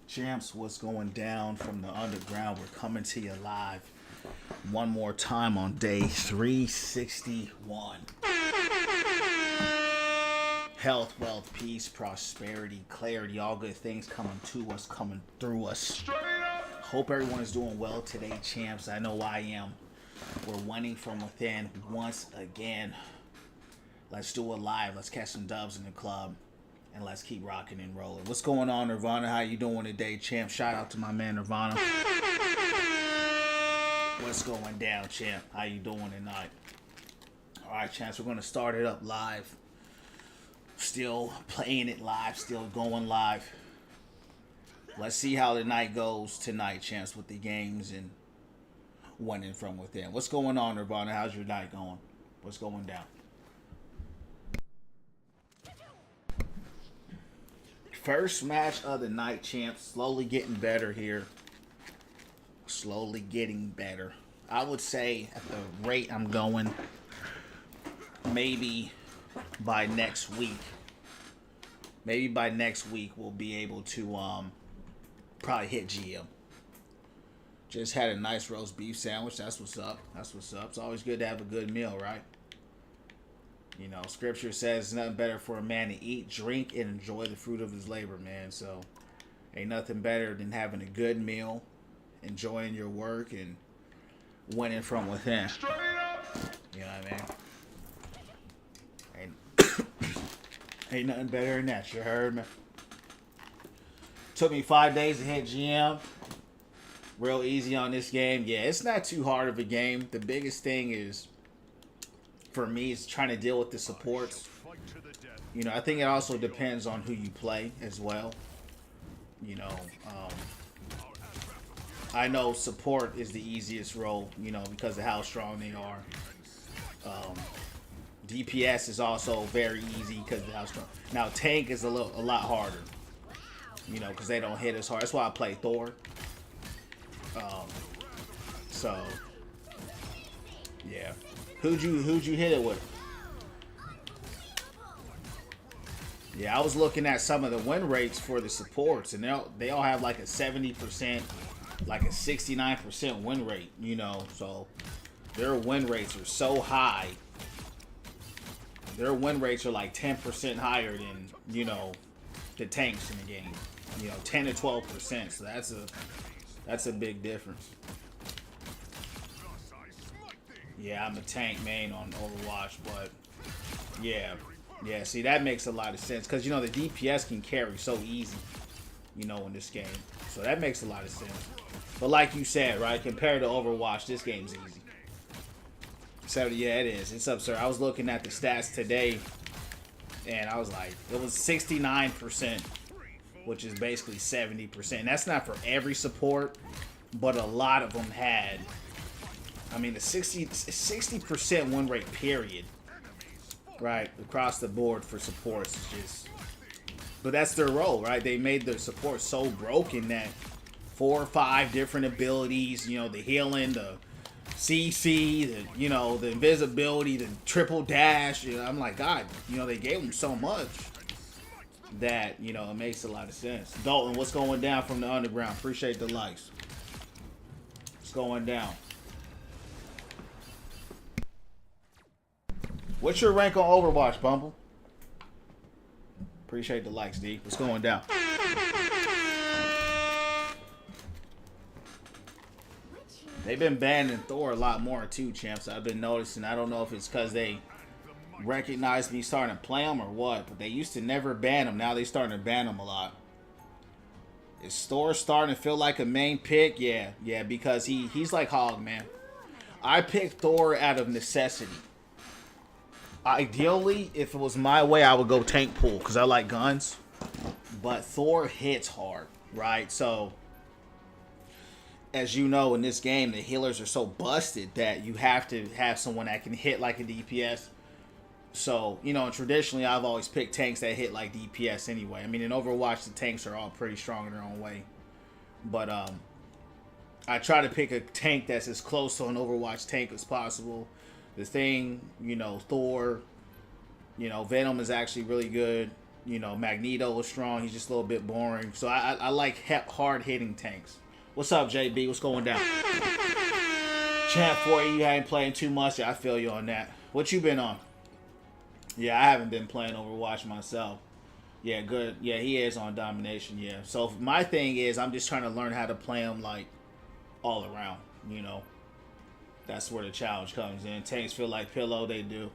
Champs, what's going down from the underground? We're coming to you live one more time on day 361. Health, wealth, peace, prosperity, clarity, all good things coming to us, coming through us. Hope everyone is doing well today, champs. I know I am. We're winning from within once again. Let's do it live. Let's catch some dubs in the club. And let's keep rocking and rolling. What's going on, Nirvana? How you doing today, champ? Shout out to my man, Nirvana. What's going down, champ? How you doing tonight? All right, champs. We're going to start it up live. Still playing it live. Still going live. Let's see how the night goes tonight, champs, with the games and winning from within. What's going on, Nirvana? How's your night going? What's going down? First match of the night, champs. Slowly getting better here. Slowly getting better. I would say at the rate I'm going, maybe by next week. Maybe by next week we'll be able to probably hit GM. Just had a nice roast beef sandwich. That's what's up. That's what's up. It's always good to have a good meal, right? You know, scripture says it's nothing better for a man to eat, drink, and enjoy the fruit of his labor, man. So, ain't nothing better than having a good meal, enjoying your work, and winning from within. You know what I mean? Ain't nothing better than that. You heard me? Took me 5 days to hit GM. Real easy on this game. Yeah, it's not too hard of a game. The biggest thing is, for me, is trying to deal with the supports. You know, I think it also depends on who you play as well. You know, I know support is the easiest role, you know, because of how strong they are. DPS is also very easy because of how strong. Now, tank is a lot harder, you know, because they don't hit as hard. That's why I play Thor. So, yeah. Who'd you hit it with? Yeah, I was looking at some of the win rates for the supports, and they all have like a 70%, like a 69% win rate, you know, so their win rates are so high. Their win rates are like 10% higher than, you know, the tanks in the game. You know, 10 to 12%, so that's a big difference. Yeah, I'm a tank main on Overwatch, but yeah, see, that makes a lot of sense because, you know, the DPS can carry so easy, you know, in this game. So that makes a lot of sense. But like you said, right, compared to Overwatch, this game's easy. So yeah, it is. It's absurd. I was looking at the stats today, and I was like, it was 69%, which is basically 70%. That's not for every support, but a lot of them had. I mean, the 60% win rate, period, right, across the board for supports is just... But that's their role, right? They made their support so broken that 4 or 5 different abilities, you know, the healing, the CC, the, you know, the invisibility, the triple dash. You know, I'm like, God, you know, they gave them so much that, you know, it makes a lot of sense. Dalton, what's going down from the underground? Appreciate the likes. What's going down? What's your rank on Overwatch, Bumble? Appreciate the likes, D. What's going down? They've been banning Thor a lot more, too, champs. I've been noticing. I don't know if it's because they recognize me starting to play them or what, but they used to never ban him. Now they starting to ban him a lot. Is Thor starting to feel like a main pick? Yeah, because he's like Hog, man. I picked Thor out of necessity. Ideally, if it was my way, I would go tank pool because I like guns. But Thor hits hard, right? So, as you know, in this game, the healers are so busted that you have to have someone that can hit like a DPS. So, you know, traditionally, I've always picked tanks that hit like DPS anyway. I mean, in Overwatch, the tanks are all pretty strong in their own way. But I try to pick a tank that's as close to an Overwatch tank as possible. The Thing, you know, Thor, you know, Venom is actually really good. You know, Magneto was strong. He's just a little bit boring. So I like hard-hitting tanks. What's up, JB? What's going down? Champ 4, you ain't playing too much. I feel you on that. What you been on? Yeah, I haven't been playing Overwatch myself. Yeah, good. Yeah, he is on domination. Yeah. So my thing is, I'm just trying to learn how to play him like all around. You know, that's where the challenge comes in. Tanks feel like pillow. They do.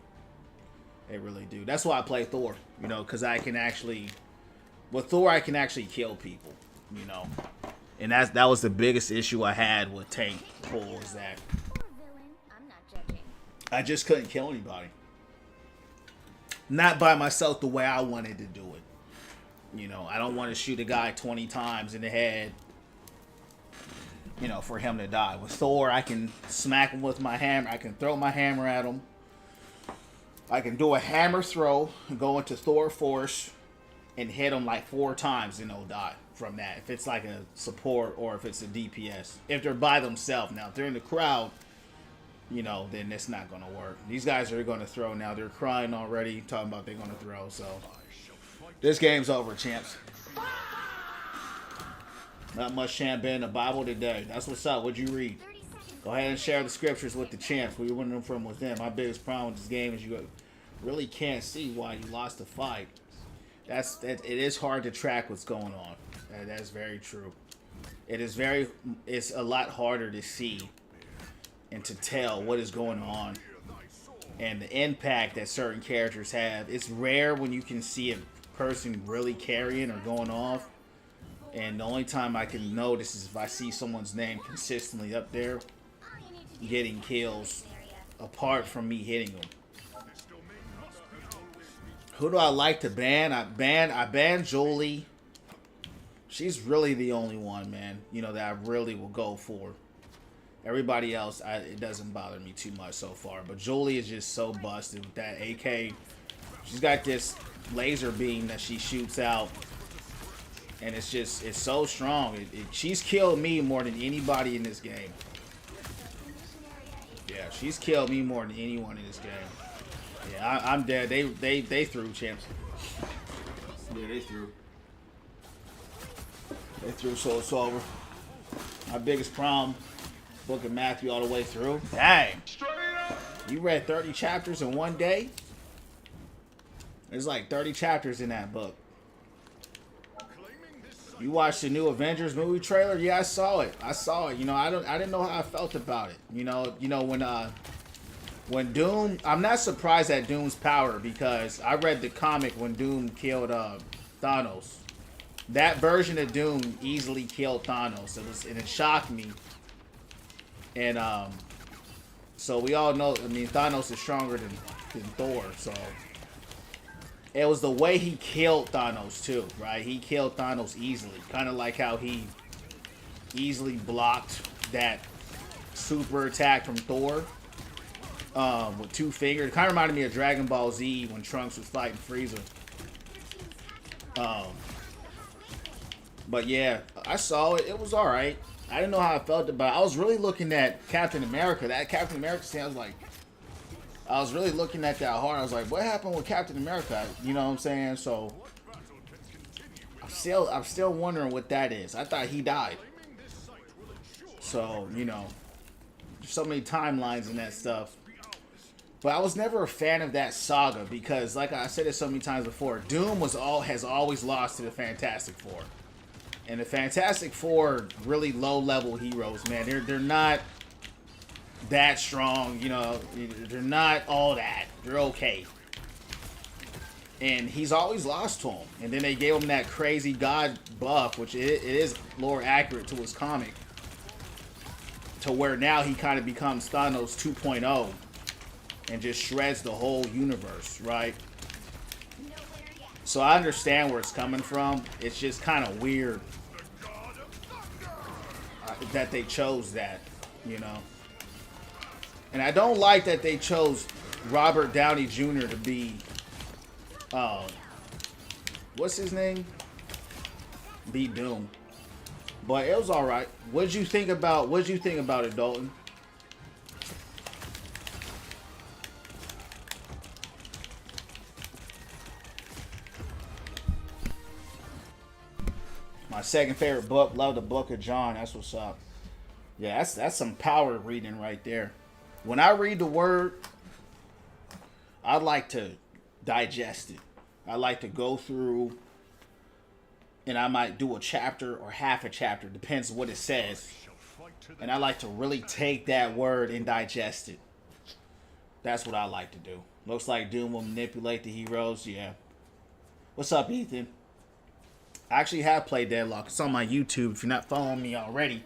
They really do. That's why I play Thor. You know, because I can actually, with Thor, I can actually kill people. You know, and that was the biggest issue I had with tank pull is that I just couldn't kill anybody. Not by myself the way I wanted to do it. You know, I don't want to shoot a guy 20 times in the head, you know, for him to die. With Thor, I can smack him with my hammer. I can throw my hammer at him. I can do a hammer throw and go into Thor Force and hit him like 4 times and they'll die from that. If it's like a support or if it's a DPS. If they're by themselves. Now, if they're in the crowd, you know, then it's not going to work. These guys are going to throw now. They're crying already, talking about they're going to throw. So, this game's over, champs. Not much champ in the Bible today. That's what's up. What'd you read? Go ahead and share the scriptures with the champs. We win them from within. My biggest problem with this game is you really can't see why you lost the fight. It is hard to track what's going on. That's very true. It's a lot harder to see and to tell what is going on and the impact that certain characters have. It's rare when you can see a person really carrying or going off, and the only time I can notice is if I see someone's name consistently up there getting kills apart from me hitting them. Who do I like to ban? I ban Jolie. She's really the only one, man, you know, that I really will go for. Everybody else, it doesn't bother me too much so far. But Jolie is just so busted with that AK. She's got this laser beam that she shoots out. And it's so strong. She's killed me more than anybody in this game. Yeah, she's killed me more than anyone in this game. Yeah, I'm dead. They threw, champs. Yeah, they threw. They threw, so it's over. My biggest problem, Book of Matthew all the way through. Dang. You read 30 chapters in one day? There's like 30 chapters in that book. You watched the new Avengers movie trailer? Yeah, I saw it. You know, I didn't know how I felt about it. You know when Doom, I'm not surprised at Doom's power because I read the comic when Doom killed Thanos. That version of Doom easily killed Thanos. It shocked me. And so we all know, I mean, Thanos is stronger than Thor, so it was the way he killed Thanos too, right? He killed Thanos easily, kind of like how he easily blocked that super attack from Thor with 2 fingers. It kind of reminded me of Dragon Ball Z when Trunks was fighting Frieza. But yeah, I saw it. It was all right. I didn't know how I felt about it. I was really looking at Captain America. That Captain America scene, I was really looking at that hard. I was like, what happened with Captain America? You know what I'm saying? So I'm still wondering what that is. I thought he died. So, you know, there's so many timelines and that stuff. But I was never a fan of that saga because, like I said it so many times before, Doom has always lost to the Fantastic Four. And the Fantastic Four, really low-level heroes, man. They're not that strong, you know. They're not all that. They're okay. And he's always lost to him. And then they gave him that crazy God buff, which it is more accurate to his comic. To where now he kind of becomes Thanos 2.0 and just shreds the whole universe, right? So I understand where it's coming from. It's just kind of weird that they chose that, you know. And I don't like that they chose Robert Downey Jr. to be, what's his name? Be Doom. But it was all right. What'd you think about it, Dalton? My second favorite book. Love the Book of John. That's what's up. Yeah, that's some power reading right there. When I read the word, I like to digest it. I like to go through, and I might do a chapter or half a chapter, depends on what it says. And I like to really take that word and digest it. That's what I like to do. Looks like Doom will manipulate the heroes. Yeah. What's up, Ethan? I actually have played Deadlock. It's on my YouTube. If you're not following me already,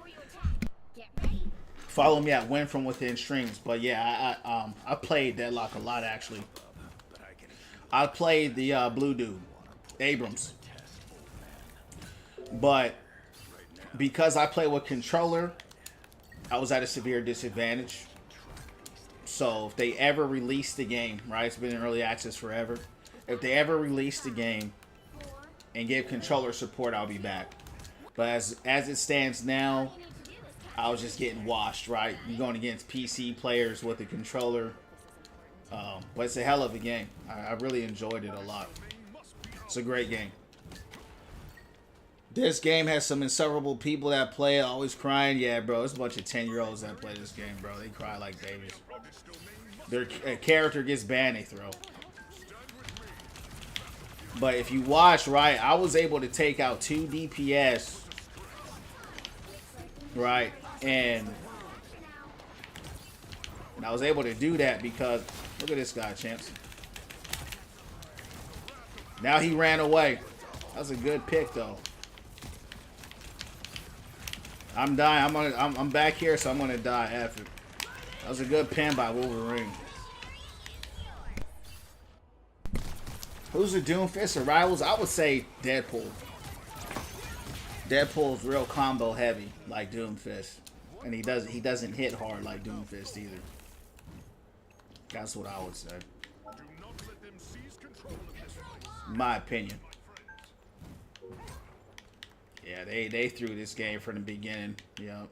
follow me at Win From Within streams. But yeah, I played Deadlock a lot actually. I played the blue dude, Abrams. But because I play with controller, I was at a severe disadvantage. So if they ever release the game, right? It's been in early access forever. If they ever release the game and give controller support, I'll be back. But as it stands now, I was just getting washed, right? You're going against PC players with a controller. But it's a hell of a game. I really enjoyed it a lot. It's a great game. This game has some insufferable people that play it, always crying. Yeah, bro, it's a bunch of 10-year-olds that play this game, bro. They cry like babies. Their character gets banned, they throw. But if you watch, right, I was able to take out 2 DPS, right, and I was able to do that because, look at this guy, champs. Now he ran away. That was a good pick, though. I'm dying. I'm back here, so I'm gonna die after. That was a good pin by Wolverine. Who's the Doomfist or rivals? I would say Deadpool. Deadpool's real combo heavy, like Doomfist, and he doesn't hit hard like Doomfist either. That's what I would say. My opinion. Yeah, they threw this game from the beginning. Yep.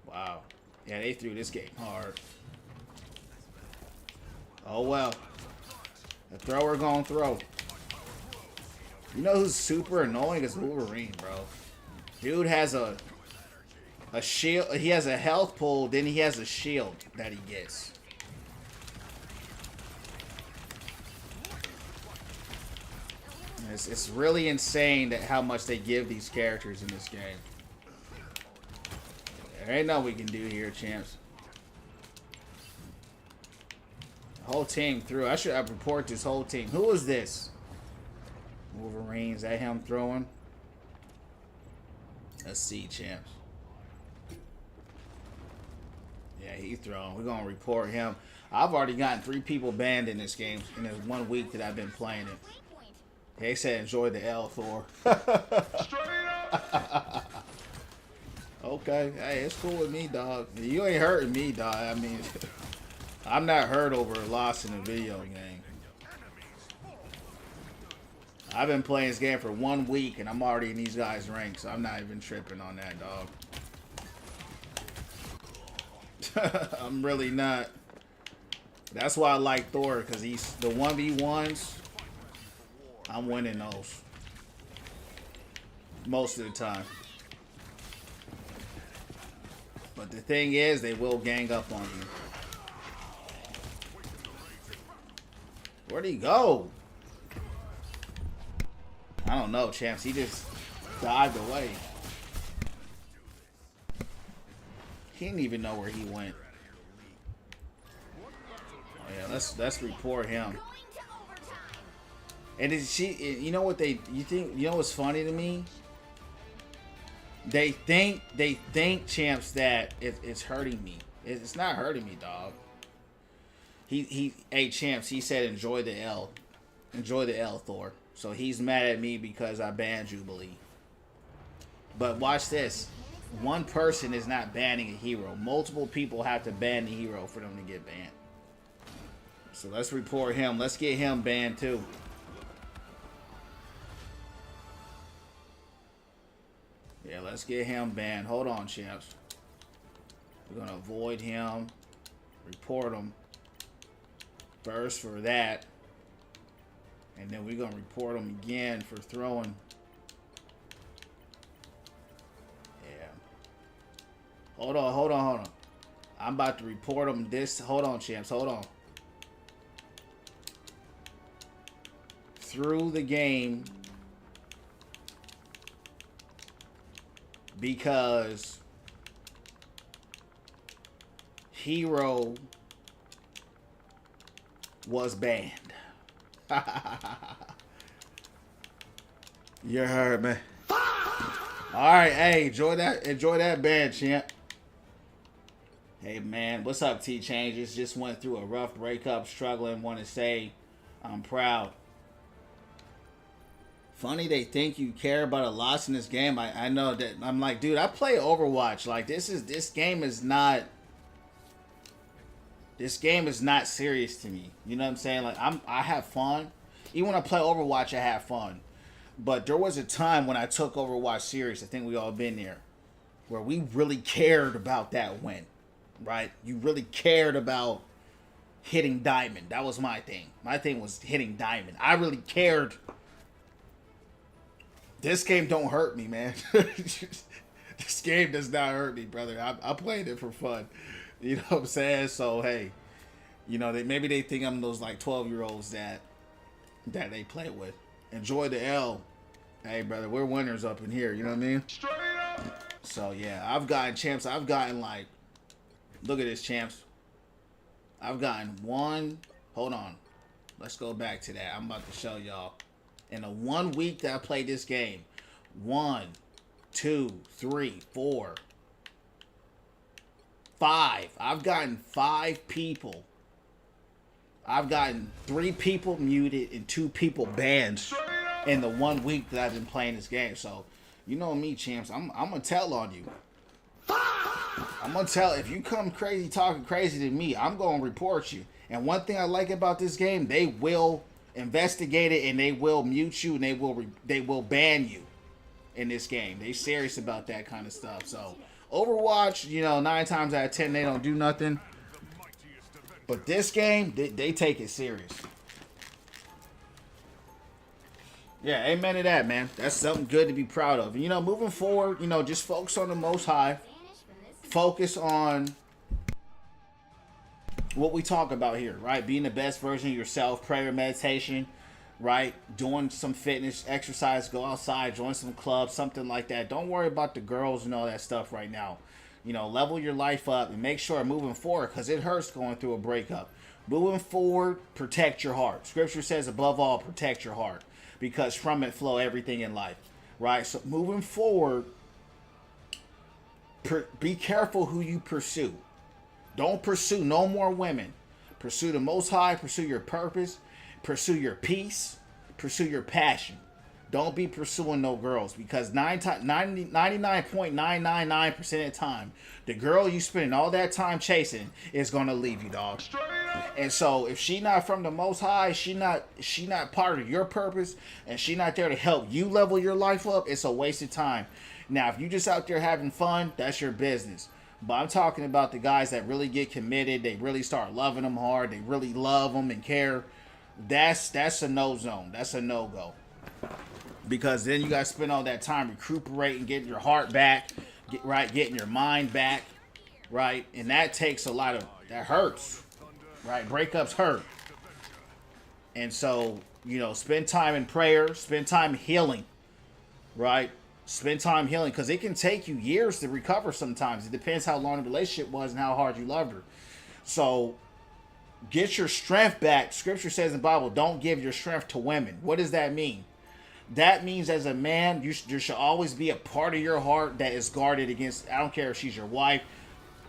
Wow. Yeah, they threw this game hard. Oh well. The thrower gonna throw. You know who's super annoying is Wolverine, bro. Dude has a shield. He has a health pull, then he has a shield that he gets. It's really insane that how much they give these characters in this game. There ain't nothing we can do here, champs. The whole team threw. I should have reported this whole team. Who is this? Wolverine, is that him throwing? Let's see, champs. Yeah, he's throwing. We're going to report him. I've already gotten 3 people banned in this game in this 1 week that I've been playing it. They said enjoy the L, Thor. Okay, hey, it's cool with me, dog. You ain't hurting me, dog. I mean, I'm not hurt over a loss in a video game. I've been playing this game for 1 week, and I'm already in these guys' ranks, so I'm not even tripping on that, dog. I'm really not. That's why I like Thor, because he's the 1v1s. I'm winning those most of the time. But the thing is, they will gang up on you. Where'd he go? I don't know, champs. He just dived away. He didn't even know where he went. Oh, yeah, let's report him. And is she? You know what you know what's funny to me? They think champs that it's hurting me. It's not hurting me, dog. Hey champs, he said enjoy the L, Thor. So he's mad at me because I banned Jubilee. But watch this. One person is not banning a hero. Multiple people have to ban the hero for them to get banned. So let's report him. Let's get him banned too. Yeah, let's get him banned. Hold on, champs. We're going to avoid him. Report him. First for that. And then we're going to report him again for throwing. Yeah. Hold on. I'm about to report him this. Hold on, champs. Hold on. Through the game because Hero was banned. You heard me. Alright, hey, enjoy that ban, champ. Hey man, what's up, T Changes? Just went through a rough breakup, struggling, want to say I'm proud. Funny they think you care about a loss in this game. I know that. I'm like, dude, I play Overwatch. Like, this game is not serious to me. You know what I'm saying? Like, I have fun. Even when I play Overwatch, I have fun. But there was a time when I took Overwatch serious. I think we all been there, where we really cared about that win, right? You really cared about hitting diamond. That was my thing. My thing was hitting diamond. I really cared. This game don't hurt me, man. This game does not hurt me, brother. I played it for fun. You know what I'm saying? So, hey, you know, maybe they think I'm those, like, 12-year-olds that they play with. Enjoy the L. Hey, brother, we're winners up in here. You know what I mean? Straight up. So, yeah, I've gotten champs. I've gotten, like, look at this, champs. I've gotten one. Hold on. Let's go back to that. I'm about to show y'all. In the 1 week that I played this game, 1, 2, 3, 4, 5. I've gotten 5 people. I've gotten 3 people muted and 2 people banned in the 1 week that I've been playing this game. So, you know me, champs. I'm gonna tell on you. I'm gonna tell if you come crazy talking crazy to me, I'm gonna report you. And one thing I like about this game, they will investigate it and they will mute you and they will ban you in this game. They serious about that kind of stuff. So Overwatch, you know, 9 times out of 10 they don't do nothing. But this game, they take it serious. Yeah, amen to that, man. That's something good to be proud of. And, you know, moving forward, you know, just focus on the Most High. Focus on what we talk about here, right? Being the best version of yourself, prayer, meditation, right? Doing some fitness, exercise, go outside, join some clubs, something like that. Don't worry about the girls and all that stuff right now. You know, level your life up and make sure moving forward, because it hurts going through a breakup. Moving forward, protect your heart. Scripture says, above all, protect your heart, because from it flow everything in life, right? So moving forward, be careful who you pursue. Don't pursue no more women. Pursue the Most High. Pursue your purpose. Pursue your peace. Pursue your passion. Don't be pursuing no girls, because 99.999% of the time, the girl you spending all that time chasing is gonna leave you, dog. And so if she not from the Most High, she not part of your purpose, and she not there to help you level your life up, it's a waste of time. Now, if you just out there having fun, that's your business. But I'm talking about the guys that really get committed. They really start loving them hard. They really love them and care. That's a no zone. That's a no go. Because then you got to spend all that time recuperating, getting your heart back, getting your mind back, right? And that takes a lot of, that hurts, right? Breakups hurt. And so, you know, spend time in prayer, spend time healing, right? Spend time healing, because it can take you years to recover sometimes. It depends how long the relationship was and how hard you loved her. So get your strength back. Scripture says in the Bible, don't give your strength to women. What does that mean? That means as a man, there should always be a part of your heart that is guarded against, I don't care if she's your wife.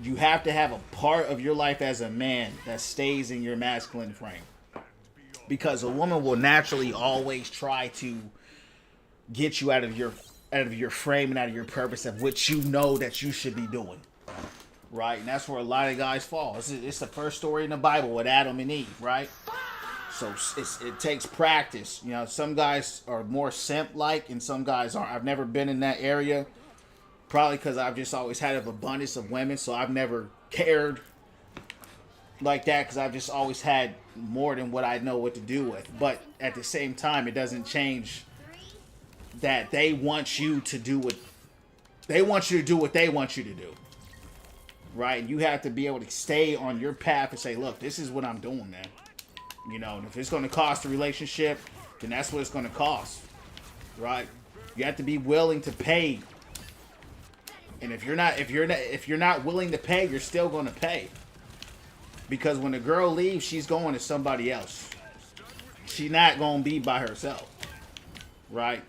You have to have a part of your life as a man that stays in your masculine frame. Because a woman will naturally always try to get you out of your frame and out of your purpose of what you know that you should be doing, right? And that's where a lot of guys fall. It's the first story in the Bible with Adam and Eve, right? So it takes practice. You know, some guys are more simp-like and some guys aren't. I've never been in that area, probably because I've just always had an abundance of women, so I've never cared like that because I've just always had more than what I know what to do with. But at the same time, it doesn't change that they want you to do what they want you to do what they want you to do. Right? And you have to be able to stay on your path and say, look, this is what I'm doing, man. You know, and if it's going to cost a relationship, then that's what it's going to cost. Right? You have to be willing to pay. And if you're not willing to pay, you're still going to pay. Because when the girl leaves, she's going to somebody else. She's not going to be by herself. Right?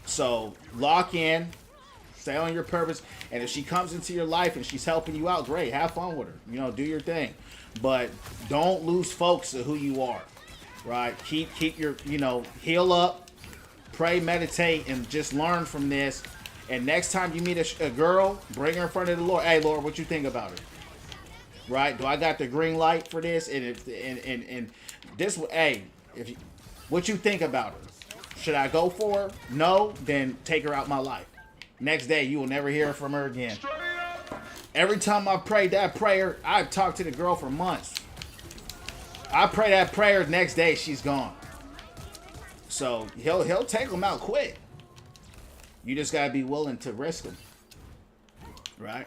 So, lock in. Stay on your purpose. And if she comes into your life and she's helping you out, great. Have fun with her. You know, do your thing. But don't lose focus of who you are. Right? Keep your, you know, heal up. Pray, meditate, and just learn from this. And next time you meet a girl, bring her in front of the Lord. Hey, Lord, what you think about her? Right? Do I got the green light for this? And this, hey, what you think about her? Should I go for her? No, then take her out my life. Next day, you will never hear from her again. Every time I prayed that prayer, I've talked to the girl for months. I pray that prayer, next day she's gone. So he'll take them out quick. You just gotta be willing to risk them, right?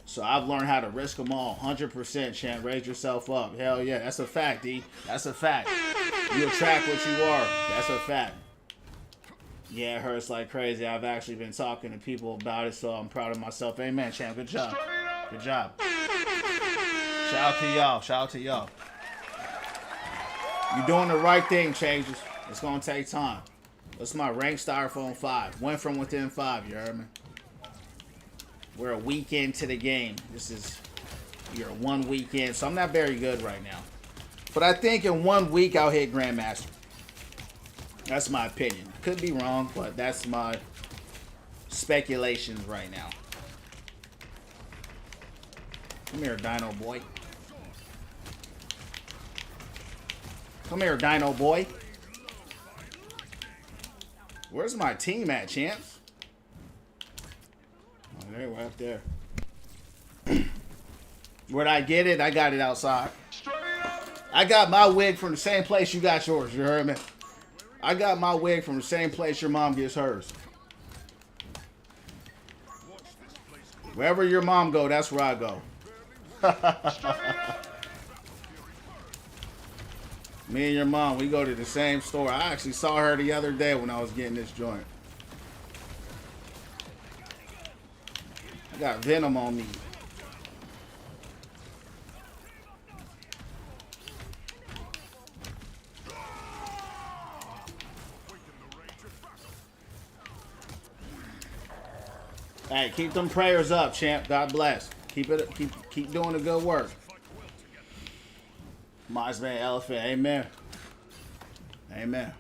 So I've learned how to risk them all, 100%. Champ, raise yourself up. Hell yeah, that's a fact, D. That's a fact. You attract what you are. That's a fact. Yeah, it hurts like crazy. I've actually been talking to people about it, so I'm proud of myself. Amen, champ. Good job. Good job. Shout out to y'all. Shout out to y'all. You're doing the right thing, changes. It's gonna take time. That's my ranked styrofoam 5. Went from within 5, you heard me? We're a week into the game. You're 1 week in, so I'm not very good right now. But I think in 1 week I'll hit Grandmaster. That's my opinion. Could be wrong, but that's my speculations right now. Come here, Dino Boy. Come here, Dino Boy. Where's my team at, champs? Oh, there, we're up there. Where'd I get it? I got it outside. I got my wig from the same place you got yours, you heard me? I got my wig from the same place your mom gets hers. Wherever your mom go, that's where I go. Me and your mom, we go to the same store. I actually saw her the other day when I was getting this joint. I got Venom on me. Hey, keep them prayers up, champ. God bless. Keep doing the good work. Mice Man Elephant. Amen. Amen.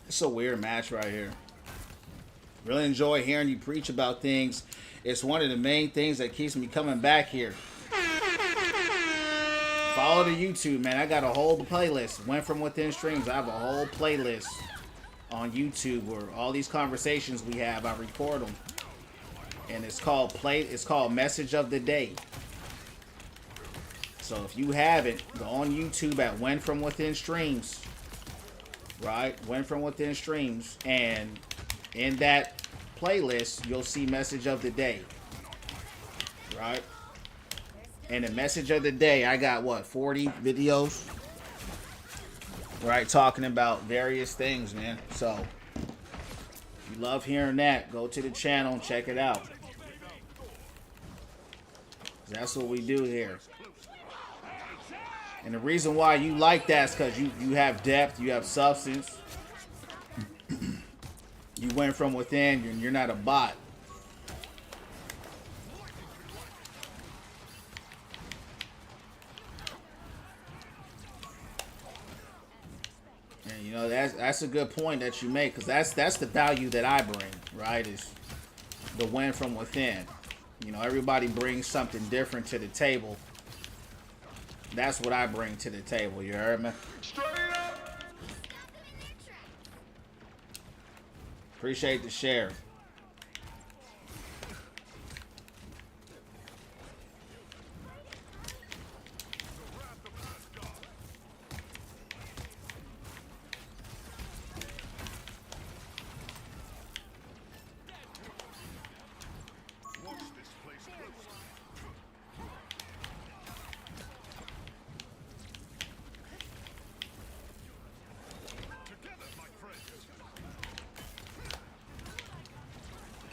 It's a weird match right here. Really enjoy hearing you preach about things. It's one of the main things that keeps me coming back here. Follow the YouTube, man. I got a whole playlist. Went from within streams. I have a whole playlist on YouTube where all these conversations we have, I record them. And it's called Message of the Day. So if you haven't, go on YouTube at Went From Within Streams. Right? Went From Within Streams. And in that playlist, you'll see Message of the Day. Right? And the Message of the Day, I got, what, 40 videos? Right? Talking about various things, man. So, if you love hearing that, go to the channel and check it out. That's what we do here. And the reason why you like that is because you have depth, you have substance. You went from within, and you're not a bot. And you know that's a good point that you make, because that's the value that I bring, right? Is the win from within. You know, everybody brings something different to the table. That's what I bring to the table. You heard me? Appreciate the share.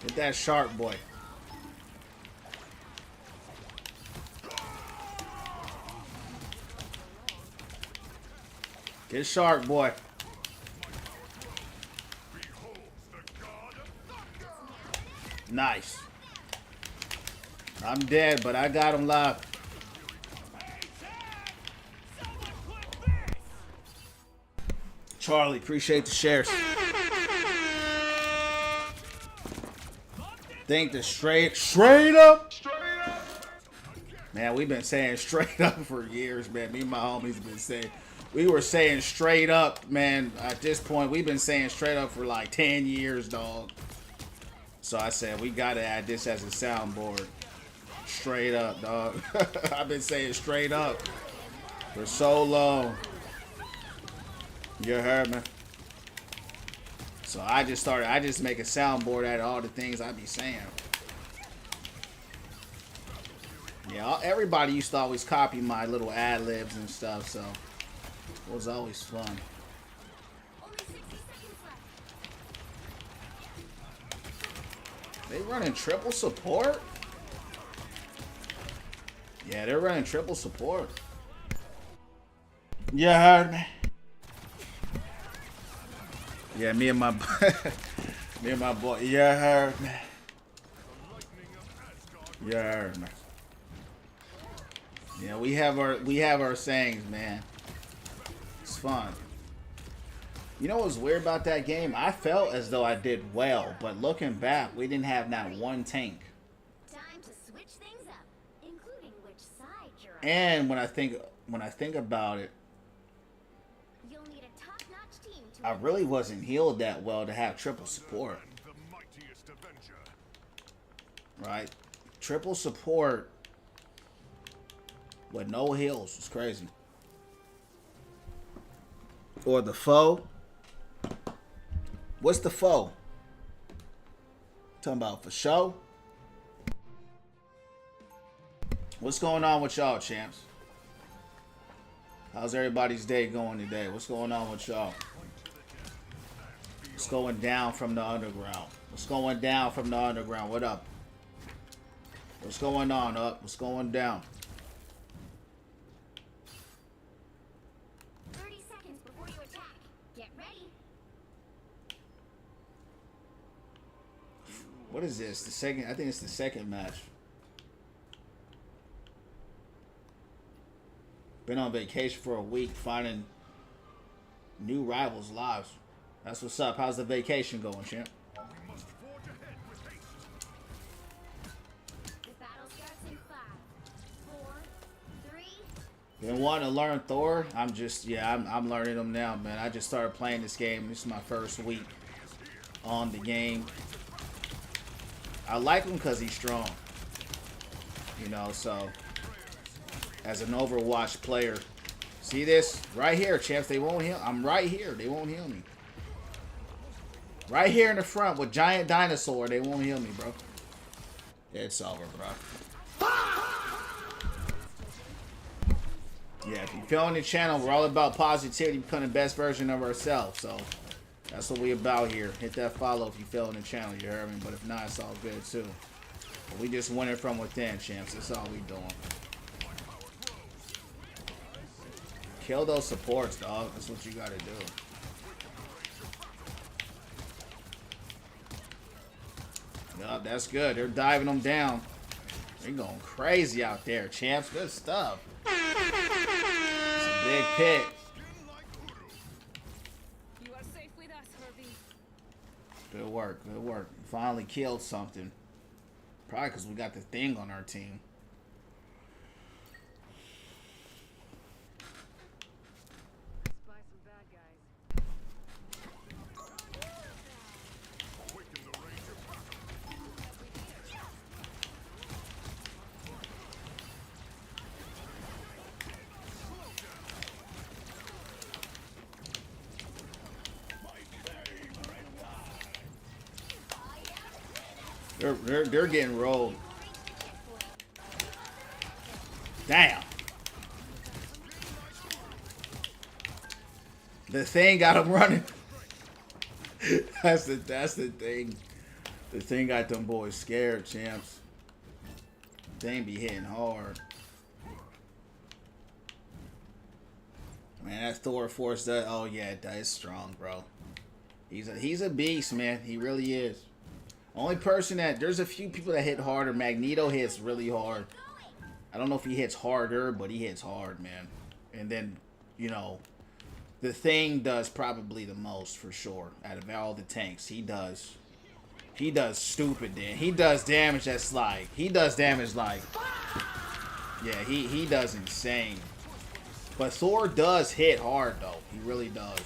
Get that shark boy. Get shark boy. Nice. I'm dead, but I got him live. Charlie, appreciate the shares. Think the straight up. Man, we've been saying straight up for years, man. Me and my homies been saying. We were saying straight up, man. At this point, we've been saying straight up for like 10 years, dog. So I said, we got to add this as a soundboard. Straight up, dog. I've been saying straight up for so long. You heard me? So I just make a soundboard out of all the things I be saying. Yeah, everybody used to always copy my little ad-libs and stuff, so it was always fun. They running triple support? Yeah, they're running triple support. You heard me? Yeah, me and my boy. You heard me? You heard me? Yeah, we have our sayings, man. It's fun. You know what was weird about that game? I felt as though I did well, but looking back, we didn't have not one tank. Time to switch things up, including which side you're on. And when I think about it, You'll need a top-notch team to I really wasn't healed that well to have triple support. Right? Triple support with no heals is crazy. Or the foe. What's the foe? Talking about for show? What's going on with y'all, champs? How's everybody's day going today? What's going on with y'all? What's going down from the underground? What's going down from the underground? What up? What's going on up? What's going down? 30 seconds before you attack. Get ready. What is this? The second? I think it's the second match. Been on vacation for a week, finding new rivals' lives. That's what's up. How's the vacation going, champ? The battle starts in 5, 4, 3. Been wanting to learn Thor. I'm learning him now, man. I just started playing this game. This is my first week on the game. I like him because he's strong. You know, so as an Overwatch player, see this right here, champs. They won't heal. I'm right here. They won't heal me. Right here in the front with giant dinosaur. They won't heal me, bro. It's over, bro. Yeah, if you feel on the channel, we're all about positivity, becoming the best version of ourselves. So that's what we about here. Hit that follow if you feel on the channel, you heard me? But if not, it's all good too. But we just winning from within, champs. That's all we doing. Kill those supports, dog. That's what you gotta do. Yup, that's good. They're diving them down. They're going crazy out there, champs. Good stuff. It's a big pick. Good work. Good work. Finally killed something. Probably because we got the thing on our team. Spy some bad guys. They're getting rolled. Damn. The thing got him running. That's the thing. The thing got them boys scared, champs. Thing be hitting hard. Man, that Thor force does. Oh yeah, that is strong, bro. He's a beast, man. He really is. Only person that there's a few people that hit harder. Magneto hits really hard. I don't know if he hits harder, but he hits hard, man. And then, you know, the thing does probably the most for sure out of all the tanks. He does stupid damage. He does damage that's like yeah, he does insane. But Thor does hit hard though. He really does.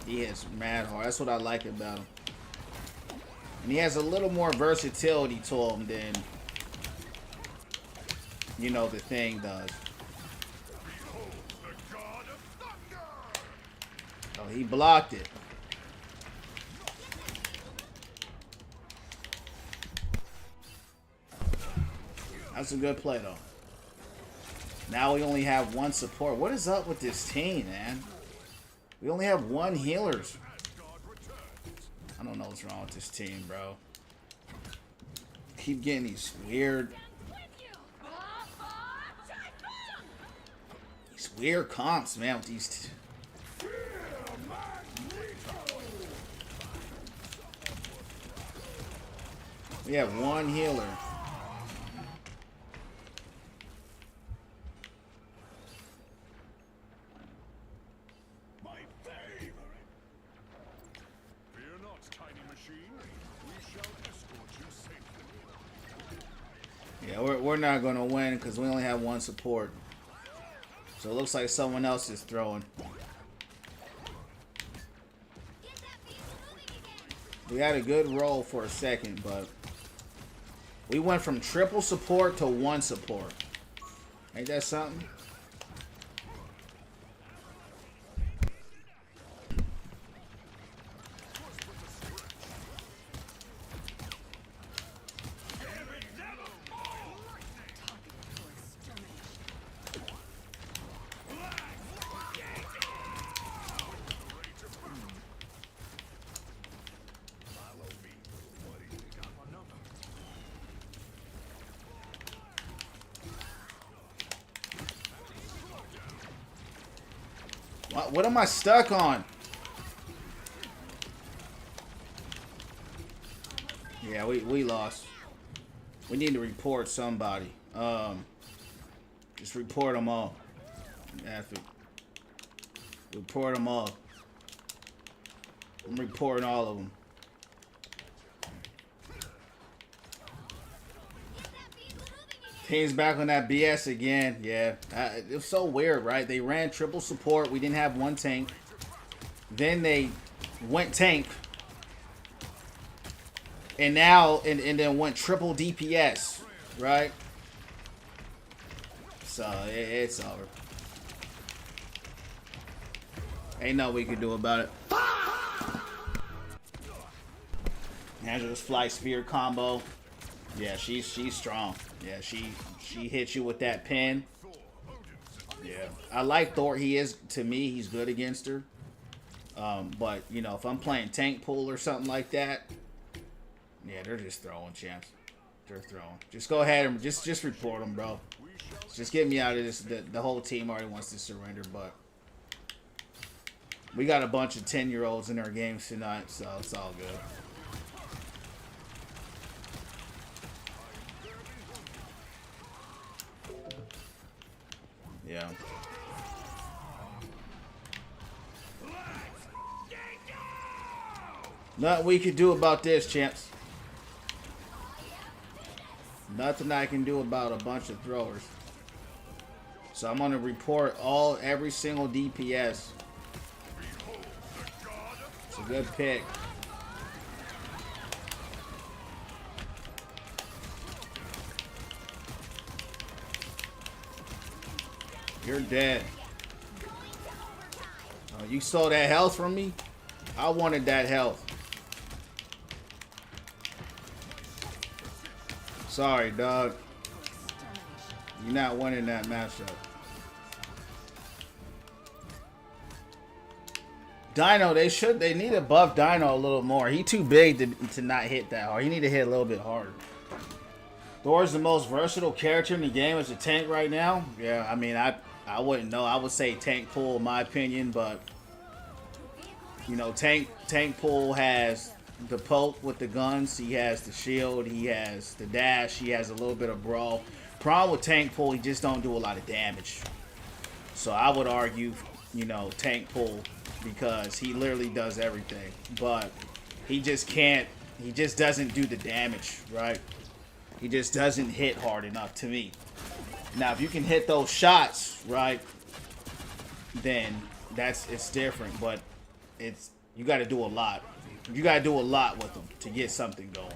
He hits mad hard. That's what I like about him. And he has a little more versatility to him than, you know, the thing does. Oh, he blocked it. That's a good play, though. Now we only have one support. What is up with this team, man? We only have one healers. I don't know what's wrong with this team, bro. Keep getting these weird comps, man, with these we have one healer. Yeah, we're not gonna win because we only have one support. So it looks like someone else is throwing. We had a good roll for a second, but we went from triple support to one support. Ain't that something? What am I stuck on? Yeah, we lost. We need to report somebody. Just report them all. Report them all. I'm reporting all of them. Team's back on that BS again. Yeah, it was so weird, right? They ran triple support. We didn't have one tank. Then they went tank. And now, and then went triple DPS, right? So, it's over. Ain't nothing we can do about it. Angela's fly spear combo. Yeah, she's strong. Yeah, she hits you with that pin. Yeah, I like Thor. To me, he's good against her. But you know, if I'm playing tank pool or something like that, yeah, they're just throwing, champs. They're throwing. Just go ahead and just report them, bro. Just get me out of this. The whole team already wants to surrender, but we got a bunch of 10-year-olds in our games tonight, so it's all good. Yeah. Nothing we can do about this, champs. Nothing I can do about a bunch of throwers. So I'm gonna report every single DPS. It's a good pick. You're dead. Oh, you stole that health from me? I wanted that health. Sorry, dog. You're not winning that matchup. Dino, they need to buff Dino a little more. He too big to not hit that hard. He need to hit a little bit harder. Thor's the most versatile character in the game as a tank right now. Yeah, I mean, I wouldn't know. I would say tank pool in my opinion, but you know, tank pool has the poke with the guns. He has the shield. He has the dash. He has a little bit of brawl. Problem with tank pool, he just don't do a lot of damage. So I would argue, you know, tank pool because he literally does everything, but he just can't. He just doesn't do the damage, right? He just doesn't hit hard enough to me. Now, if you can hit those shots, right, then it's different. But you got to do a lot. You got to do a lot with them to get something going.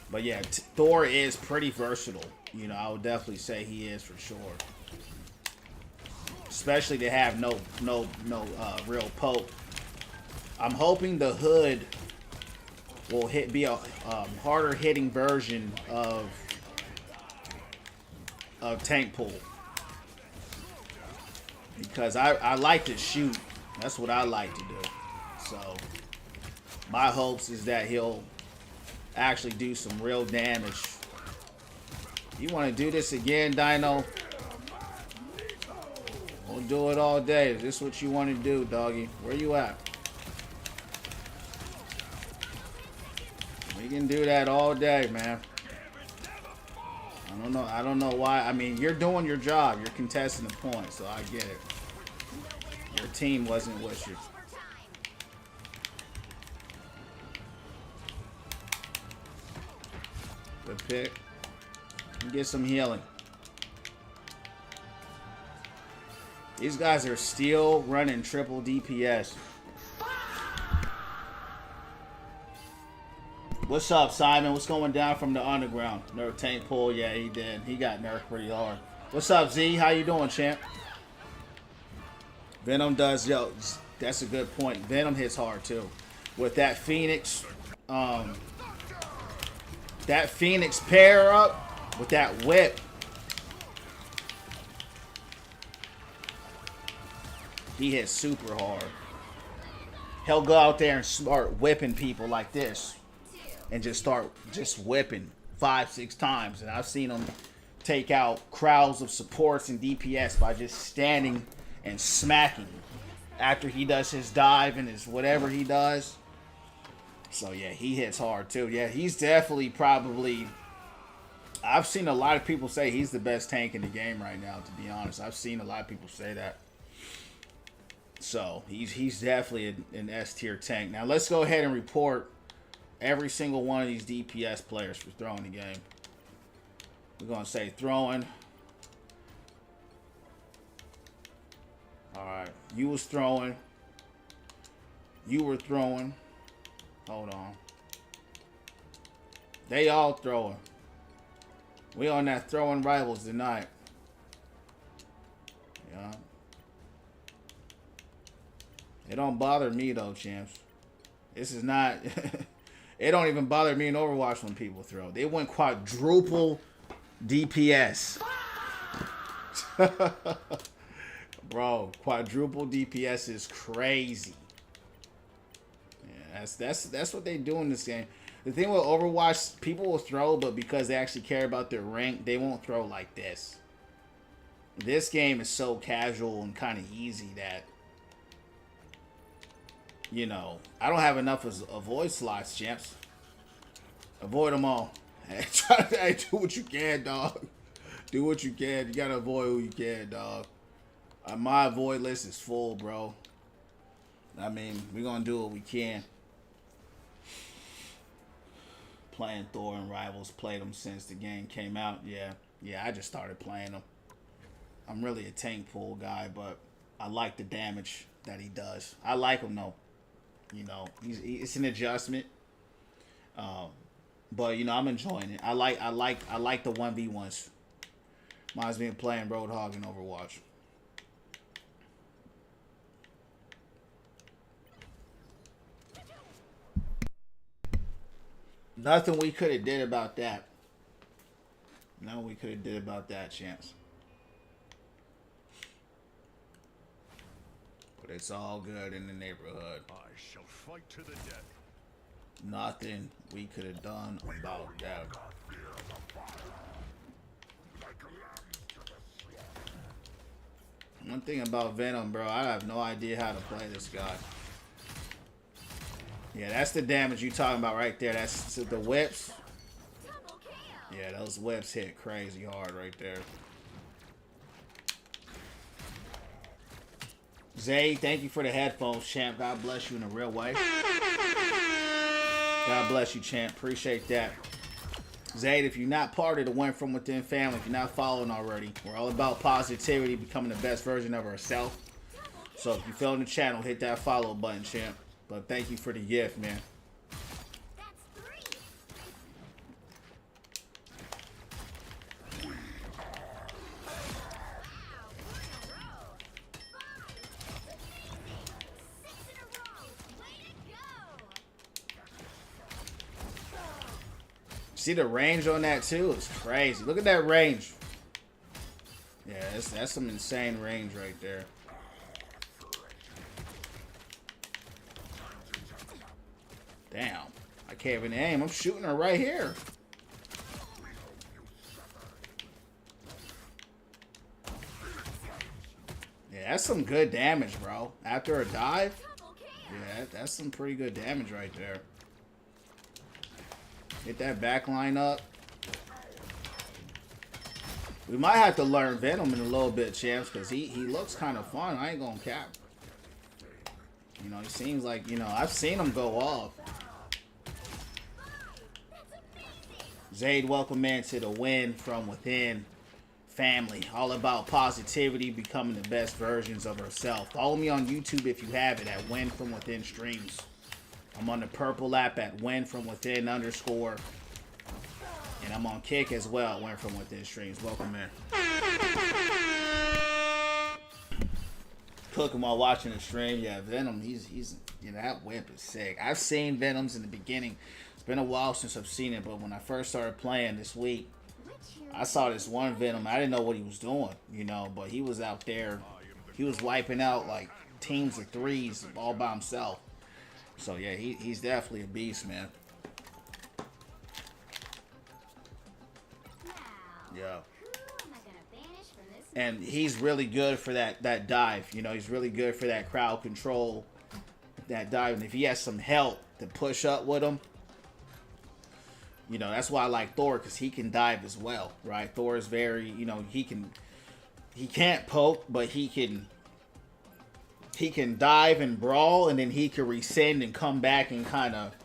But yeah, Thor is pretty versatile. You know, I would definitely say he is for sure. Especially to have no real poke. I'm hoping the hood will be a harder hitting version of tank pool, because I like to shoot. That's what I like to do. So my hopes is that he'll actually do some real damage. You want to do this again, Dino? We'll do it all day. Is this what you want to do, doggy? Where you at? We can do that all day, man. I don't know why. I mean, you're doing your job. You're contesting the point, so I get it. Your team wasn't with you. Good pick. Get some healing. These guys are still running triple DPS. What's up, Simon? What's going down from the underground? Nerf tank pool. Yeah, he did. He got nerfed pretty hard. What's up, Z? How you doing, champ? Venom does, yo, that's a good point. Venom hits hard too. With that Phoenix pair up with that whip. He hits super hard. He'll go out there and start whipping people like this. And just start whipping 5-6 times. And I've seen him take out crowds of supports and DPS by just standing and smacking after he does his dive and his whatever he does. So yeah, he hits hard too. Yeah, he's definitely probably... I've seen a lot of people say he's the best tank in the game right now, to be honest. I've seen a lot of people say that. So he's definitely an S tier tank. Now let's go ahead and report every single one of these DPS players for throwing the game. We're going to say throwing. Alright. You was throwing. You were throwing. Hold on. They all throwing. We on that throwing rivals tonight. Yeah. It don't bother me though, champs. This is not... It don't even bother me in Overwatch when people throw. They went quadruple DPS. Bro, quadruple DPS is crazy. Yeah, that's what they do in this game. The thing with Overwatch, people will throw, but because they actually care about their rank, they won't throw like this. This game is so casual and kind of easy that, you know, I don't have enough avoid slots, champs. Avoid them all. Hey, do what you can, dog. Do what you can. You gotta avoid who you can, dog. My avoid list is full, bro. I mean, we're gonna do what we can. Playing Thor and Rivals, played them since the game came out. Yeah, I just started playing them. I'm really a tank pool guy, but I like the damage that he does. I like him though. It's an adjustment. But I'm enjoying it. I like the 1v1s. Reminds me of playing Roadhog in Overwatch. Nothing we could have did about that. Nothing we could have did about that, champs. But it's all good in the neighborhood. I shall fight to the death. Nothing we could have done about that. One thing about Venom, bro, I have no idea how to play this guy. Yeah, that's the damage you talking about right there. That's the whips. Yeah, those whips hit crazy hard right there. Zay, thank you for the headphones, champ. God bless you in a real way. God bless you, champ. Appreciate that. Zayd, if you're not part of the Win From Within family, if you're not following already, we're all about positivity, becoming the best version of ourselves. So if you're feeling the channel, hit that follow button, champ. But thank you for the gift, man. See the range on that too? It's crazy. Look at that range. Yeah, that's some insane range right there. Damn. I can't even aim. I'm shooting her right here. Yeah, that's some good damage, bro. After a dive? Yeah, that's some pretty good damage right there. Get that back line up. We might have to learn Venom in a little bit, champs, because he looks kind of fun. I ain't gonna cap. He seems like, I've seen him go off. Zayd, welcome in to the Win From Within family. All about positivity, becoming the best versions of ourselves. Follow me on YouTube if you have it at Win From Within Streams. I'm on the purple app at Win From Within _. And I'm on Kick as well, Win From Within Streams. Welcome in. Cooking while watching the stream. Yeah, Venom, he's that whip is sick. I've seen Venoms in the beginning. It's been a while since I've seen it, but when I first started playing this week, I saw this one Venom. I didn't know what he was doing, but he was out there. He was wiping out like teams of threes all by himself. So yeah, he's definitely a beast, man. Yeah. And he's really good for that dive. He's really good for that crowd control, that dive. And if he has some help to push up with him, that's why I like Thor, because he can dive as well, right? Thor is very, he can't poke, but he can dive and brawl, and then he can rescind and come back and kind of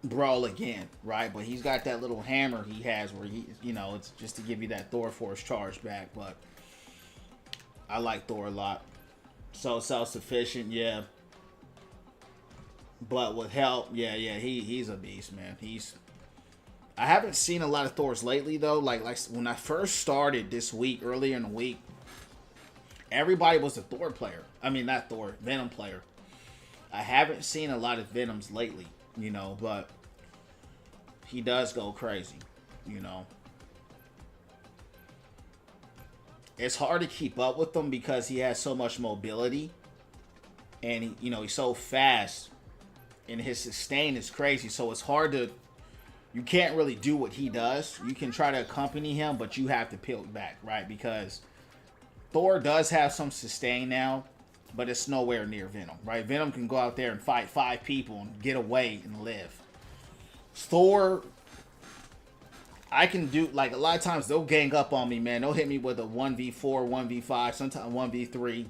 brawl again, right? But he's got that little hammer he has where it's just to give you that Thor Force charge back. But I like Thor a lot. So self-sufficient, yeah. But with help, yeah, he's a beast, man. I haven't seen a lot of Thors lately though. Like when I first started this week, earlier in the week, everybody was a Thor player. I mean, not Thor, Venom player. I haven't seen a lot of Venoms lately, but he does go crazy, It's hard to keep up with him because he has so much mobility, and he's so fast, and his sustain is crazy. So it's hard to, you can't really do what he does. You can try to accompany him, but you have to peel back, right? Because Thor does have some sustain now, but it's nowhere near Venom, right? Venom can go out there and fight 5 people and get away and live. Thor, I can do, like, a lot of times they'll gang up on me, man. They'll hit me with a 1v4, 1v5, sometimes 1v3.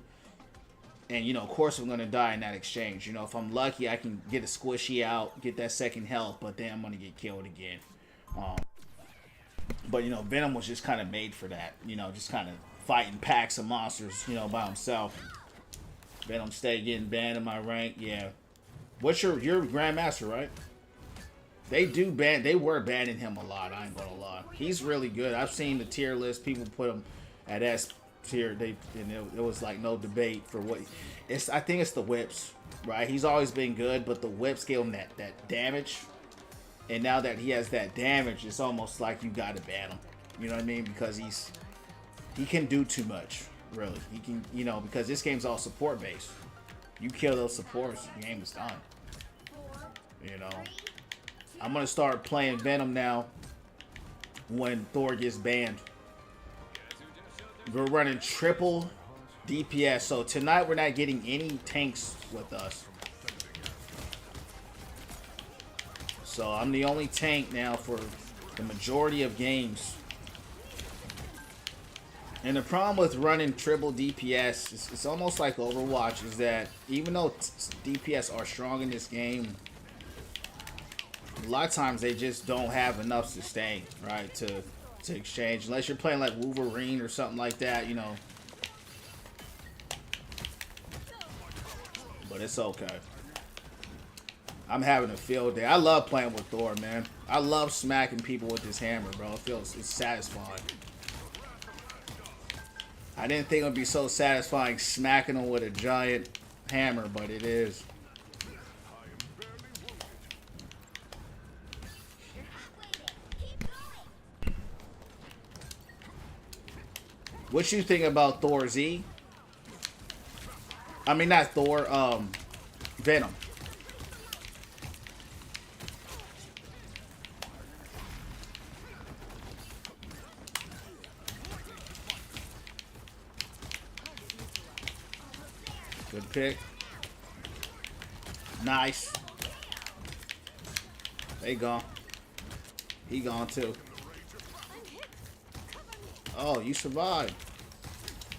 And, you know, of course I'm going to die in that exchange. You know, if I'm lucky, I can get a squishy out, get that second health, but then I'm going to get killed again. But, you know, Venom was just kind of made for that. You know, just kind of fighting packs of monsters, you know, by himself. Venom stay getting banned in my rank. Yeah. What's your Grandmaster, right? They were banning him a lot, I ain't gonna lie. He's really good. I've seen the tier list. People put him at S tier. It was like no debate for what it's. I think it's the whips, right? He's always been good, but the whips gave him that damage. And now that he has that damage, it's almost like you gotta ban him. You know what I mean? Because he can do too much, really. He can, you know, because this game's all support based. You kill those supports, the game is done. You know. I'm gonna start playing Venom now when Thor gets banned. We're running triple DPS, so tonight we're not getting any tanks with us. So I'm the only tank now for the majority of games. And the problem with running triple DPS, it's almost like Overwatch, is that even though DPS are strong in this game, a lot of times they just don't have enough sustain, right, to exchange. Unless you're playing like Wolverine or something like that, you know. But it's okay. I'm having a field day. I love playing with Thor, man. I love smacking people with this hammer, bro. It's satisfying. I didn't think it would be so satisfying smacking them with a giant hammer, but it is. What you think about Thor Z? I mean, not Thor, Venom. Good pick. Nice. They gone. He gone too. Oh, you survived.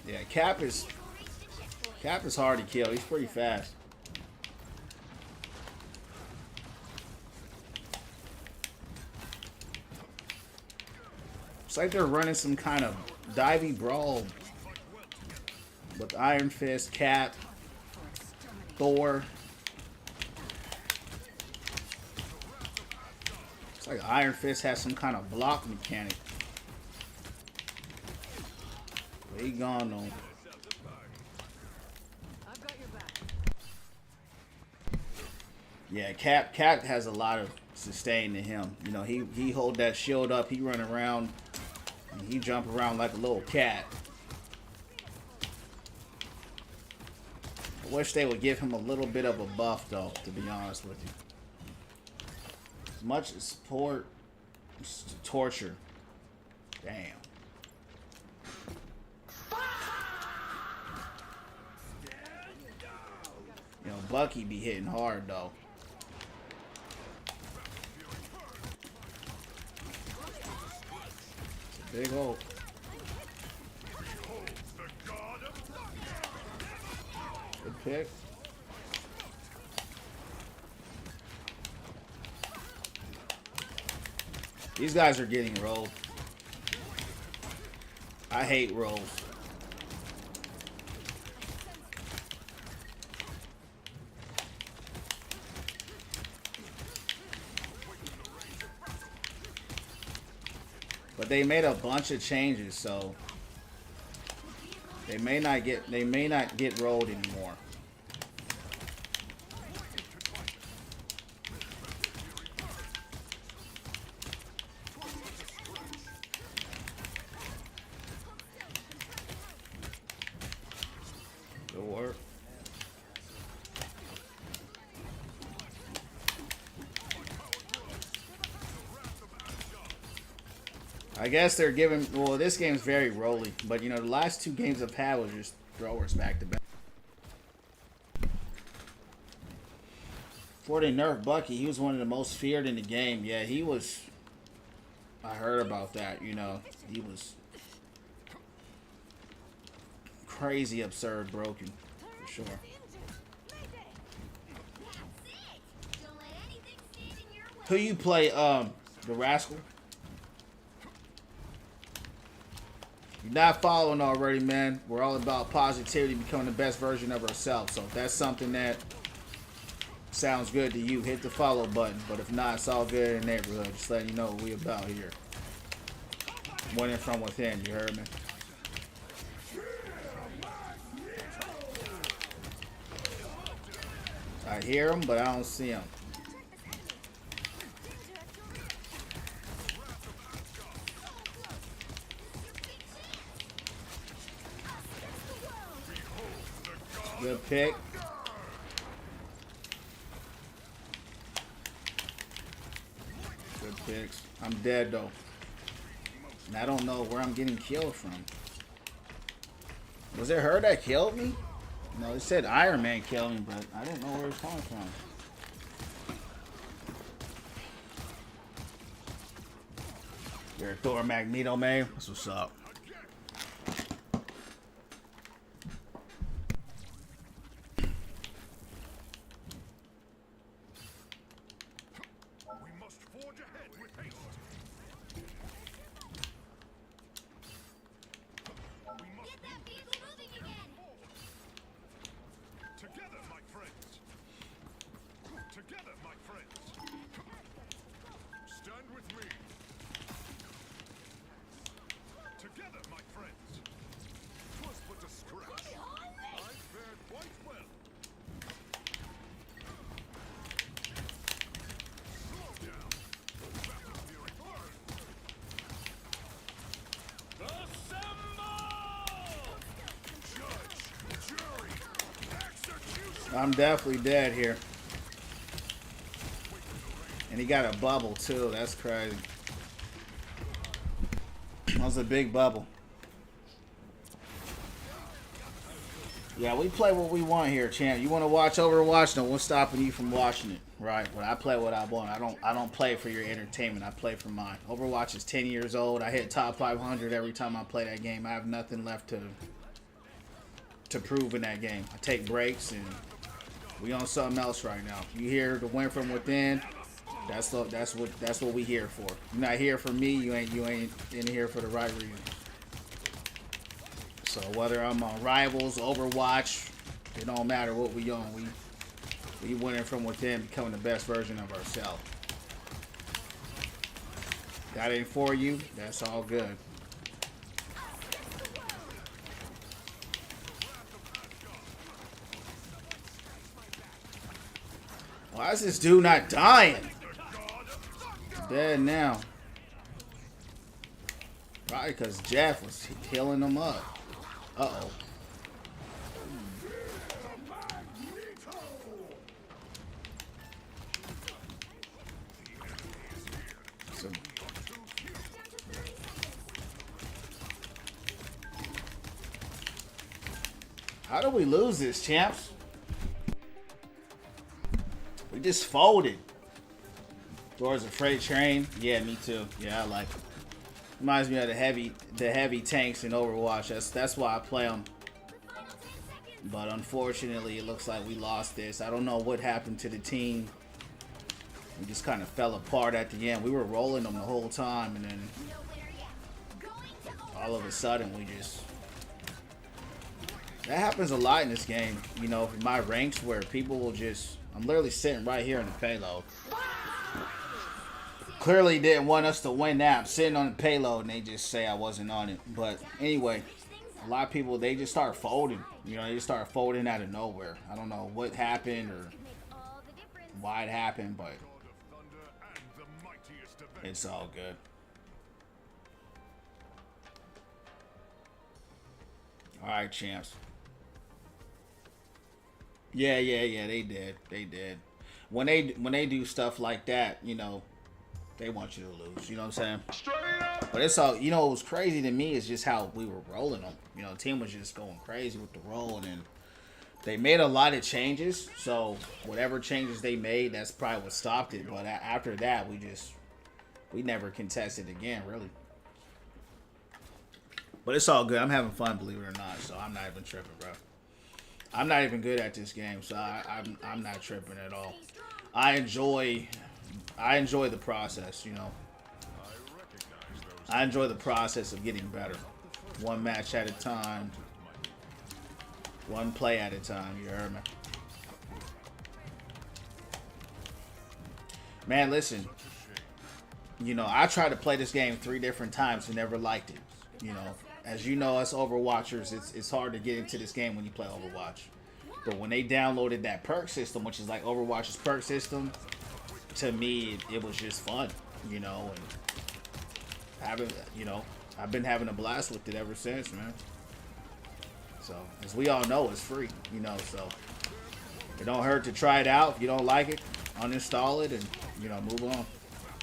Yeah, Cap is hard to kill. He's pretty fast. It's like they're running some kind of divey brawl with Iron Fist, Cap, Thor. It's like Iron Fist has some kind of block mechanic. He gone though. I've got your back. Yeah, Cap has a lot of sustain in him. You know, he hold that shield up, he run around, and he jump around like a little cat. I wish they would give him a little bit of a buff though, to be honest with you. As much as support, it's torture. Damn. You know, Bucky be hitting hard though. It's a big hole. Good pick. These guys are getting rolled. I hate rolls. But they made a bunch of changes, so they may not get rolled anymore. Good work. I guess they're giving, well, this game's very rolly, but you know, the last two games I've had was just throwers back to back. Before they nerfed Bucky, he was one of the most feared in the game. Yeah, he was, I heard about that, you know, he was crazy, absurd, broken, for sure. That's it. Don't let anything stand in your way. Who you play, the Rascal? You're not following already, man. We're all about positivity, becoming the best version of ourselves. So if that's something that sounds good to you, hit the follow button. But if not, it's all good in the neighborhood. Just letting you know what we about here. Winning from within, you heard me? I hear him, but I don't see him. Good pick. Good picks. I'm dead though. And I don't know where I'm getting killed from. Was it her that killed me? No, it said Iron Man killed me, but I didn't know where it's coming from. You're a Thor Magneto, man. That's what's up. We must forge ahead with haste. We must Get that vehicle moving again. together, my friends. Together, my friends. Stand with me. Together, my friends. 'Twas but a scratch. I fared quite well. Slow down. Battle fury burn. Assemble! Judge, jury, execution. I'm definitely dead here. And he got a bubble too. That's crazy. That was a big bubble. Yeah, we play what we want here, champ. You want to watch Overwatch? No one's stopping you from watching it, right? But I play what I want. I don't play for your entertainment. I play for mine. Overwatch is 10 years old. I hit top 500 every time I play that game. I have nothing left to prove in that game. I take breaks and we on something else right now. You here to win from within? That's what we here for. You're not here for me. You ain't in here for the right reason. So whether I'm on Rivals, Overwatch, it don't matter what we on. We winning from within, becoming the best version of ourselves. That ain't for you. That's all good. Why is this dude not dying? Dead now. Probably because Jeff was healing him up. Uh-oh. So, how do we lose this, champs? We just folded. Thor's a freight train. Yeah, me too. Yeah, I like it. Reminds me of the heavy tanks in Overwatch. That's why I play them. But unfortunately, it looks like we lost this. I don't know what happened to the team. We just kind of fell apart at the end. We were rolling them the whole time, and then all of a sudden we just... That happens a lot in this game. You know, in my ranks where people will just... I'm literally sitting right here in the payload. Clearly didn't want us to win that. I'm sitting on the payload and they just say I wasn't on it. But anyway, a lot of people, they just start folding. You know, they just start folding out of nowhere. I don't know what happened or why it happened, but it's all good. All right, champs. Yeah, they did. They did. When they do stuff like that, you know, they want you to lose. You know what I'm saying? But it's all, you know, what was crazy to me is just how we were rolling them. You know, the team was just going crazy with the roll, and then they made a lot of changes. So whatever changes they made, that's probably what stopped it. But after that, we never contested again, really. But it's all good. I'm having fun, believe it or not. So I'm not even tripping, bro. I'm not even good at this game, so I'm not tripping at all. I enjoy the process, you know. I enjoy the process of getting better. One match at a time. One play at a time, you heard me? Man, listen. You know, I tried to play this game 3 different times and never liked it. You know, as you know, us Overwatchers, it's hard to get into this game when you play Overwatch. But when they downloaded that perk system, which is like Overwatch's perk system, to me, it was just fun, you know, and I've been having a blast with it ever since, man. So, as we all know, it's free, you know, so it don't hurt to try it out. If you don't like it, uninstall it and, you know, move on.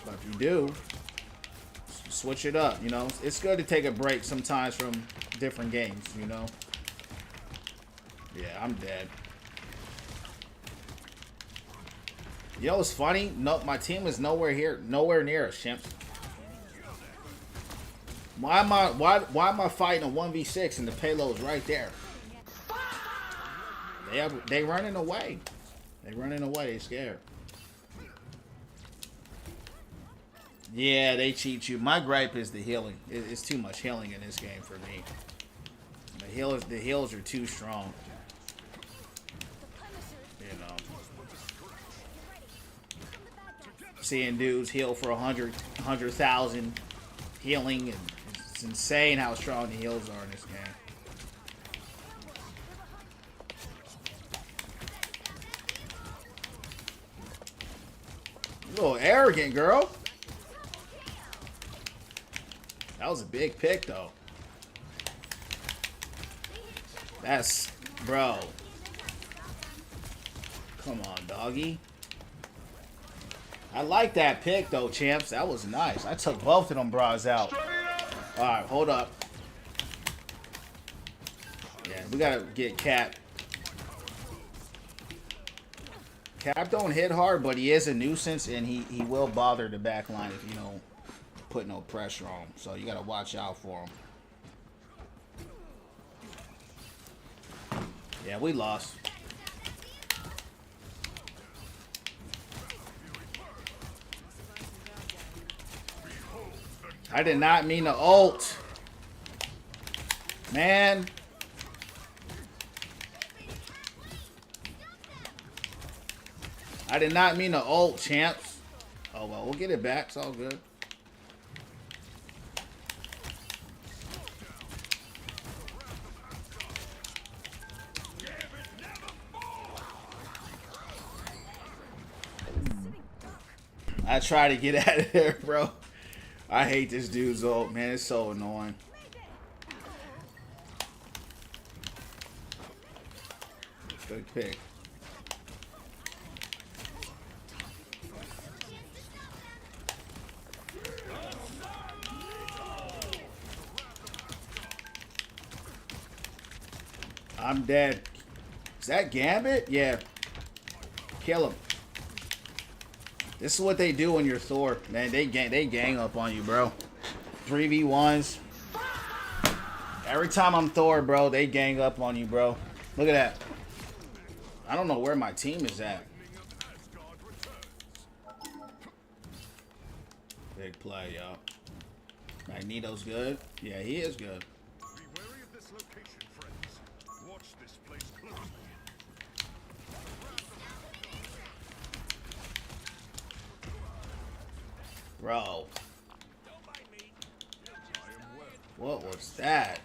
But if you do, switch it up, you know. It's good to take a break sometimes from different games, you know. Yeah, I'm dead. You know what's funny? No, my team is nowhere near us, champs. Why am I fighting a 1v6 and the payload's right there? They running away. They running away. They scared. Yeah, they cheat you. My gripe is the healing. It's too much healing in this game for me. The heals are too strong. You know. Seeing dudes heal for 100,000 healing, and it's insane how strong the heals are in this game. A little arrogant, girl. That was a big pick, though. That's... Bro. Come on, doggy. I like that pick, though, champs. That was nice. I took both of them bras out. Alright, hold up. Yeah, we gotta get Cap. Cap don't hit hard, but he is a nuisance, and he will bother the back line if you don't put no pressure on him. So you gotta watch out for him. Yeah, we lost. I did not mean to ult. Man. I did not mean to ult, champs. Oh, well, we'll get it back. It's all good. I try to get out of there, bro. I hate this dude's ult, man. It's so annoying. Good pick. I'm dead. Is that Gambit? Yeah. Kill him. This is what they do when you're Thor. Man, they gang up on you, bro. 3v1s. Every time I'm Thor, bro, they gang up on you, bro. Look at that. I don't know where my team is at. Big play, y'all. Magneto's good. Yeah, he is good. Be wary of this location, friends. Watch this place closely. Bro. What was that?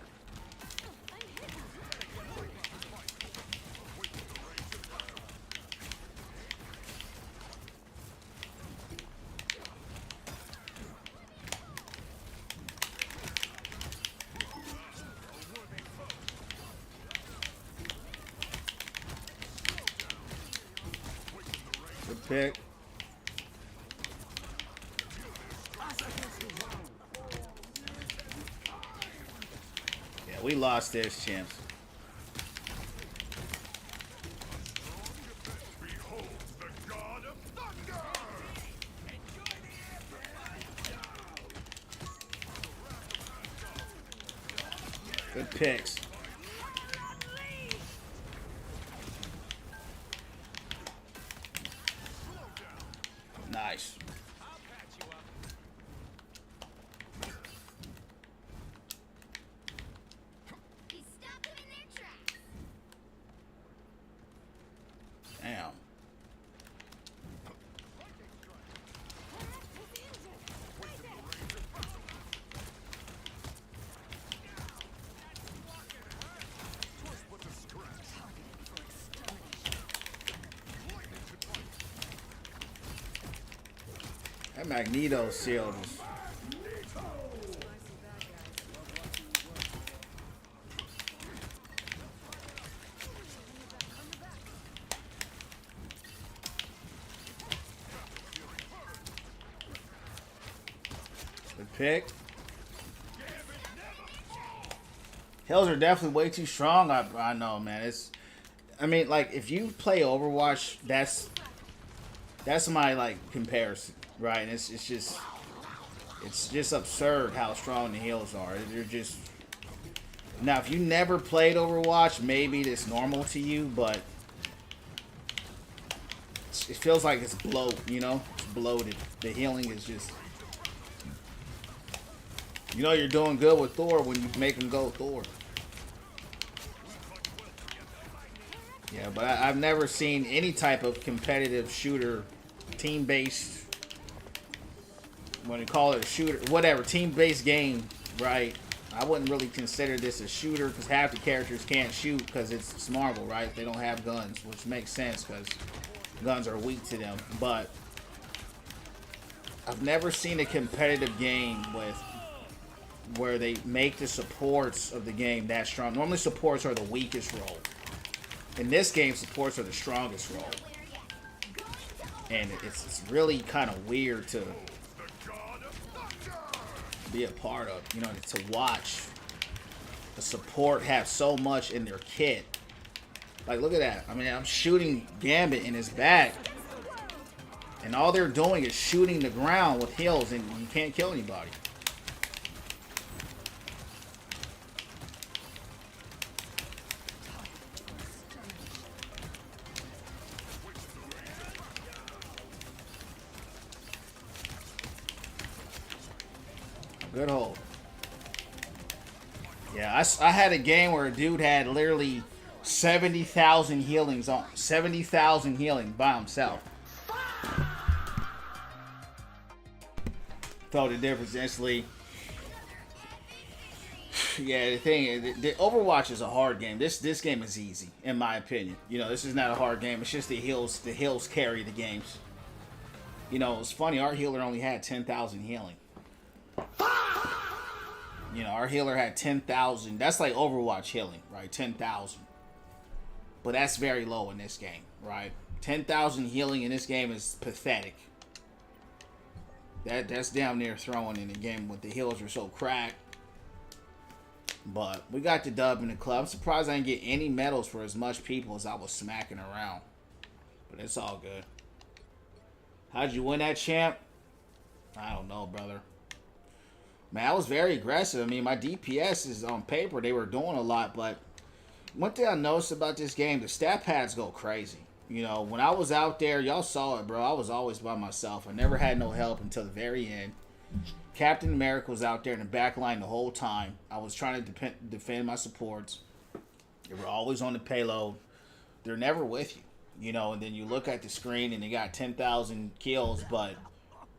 Good pick. Yeah, we lost this, champs. Behold the god of thunder! Good picks. Nice. I'll patch you up. He stopped them in their tracks. Damn. Twist with the scratch. Lightning to bite. That Magneto shield is... Good pick. Hills are definitely way too strong. I know, man. It's... I mean, like, if you play Overwatch, that's my, like, comparison, right? And it's just absurd how strong the heals are. They're just... Now, if you never played Overwatch, maybe it's normal to you, but it feels like it's you know? It's bloated. The healing is just... You know you're doing good with Thor when you make him go Thor. Yeah, but I've never seen any type of competitive shooter, team-based, when you call it a shooter, whatever, team-based game, right? I wouldn't really consider this a shooter because half the characters can't shoot because it's Marvel, right? They don't have guns, which makes sense because guns are weak to them. But I've never seen a competitive game where they make the supports of the game that strong. Normally supports are the weakest role. In this game, supports are the strongest role. And it's really kind of weird to be a part of, you know, to watch a support have so much in their kit. Like, look at that. I mean, I'm shooting Gambit in his back, and all they're doing is shooting the ground with heals, and you can't kill anybody. Good hold. Yeah, I had a game where a dude had literally 70,000 healings on 70,000 healing by himself. Felt the difference instantly. Yeah, the thing is, the Overwatch is a hard game. This game is easy, in my opinion. You know, this is not a hard game. It's just the heals. The heals carry the games. You know, it's funny. Our healer only had 10,000 healing. You know, our healer had 10,000. That's like Overwatch healing, right? 10,000. But that's very low in this game, right? 10,000 healing in this game is pathetic. That's down near throwing in the game with the heals are so cracked. But we got the dub in the club. I'm surprised I didn't get any medals for as much people as I was smacking around. But it's all good. How'd you win that, champ? I don't know, brother. Man, I was very aggressive. I mean, my DPS is on paper. They were doing a lot, but one thing I noticed about this game, the stat pads go crazy. You know, when I was out there, y'all saw it, bro. I was always by myself. I never had no help until the very end. Captain America was out there in the back line the whole time. I was trying to defend my supports. They were always on the payload. They're never with you. You know, and then you look at the screen and they got 10,000 kills, but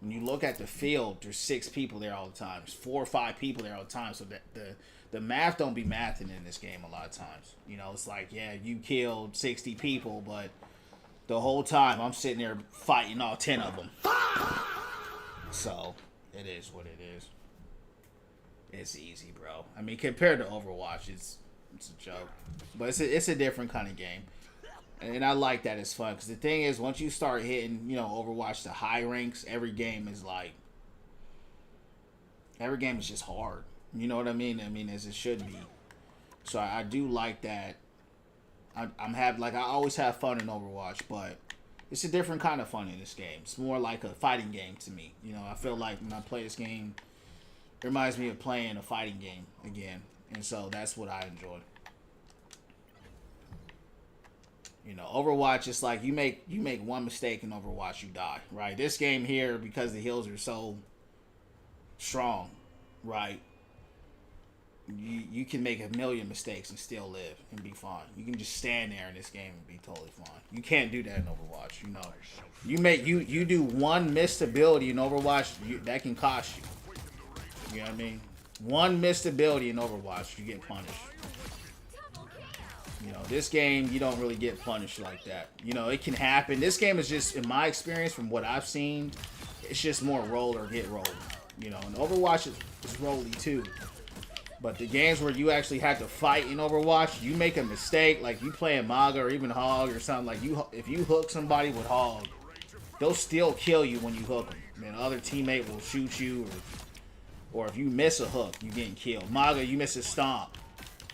when you look at the field, there's 6 people there all the time. There's 4 or 5 people there all the time. So that the math don't be mathing in this game a lot of times. You know, it's like, yeah, you killed 60 people, but the whole time I'm sitting there fighting all 10 of them. So it is what it is. It's easy, bro. I mean, compared to Overwatch, it's a joke. But it's a different kind of game. And I like that it's fun. Because the thing is, once you start hitting, you know, Overwatch to high ranks, every game is just hard. You know what I mean? I mean, as it should be. So I do like that. I always have fun in Overwatch, but it's a different kind of fun in this game. It's more like a fighting game to me. You know, I feel like when I play this game, it reminds me of playing a fighting game again. And so that's what I enjoy. You know, Overwatch is like you make one mistake in Overwatch, you die, right? This game here, because the heals are so strong, right? You can make a million mistakes and still live and be fine. You can just stand there in this game and be totally fine. You can't do that in Overwatch. You know, you do one missed ability in Overwatch, that can cost you. You know what I mean? One missed ability in Overwatch, you get punished. You know, this game, you don't really get punished like that. You know, it can happen. This game is just, in my experience, from what I've seen, it's just more roll or get rolled. You know, and Overwatch is rolly too. But the games where you actually have to fight in Overwatch, you make a mistake, like you playing Maga or even Hog or something, like if you hook somebody with Hog, they'll still kill you when you hook them. And the other teammate will shoot you, or if you miss a hook, you getting killed. Maga, you miss a stomp,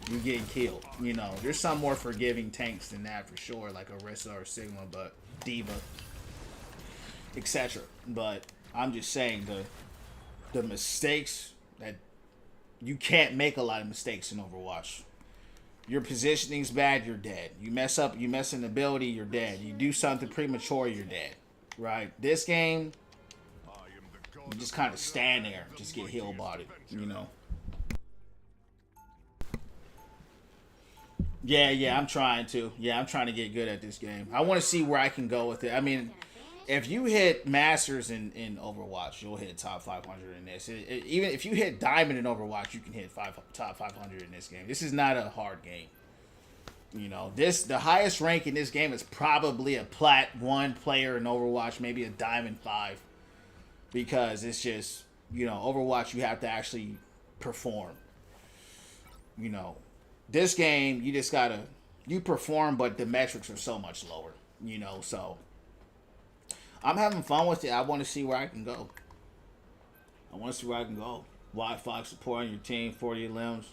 you getting killed. You know, there's some more forgiving tanks than that for sure, like Orisa or Sigma, but Diva, etc. But I'm just saying the mistakes that you can't make a lot of mistakes in Overwatch. Your positioning's bad, you're dead. You mess up, you mess an ability, you're dead. You do something premature, you're dead. Right? This game, you just kind of stand there, just get heal bodied, you know. Yeah, I'm trying to. Yeah, I'm trying to get good at this game. I want to see where I can go with it. I mean, if you hit Masters in Overwatch, you'll hit top 500 in this. Even if you hit Diamond in Overwatch, you can hit top 500 in this game. This is not a hard game. You know, the highest rank in this game is probably a Plat 1 player in Overwatch, maybe a Diamond 5. Because it's just, you know, Overwatch, you have to actually perform. You know, this game, you just gotta, you perform, but the metrics are so much lower. You know, so I'm having fun with it. I want to see where I can go. White Fox support on your team, 40 limbs.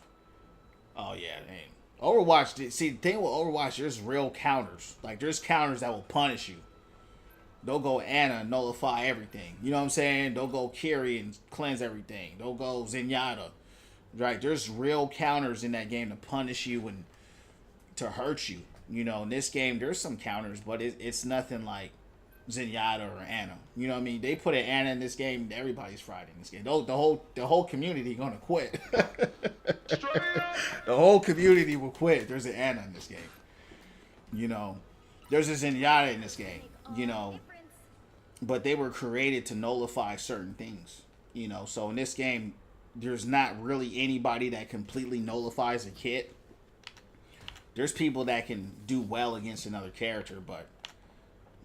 Oh, yeah, dang. Overwatch, see, the thing with Overwatch, there's real counters. Like, there's counters that will punish you. They'll go Ana, nullify everything. You know what I'm saying? They'll go Kiri and cleanse everything. They'll go Zenyatta. Right? There's real counters in that game to punish you and to hurt you. You know, in this game, there's some counters, but it's nothing like Zenyatta or Ana. You know what I mean? They put an Ana in this game, everybody's fried in this game. The whole community gonna quit. The whole community will quit. There's an Ana in this game. You know, there's a Zenyatta in this game. You know, but they were created to nullify certain things. You know, so in this game, there's not really anybody that completely nullifies a kit. There's people that can do well against another character, but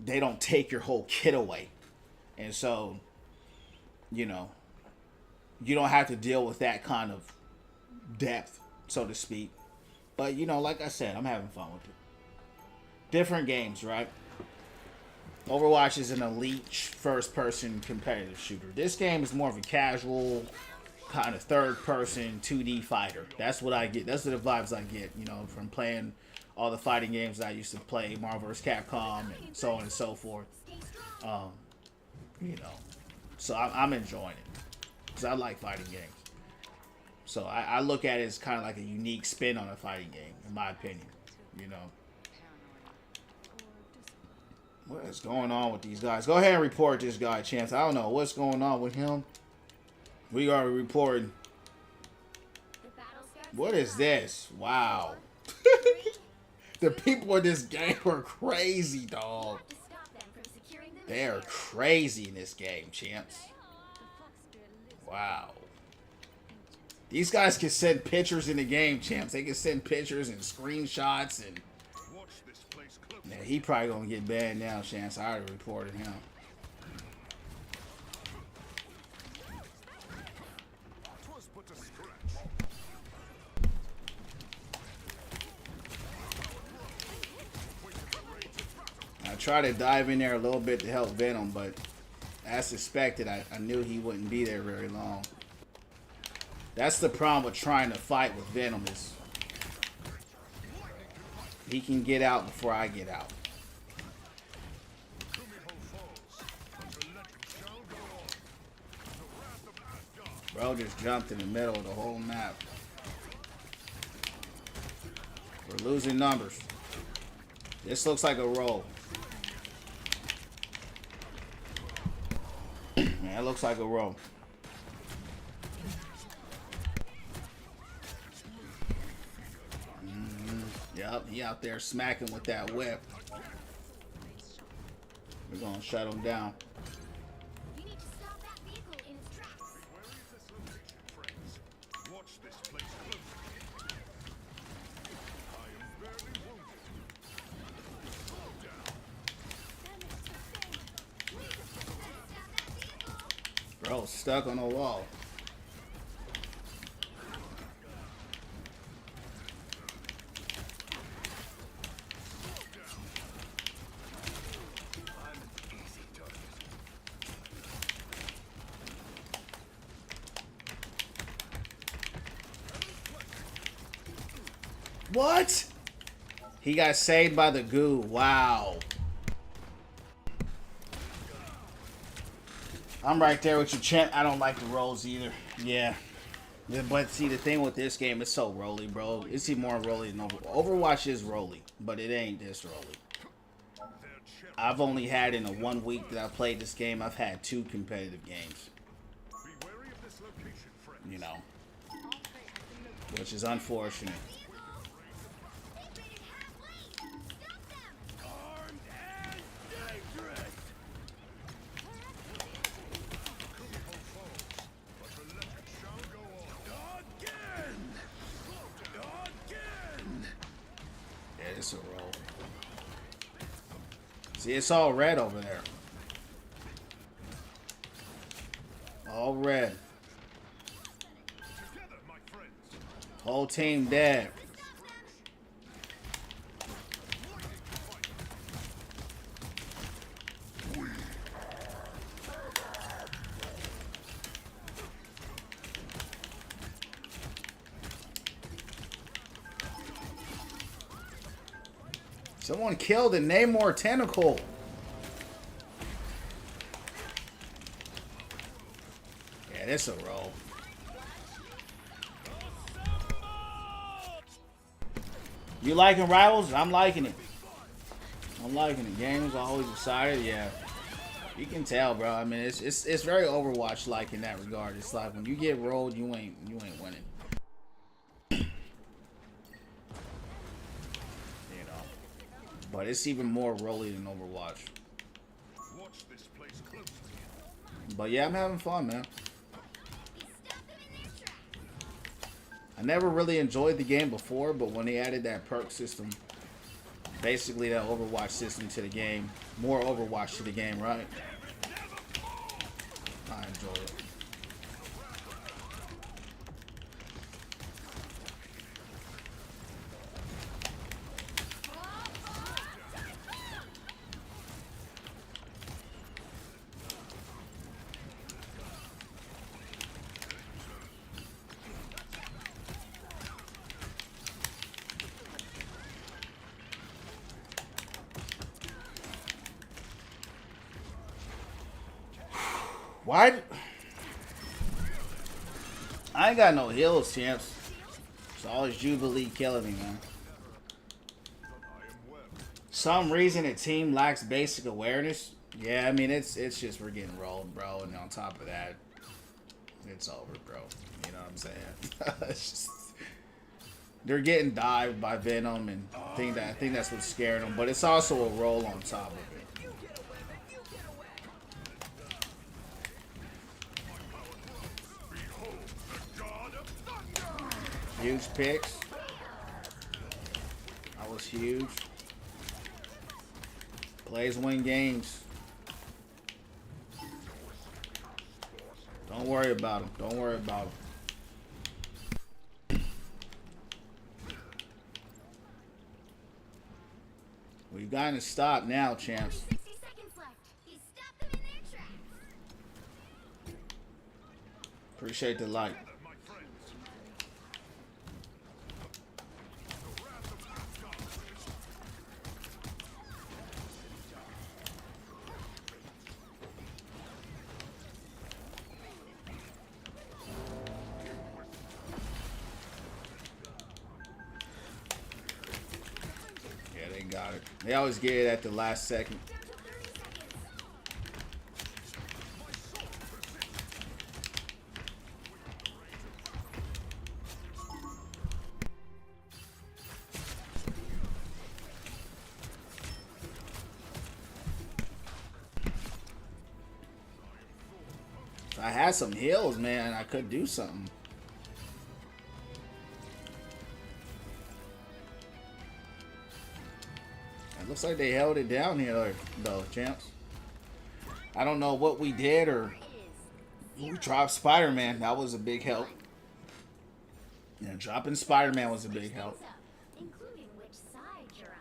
they don't take your whole kit away. And so, you know, you don't have to deal with that kind of depth, so to speak. But, you know, like I said, I'm having fun with it. Different games, right? Overwatch is an elite first-person competitive shooter. This game is more of a casual, kind of third-person 2D fighter. That's what I get. That's the vibes I get, you know, from playing all the fighting games I used to play, Marvel vs. Capcom, and so on and so forth. You know, so I'm enjoying it because I like fighting games. So I look at it as kind of like a unique spin on a fighting game, in my opinion. You know. What is going on with these guys? Go ahead and report this guy, Chance. I don't know what's going on with him. We are reporting. What is this? Wow. The people in this game are crazy, dog. They are crazy in this game, Chance. Wow. These guys can send pictures in the game, Champs. They can send pictures and screenshots and... Yeah, he probably gonna get banned now, Chance. I already reported him. I tried to dive in there a little bit to help Venom, but as suspected, I knew he wouldn't be there very long. That's the problem with trying to fight with Venom is he can get out before I get out. Bro just jumped in the middle of the whole map. We're losing numbers. This looks like a roll. Yeah, it looks like a roll. Yep, he out there smacking with that whip. We're gonna shut him down. You need to stop that vehicle in its tracks. Where is this location, friends? Watch this place closely. I am barely wounded. Slow down. Bro, stuck on the wall. What? He got saved by the goo. Wow. I'm right there with you, champ. I don't like the rolls either. Yeah. But see, the thing with this game, it's so rolly, bro. It's even more rolly than Overwatch is rolly, but it ain't this rolly. I've only had in the 1 week that I played this game, I've had 2 competitive games. Be wary of this location, friends. You know. Which is unfortunate. Armed and dangerous. Cool foes, but the legend shall go on. Again. Again. Yeah, it's a roll. See, it's all red over there. All red. Together, my friends. Whole team dead. Someone killed a Namor tentacle. Yeah, this a roll. You liking Rivals? I'm liking it. I'm liking it. Games always excited. Yeah, you can tell, bro. I mean, it's very Overwatch like in that regard. It's like when you get rolled, you ain't winning. But it's even more rolly than Overwatch. Watch this place closely. But yeah, I'm having fun, man. I never really enjoyed the game before, but when they added that perk system, basically that Overwatch system to the game, more Overwatch to the game, right? I enjoy it. Why? I ain't got no heals, champs. It's always Jubilee killing me, man. Some reason a team lacks basic awareness. Yeah, I mean it's just we're getting rolled, bro, and on top of that, it's over, bro. You know what I'm saying? It's just, they're getting dived by Venom, and I think that's what's scaring them. But it's also a roll on top of it. Huge picks. That was huge. Plays win games. Don't worry about him. Don't worry about him. We've gotten to stop now, champs. 60 seconds left. He stopped them in their tracks. Appreciate the like. Yeah, they got it. They always get it at the last second. If I had some heals, man, I could do something. It looks like they held it down here, though, champs. I don't know what we did or we dropped Spider-Man. That was a big help. Yeah, dropping Spider-Man was a big help. Including which side you're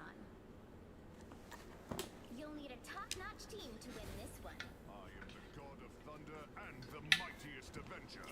on. You'll need a top-notch team to win this one. I am the god of thunder and the mightiest avenger.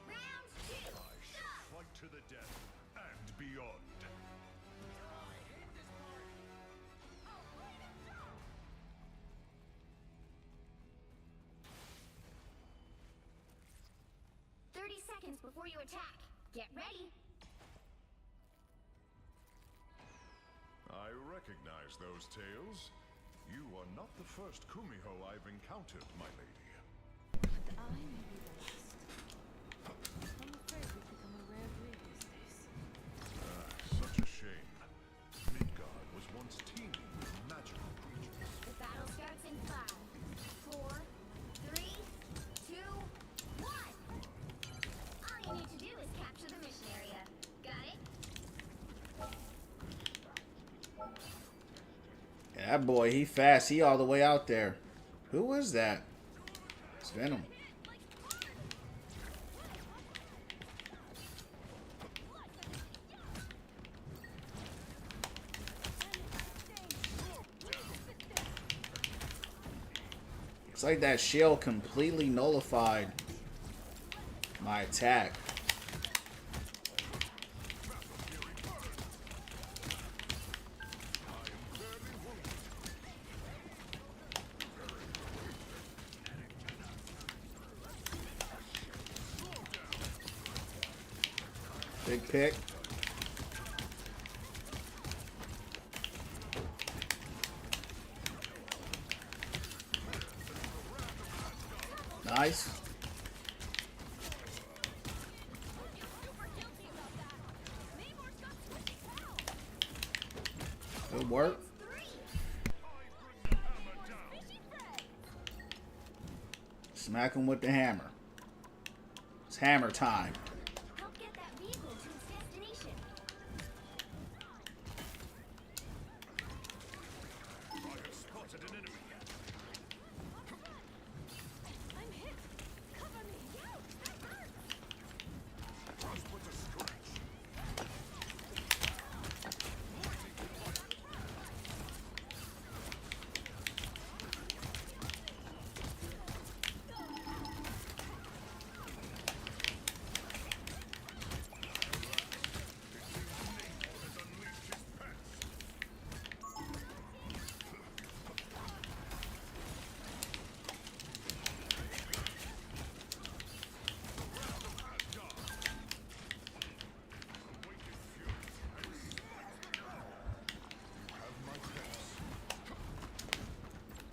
Round two. Fight to the death and beyond. 30 seconds before you attack. Get ready. I recognize those tales. You are not the first Kumiho I've encountered, my lady. I may be the last. I'm afraid we've become a rare breed these days. Such a shame. Midgard was once teeming with magical creatures. The battle starts in 5, 4, 3, 2, 1. All you need to do is capture the mission area. Got it? Yeah, that boy, he fast. He all the way out there. Who was that? It's Venom. It's like that shield completely nullified my attack. Big pick. Nice. Good work. Smack him with the hammer. It's hammer time. Help get that vehicle to its destination. I have spotted an enemy. I'm hit. Cover me. That hurts. Just with a scratch.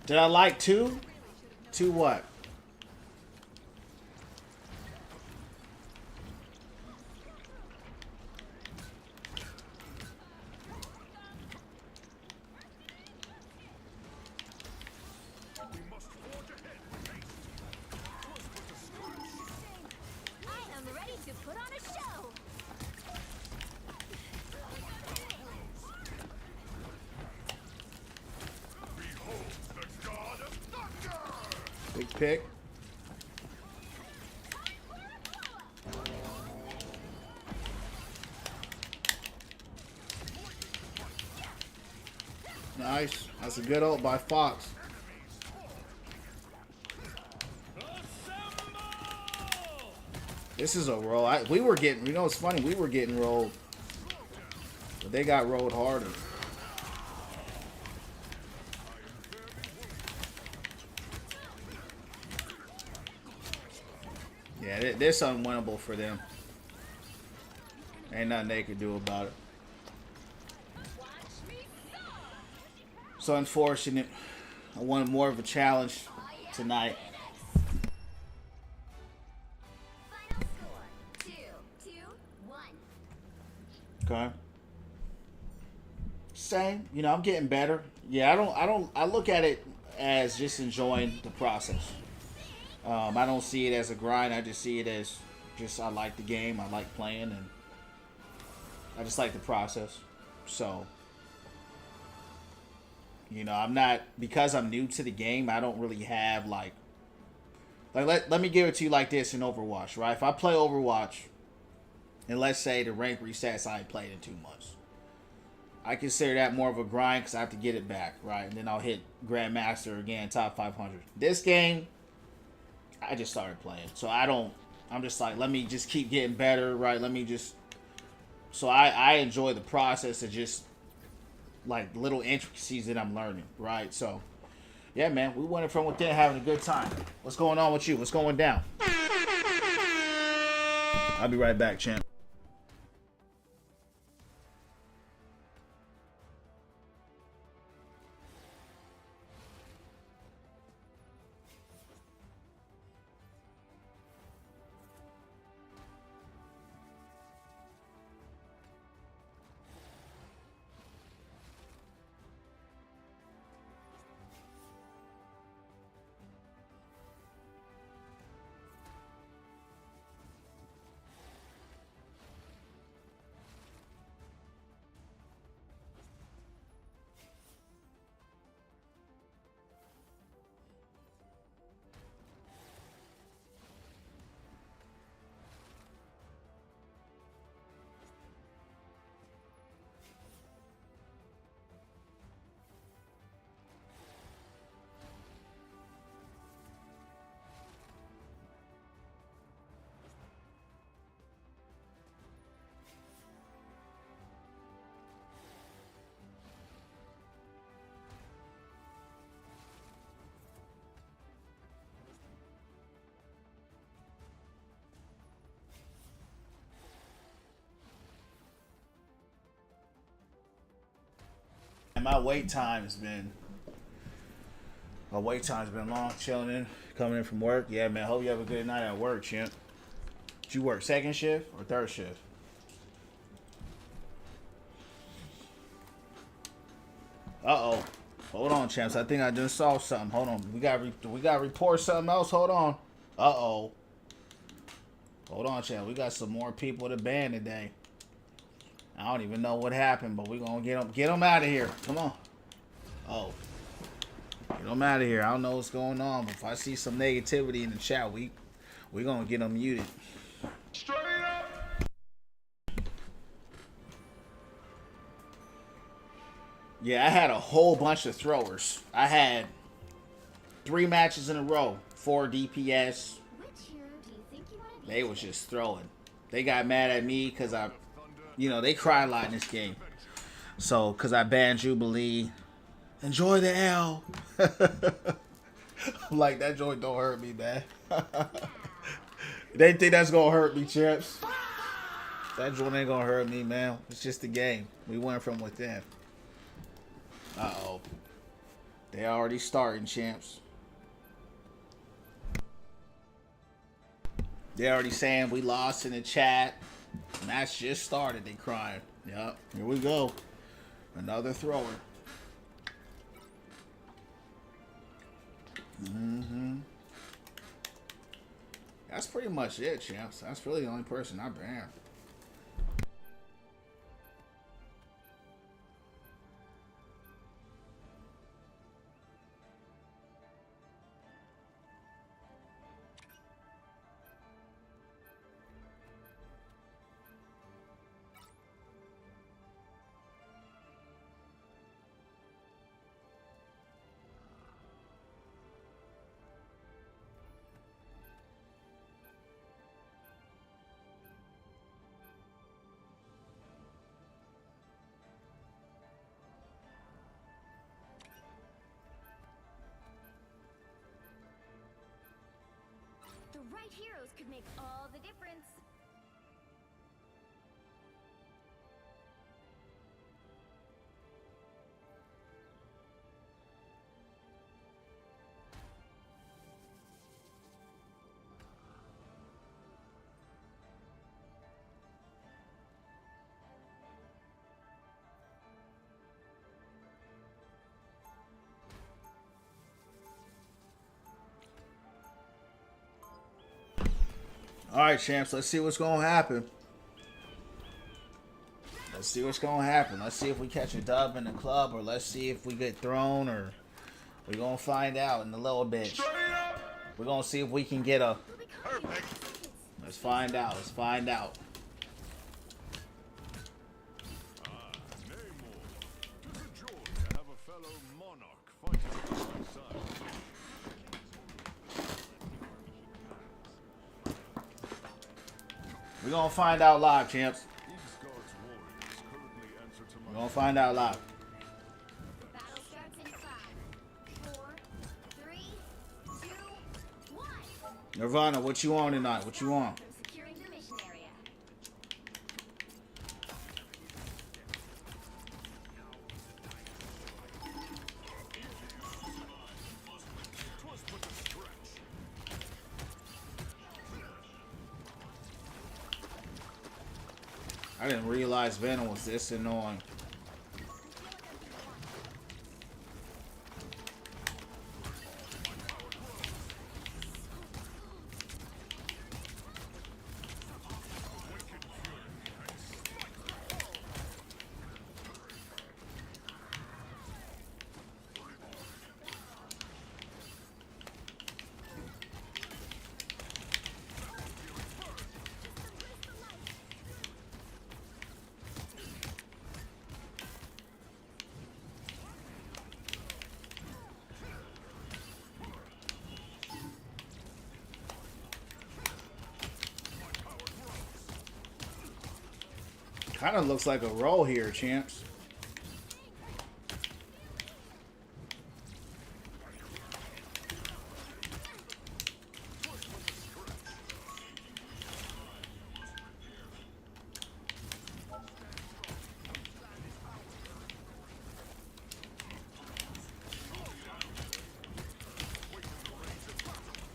Did I like two? Two what? We must forge ahead with haste. Just with a scratch. I am ready to put on a show. Behold the god of thunder! Big pick. Nice. That's a good ult by Fox. This is a roll. We were getting, you know, it's funny. We were getting rolled, but they got rolled harder. Yeah, this unwinnable for them. Ain't nothing they could do about it. So unfortunate. I wanted more of a challenge tonight. Final score 2-1. Okay. Same. You know, I'm getting better. Yeah, I look at it as just enjoying the process. I don't see it as a grind. I just see it as just I like the game. I like playing, and I just like the process. So, you know, I'm not, because I'm new to the game, I don't really have like let me give it to you like this in Overwatch, right? If I play Overwatch and let's say the rank resets, I ain't played in 2 months. I consider that more of a grind because I have to get it back, right? And then I'll hit Grandmaster again, top 500. This game, I just started playing. So I'm just like, let me just keep getting better, right? Let me just, so I enjoy the process of just like little intricacies that I'm learning, right? So, yeah, man, we went from within having a good time. What's going on with you? What's going down? I'll be right back, champ. My wait time has been long. Chilling in, coming in from work. Yeah, man. Hope you have a good night at work, champ. Did you work second shift or third shift? Uh oh. Hold on, champs. I think I just saw something. Hold on. We got to report something else. Hold on. Uh oh. Hold on, champ. We got some more people to ban today. I don't even know what happened, but we're going to get them out of here. Come on. Oh. Get them out of here. I don't know what's going on, but if I see some negativity in the chat, we're going to get them muted. Straight up. Yeah, I had a whole bunch of throwers. I had 3 matches in a row. 4 DPS. Which hero do you think you want to be? They was just throwing. They got mad at me because they cry a lot in this game. So, because I banned Jubilee. Enjoy the L. I'm like, that joint don't hurt me, man. They think that's going to hurt me, champs. That joint ain't going to hurt me, man. It's just a game. We went from within. Uh-oh. They already starting, champs. They already saying we lost in the chat. Match just started. They crying. Yep. Here we go. Another thrower. That's pretty much it, champs. That's really the only person I banned. right heroes could make all the difference. All right, champs. Let's see what's gonna happen. Let's see what's gonna happen. Let's see if we catch a dub in the club, or let's see if we get thrown, or we're gonna find out in a little bit. We're gonna see if we can get a. We'll be calling you in seconds. Let's find out. Let's find out. Namor. 'Tis a joy to have a fellow monarch fighting by my side. We're gonna find out live, champs. Eastguard's warriors currently answer to We're my gonna find out live. The battle starts in 5, 4, 3, 2, 1. Nirvana, what you on tonight? What you on? From securing the mission area. Twas but a stretch. I didn't realize Venom was this annoying. Kind of looks like a roll here, champs.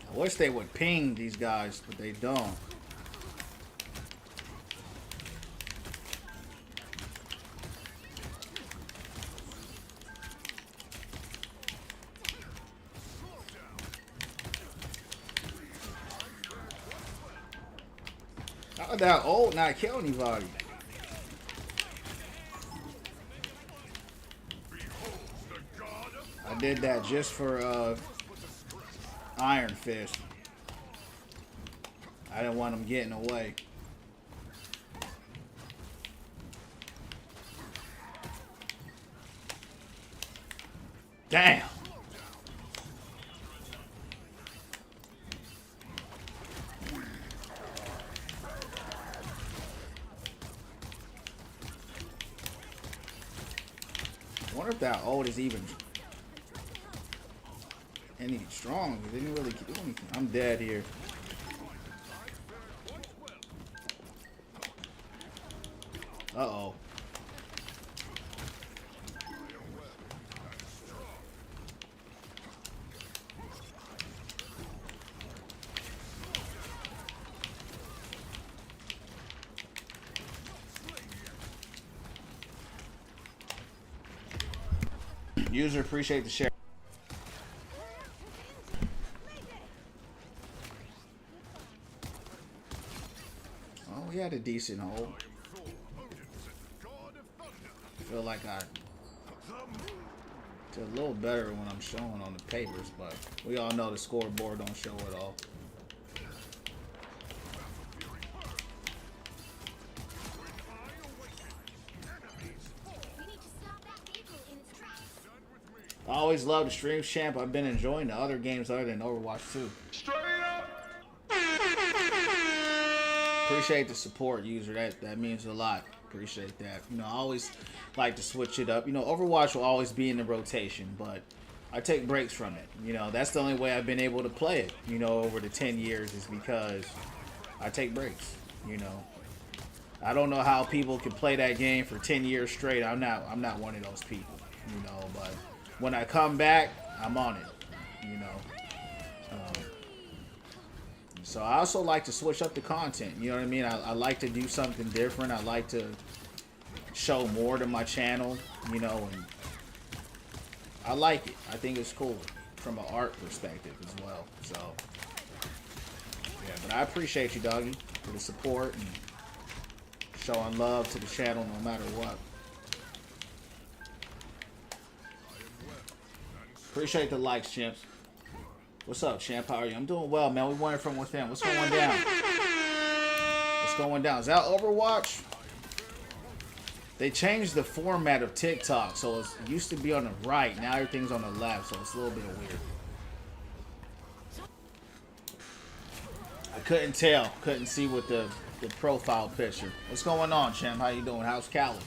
I wish they would ping these guys, but they don't. How did that ult not kill anybody? I did that just for Iron Fist. I didn't want him getting away. Damn. I wonder if that ult is even any strong. It didn't really do anything. I'm dead here. Uh-oh. User, appreciate the share. Oh, we had a decent hold. I feel like I did a little better when I'm showing on the papers, but we all know the scoreboard don't show it all. We need to stop that vehicle in its tracks. I always love the streams, champ. I've been enjoying the other games other than Overwatch too. Appreciate the support, user. That means a lot. Appreciate that. You know, I always like to switch it up. You know, Overwatch will always be in the rotation, but I take breaks from it. You know, that's the only way I've been able to play it, you know, over the 10 years is because I take breaks, you know. I don't know how people can play that game for 10 years straight. I'm not one of those people, you know, but when I come back, I'm on it, you know. So I also like to switch up the content, you know what I mean? I like to do something different. I like to show more to my channel, you know, and I like it. I think it's cool from an art perspective as well. So, yeah, but I appreciate you, doggy, for the support and showing love to the channel no matter what. Appreciate the likes, champs. What's up, champ? How are you? I'm doing well, man. We won it from within. What's going down? What's going down? Is that Overwatch? They changed the format of TikTok, so it used to be on the right. Now everything's on the left, so it's a little bit weird. I couldn't tell. Couldn't see with the profile picture. What's going on, champ? How you doing? How's Cali?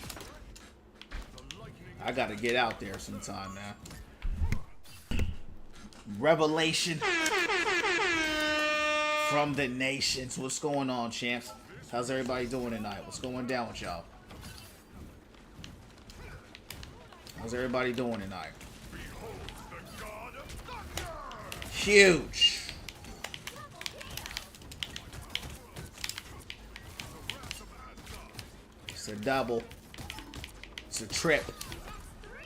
I gotta get out there sometime, man. Revelation from the nations. What's going on, champs? How's everybody doing tonight? What's going down with y'all? How's everybody doing tonight? Huge. It's a double. It's a trip.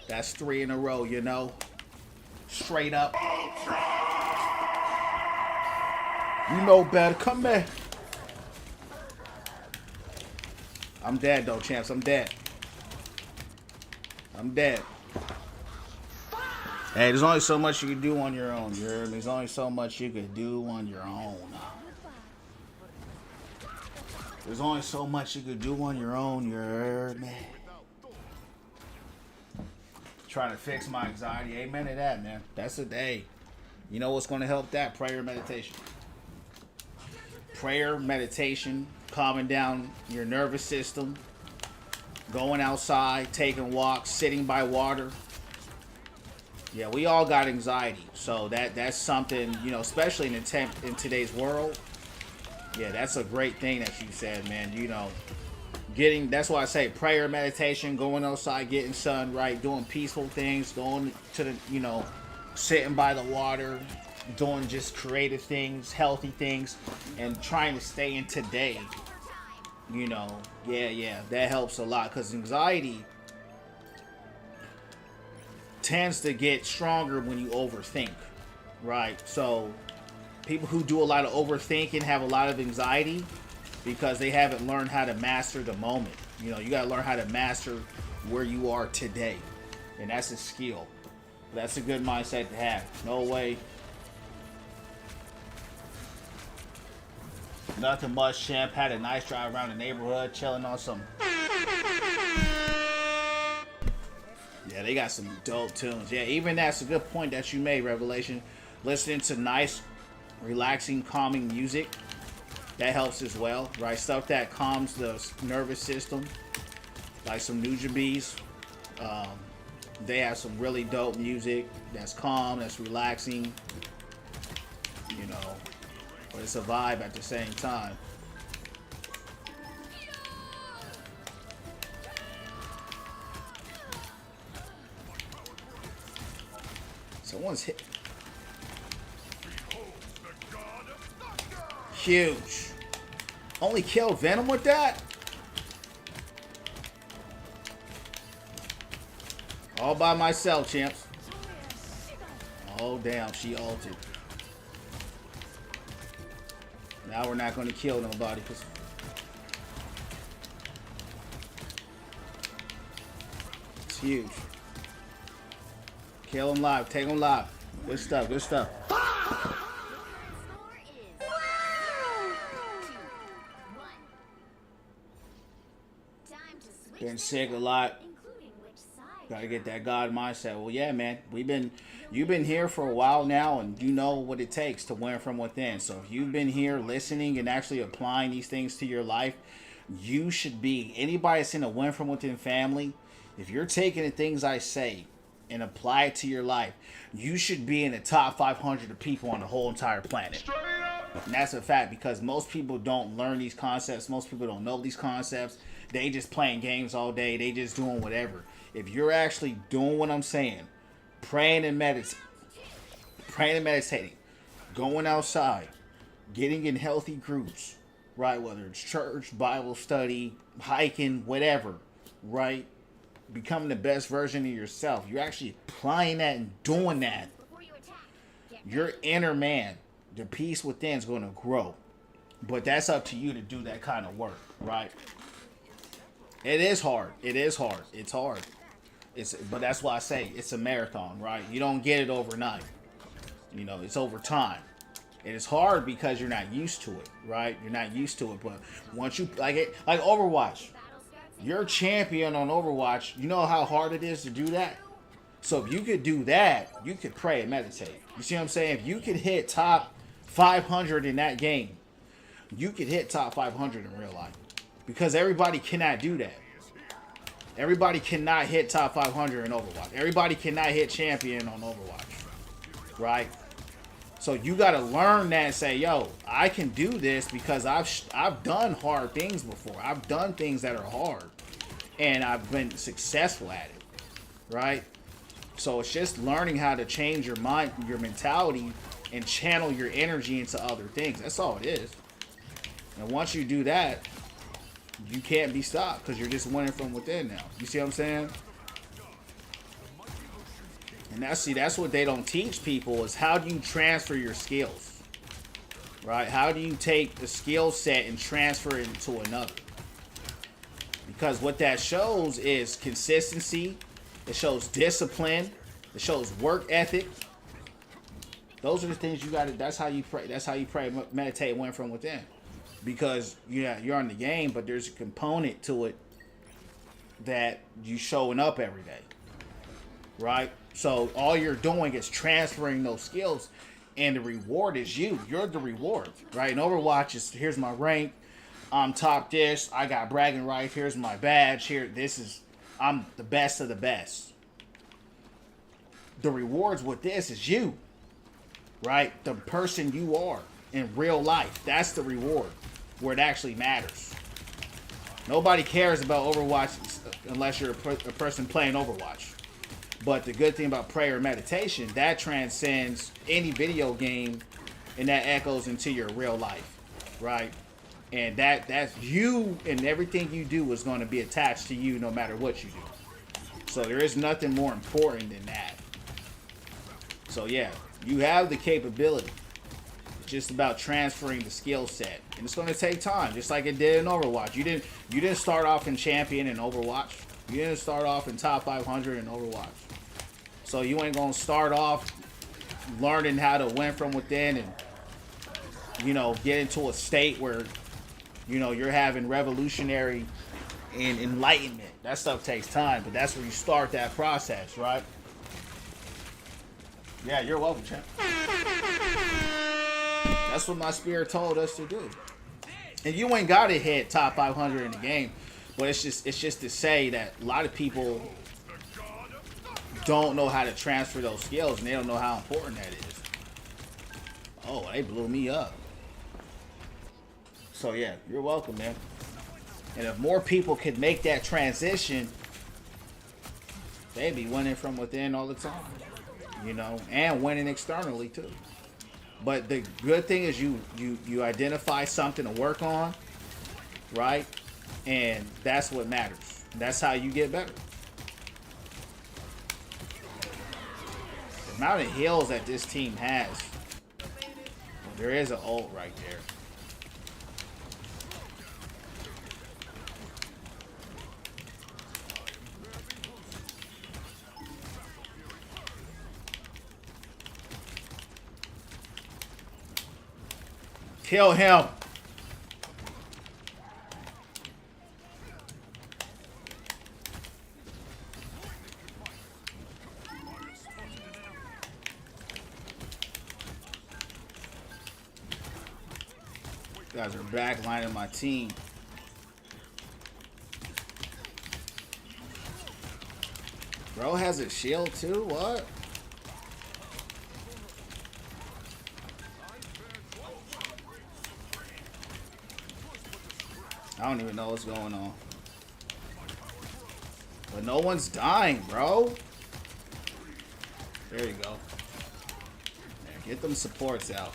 That's 3 in a row, you know. Straight up. You know better. Come back. I'm dead, though, champs. I'm dead. I'm dead. Hey, there's only so much you can do on your own. You heard me? There's only so much you can do on your own. There's only so much you can do on your own. You heard me? Trying to fix my anxiety. Amen to that, man. That's a day. You know what's going to help that? Prayer, meditation. Prayer, meditation, calming down your nervous system, going outside, taking walks, sitting by water. Yeah, we all got anxiety. So that's something, you know, especially in today's world. Yeah, that's a great thing that you said, man. You know, that's why I say prayer, meditation, going outside, getting sun, right, doing peaceful things, going to the, you know, sitting by the water, doing just creative things, healthy things, and trying to stay in today. You know, yeah, that helps a lot, because anxiety tends to get stronger when you overthink, right? So people who do a lot of overthinking have a lot of anxiety because they haven't learned how to master the moment. You know, you got to learn how to master where you are today, and that's a skill. That's a good mindset to have. No way. Nothing much, champ. Had a nice drive around the neighborhood, chilling on some. Yeah, they got some dope tunes. Yeah, even that's a good point that you made, Revelation. Listening to nice, relaxing, calming music. That helps as well, right? Stuff that calms the nervous system. Like some Nujabes. They have some really dope music that's calm, that's relaxing. You know. But it's a vibe at the same time. Someone's hit. Huge. Only killed Venom with that? All by myself, champs. Oh, damn. She ulted. Now we're not going to kill nobody. Cause it's huge. Kill him live. Take him live. Good stuff. Good stuff. Been sick a lot. Gotta get that God mindset. Well, yeah, man. You've been here for a while now, and you know what it takes to win from within. So if you've been here listening and actually applying these things to your life, you should be. Anybody that's in a win from within family, if you're taking the things I say and apply it to your life, you should be in the top 500 of people on the whole entire planet. And that's a fact, because most people don't learn these concepts. Most people don't know these concepts. They just playing games all day. They just doing whatever. If you're actually doing what I'm saying, praying and meditating, going outside, getting in healthy groups, right? Whether it's church, Bible study, hiking, whatever, right? Becoming the best version of yourself. You're actually applying that and doing that. Before you attack, get Your inner man, the peace within, is going to grow. But that's up to you to do that kind of work, right? It is hard. It is hard. It's hard. But that's why I say it's a marathon, right? You don't get it overnight. You know, it's over time. It is hard because you're not used to it, right? You're not used to it. But once you like Overwatch, battle scouts and you're a champion on Overwatch. You know how hard it is to do that? So if you could do that, you could pray and meditate. You see what I'm saying? If you could hit top 500 in that game, you could hit top 500 in real life. Because everybody cannot do that. Everybody cannot hit top 500 in Overwatch. Everybody cannot hit champion on Overwatch. Right? So you got to learn that and say, yo, I can do this because I've done hard things before. I've done things that are hard. And I've been successful at it. Right? So it's just learning how to change your mind, your mentality, and channel your energy into other things. That's all it is. And once you do that, you can't be stopped because you're just winning from within now. You see what I'm saying? And that's what they don't teach people, is how do you transfer your skills, right? How do you take the skill set and transfer it into another? Because what that shows is consistency. It shows discipline. It shows work ethic. Those are the things you got to. That's how you pray. That's how you pray, meditate, and win from within. Because you're on the game, but there's a component to it that you showing up every day, right? So all you're doing is transferring those skills, and the reward is you. You're the reward, right? In Overwatch, is here's my rank. I'm top dish. I got bragging rights. Here's my badge. Here, I'm the best of the best. The rewards with this is you, right? The person you are in real life. That's the reward, where it actually matters. Nobody cares about Overwatch unless you're a person playing Overwatch. But the good thing about prayer and meditation, that transcends any video game, and that echoes into your real life, right? And that's you, and everything you do is going to be attached to you no matter what you do. So there is nothing more important than that. So yeah, you have the capability. It's just about transferring the skill set, and it's going to take time, just like it did in Overwatch. You didn't start off in champion in Overwatch. You didn't start off in top 500 in Overwatch. So you ain't going to start off learning how to win from within and, get into a state where, you're having revolutionary and enlightenment. That stuff takes time, but that's where you start that process, right? Yeah, you're welcome, champ. That's what my spirit told us to do. And you ain't got to hit top 500 in the game, but it's just to say that a lot of people don't know how to transfer those skills, and they don't know how important that is. Oh, they blew me up. So yeah, you're welcome, man. And if more people could make that transition, they'd be winning from within all the time, and winning externally too. But the good thing is you identify something to work on, right? And that's what matters. That's how you get better. The amount of heals that this team has. There is an ult right there. Kill him. You guys are backlining my team. Bro has a shield too? What? I don't even know what's going on. But no one's dying, bro. There you go. Yeah, get them supports out.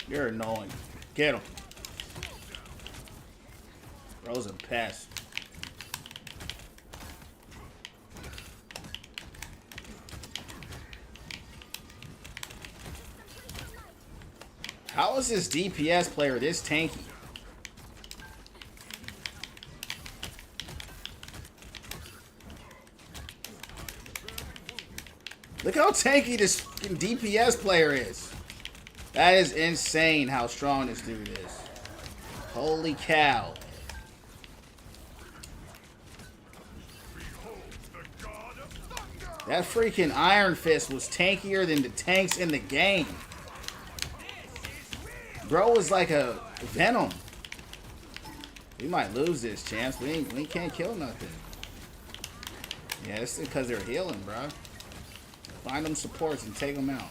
You're annoying. Get him. Bro's a pest. How is this DPS player this tanky? Look how tanky this fucking DPS player is. That is insane how strong this dude is. Holy cow. That freaking Iron Fist was tankier than the tanks in the game. Bro was like a Venom. We might lose this, champs. We can't kill nothing. Yeah, it's because they're healing, bro. Find them supports and take them out.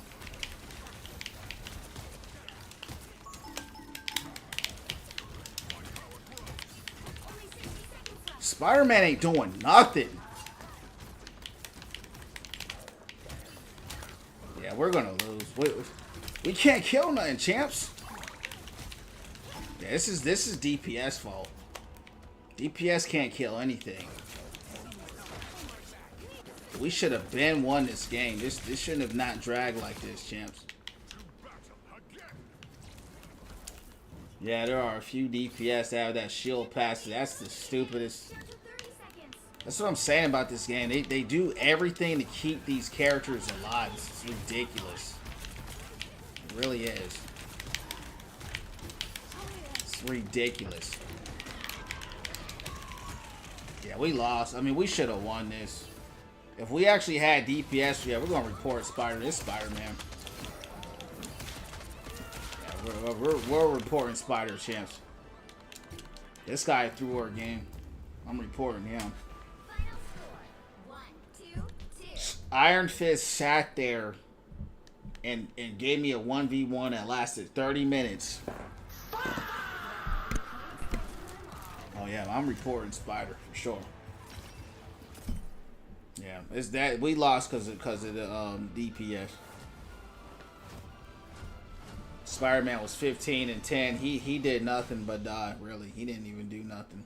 Spider-Man ain't doing nothing. Yeah, we're gonna lose. We can't kill nothing, champs. Yeah, this is DPS fault. DPS can't kill anything. We should have been won this game. This shouldn't have not dragged like this, champs. Yeah, there are a few DPS that have that shield pass. That's the stupidest. That's what I'm saying about this game. They do everything to keep these characters alive. It's ridiculous. It really is. It's ridiculous. Yeah, we lost. I mean, we should have won this. If we actually had DPS, yeah, we're gonna report This Spider-Man. Yeah, we're reporting Spider, champs. This guy threw our game. I'm reporting him. Final score, 1-2-2. Iron Fist sat there and gave me a 1v1 that lasted 30 minutes. Oh yeah, I'm reporting Spider for sure. Yeah, it's that we lost because of the DPS. Spider-Man was 15 and 10. He did nothing but die. Really, he didn't even do nothing.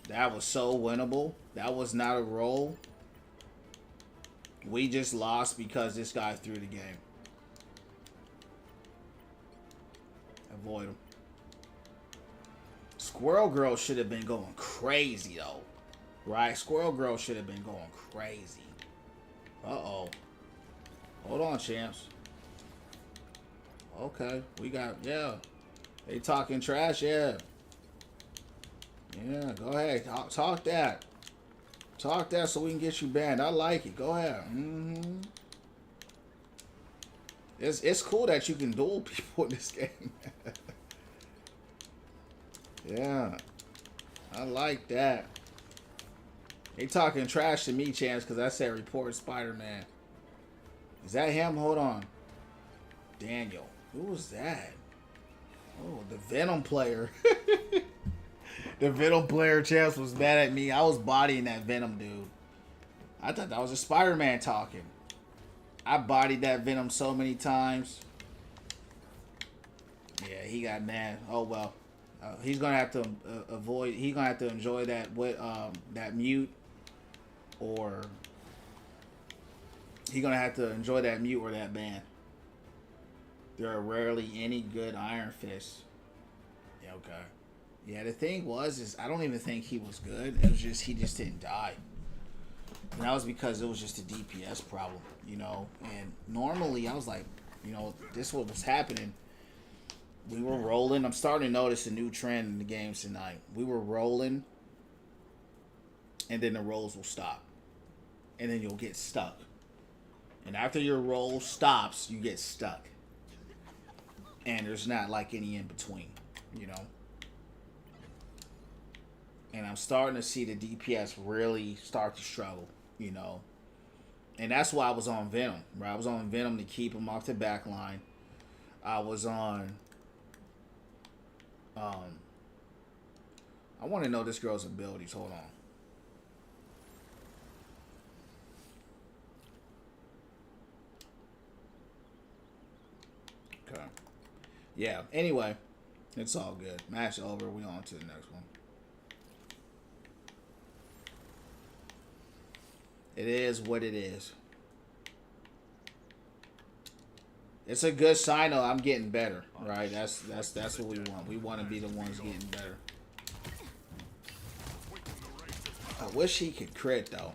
That was so winnable. That was not a roll. We just lost because this guy threw the game. Avoid him. Squirrel Girl should have been going crazy though. Right? Squirrel Girl should have been going crazy. Uh-oh. Hold on, champs. Okay. We got, yeah. They talking trash, yeah. Yeah, go ahead. Talk that. Talk that so we can get you banned. I like it. Go ahead. Mm-hmm. It's cool that you can duel people in this game. Yeah. I like that. They talking trash to me, champs, because I said report Spider-Man. Is that him? Hold on. Daniel. Who was that? Oh, the Venom player. The Venom player, champs, was mad at me. I was bodying that Venom dude. I thought that was a Spider-Man talking. I bodied that Venom so many times. Yeah, he got mad. Oh, well. He's going to have to avoid... He's going to have to enjoy that that mute. Or... He's going to have to enjoy that mute or that ban. There are rarely any good Iron Fists. Yeah, okay. Yeah, the thing is I don't even think he was good. It was just, he just didn't die. And that was because it was just a DPS problem, you know. And normally, I was like, you know, this is what was happening. We were rolling. I'm starting to notice a new trend in the games tonight. We were rolling, and then the rolls will stop. And then you'll get stuck. And after your roll stops, you get stuck. and there's not like any in between, you know. And I'm starting to see the DPS really start to struggle, you know. And that's why I was on Venom, right? I was on Venom to keep him off the back line. I was on... I want to know this girl's abilities. Hold on. Okay. Yeah, anyway. It's all good. Match over. We on to the next one. It is what it is. It's a good sign though. I'm getting better, right? That's what we want. We want to be the ones getting better. I wish he could crit though.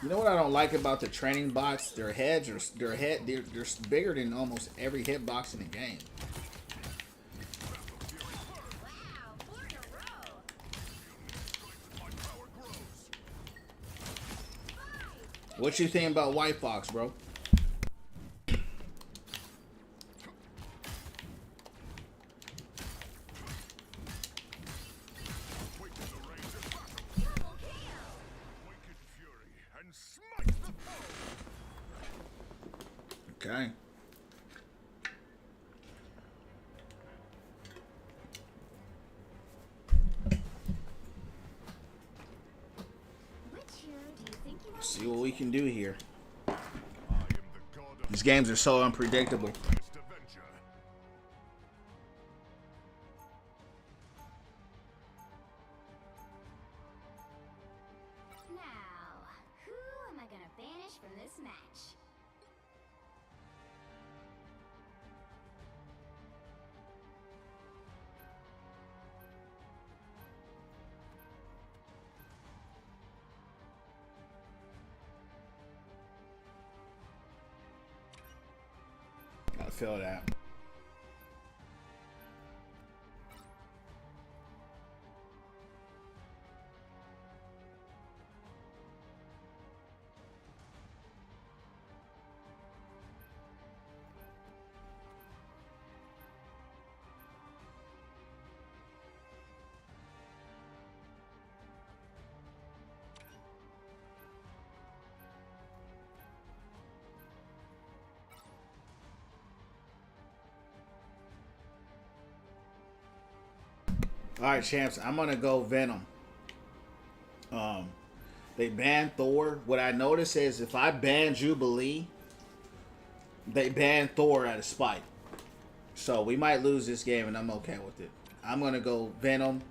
You know what I don't like about the training bots? Their heads are they're bigger than almost every hitbox in the game. What you think about White Fox, bro? Okay. Let's see what we can do here. These games are so unpredictable. Now, who am I gonna banish from this match? I feel that. Alright, champs, I'm gonna go Venom. They banned Thor. What I notice is if I ban Jubilee, they ban Thor out of spite. So we might lose this game and I'm okay with it. I'm gonna go Venom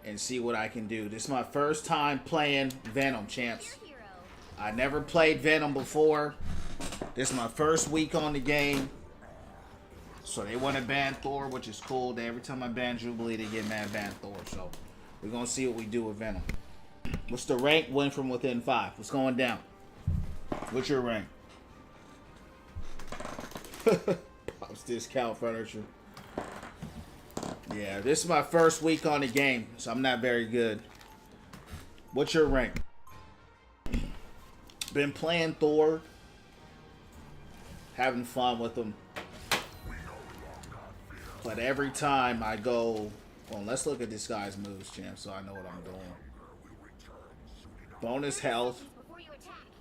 and see what I can do. This is my first time playing Venom, champs. I never played Venom before. This is my first week on the game. So they want to ban Thor, which is cool. Every time I ban Jubilee, they get mad ban Thor. So we're going to see what we do with Venom. What's the rank? Win from within 5. What's going down? What's your rank? Pops discount furniture. Yeah, this is my first week on the game, so I'm not very good. What's your rank? Been playing Thor. Having fun with him. But every time I go... Well, let's look at this guy's moves, champ, so I know what I'm doing. Bonus health.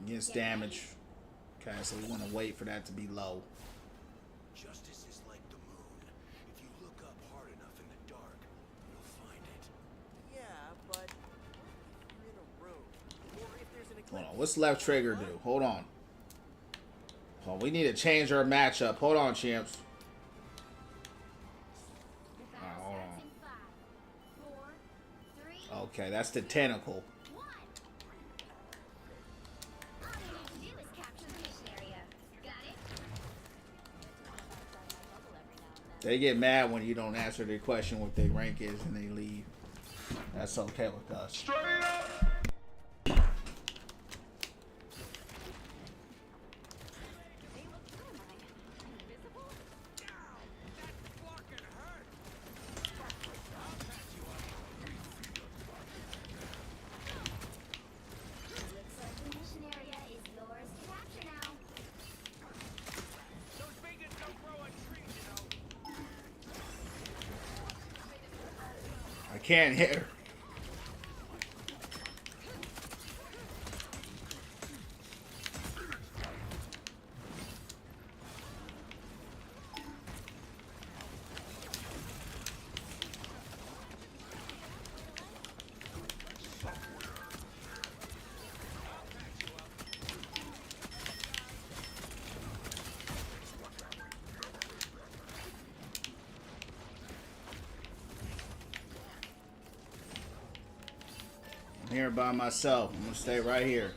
Against damage. Okay, so we want to wait for that to be low. Justice is like the moon. If you look up hard enough in the dark, you'll find it. Yeah, but you're in a room. Or if there's an Hold eclipse. on, what's left trigger do? Hold on. Oh, we need to change our matchup. Hold on, champs. Alright, hold on. Okay, that's the tentacle. They get mad when you don't answer their question what their rank is and they leave. That's okay with us. Straight up! can't hit her. I'm here by myself. I'm gonna stay right here.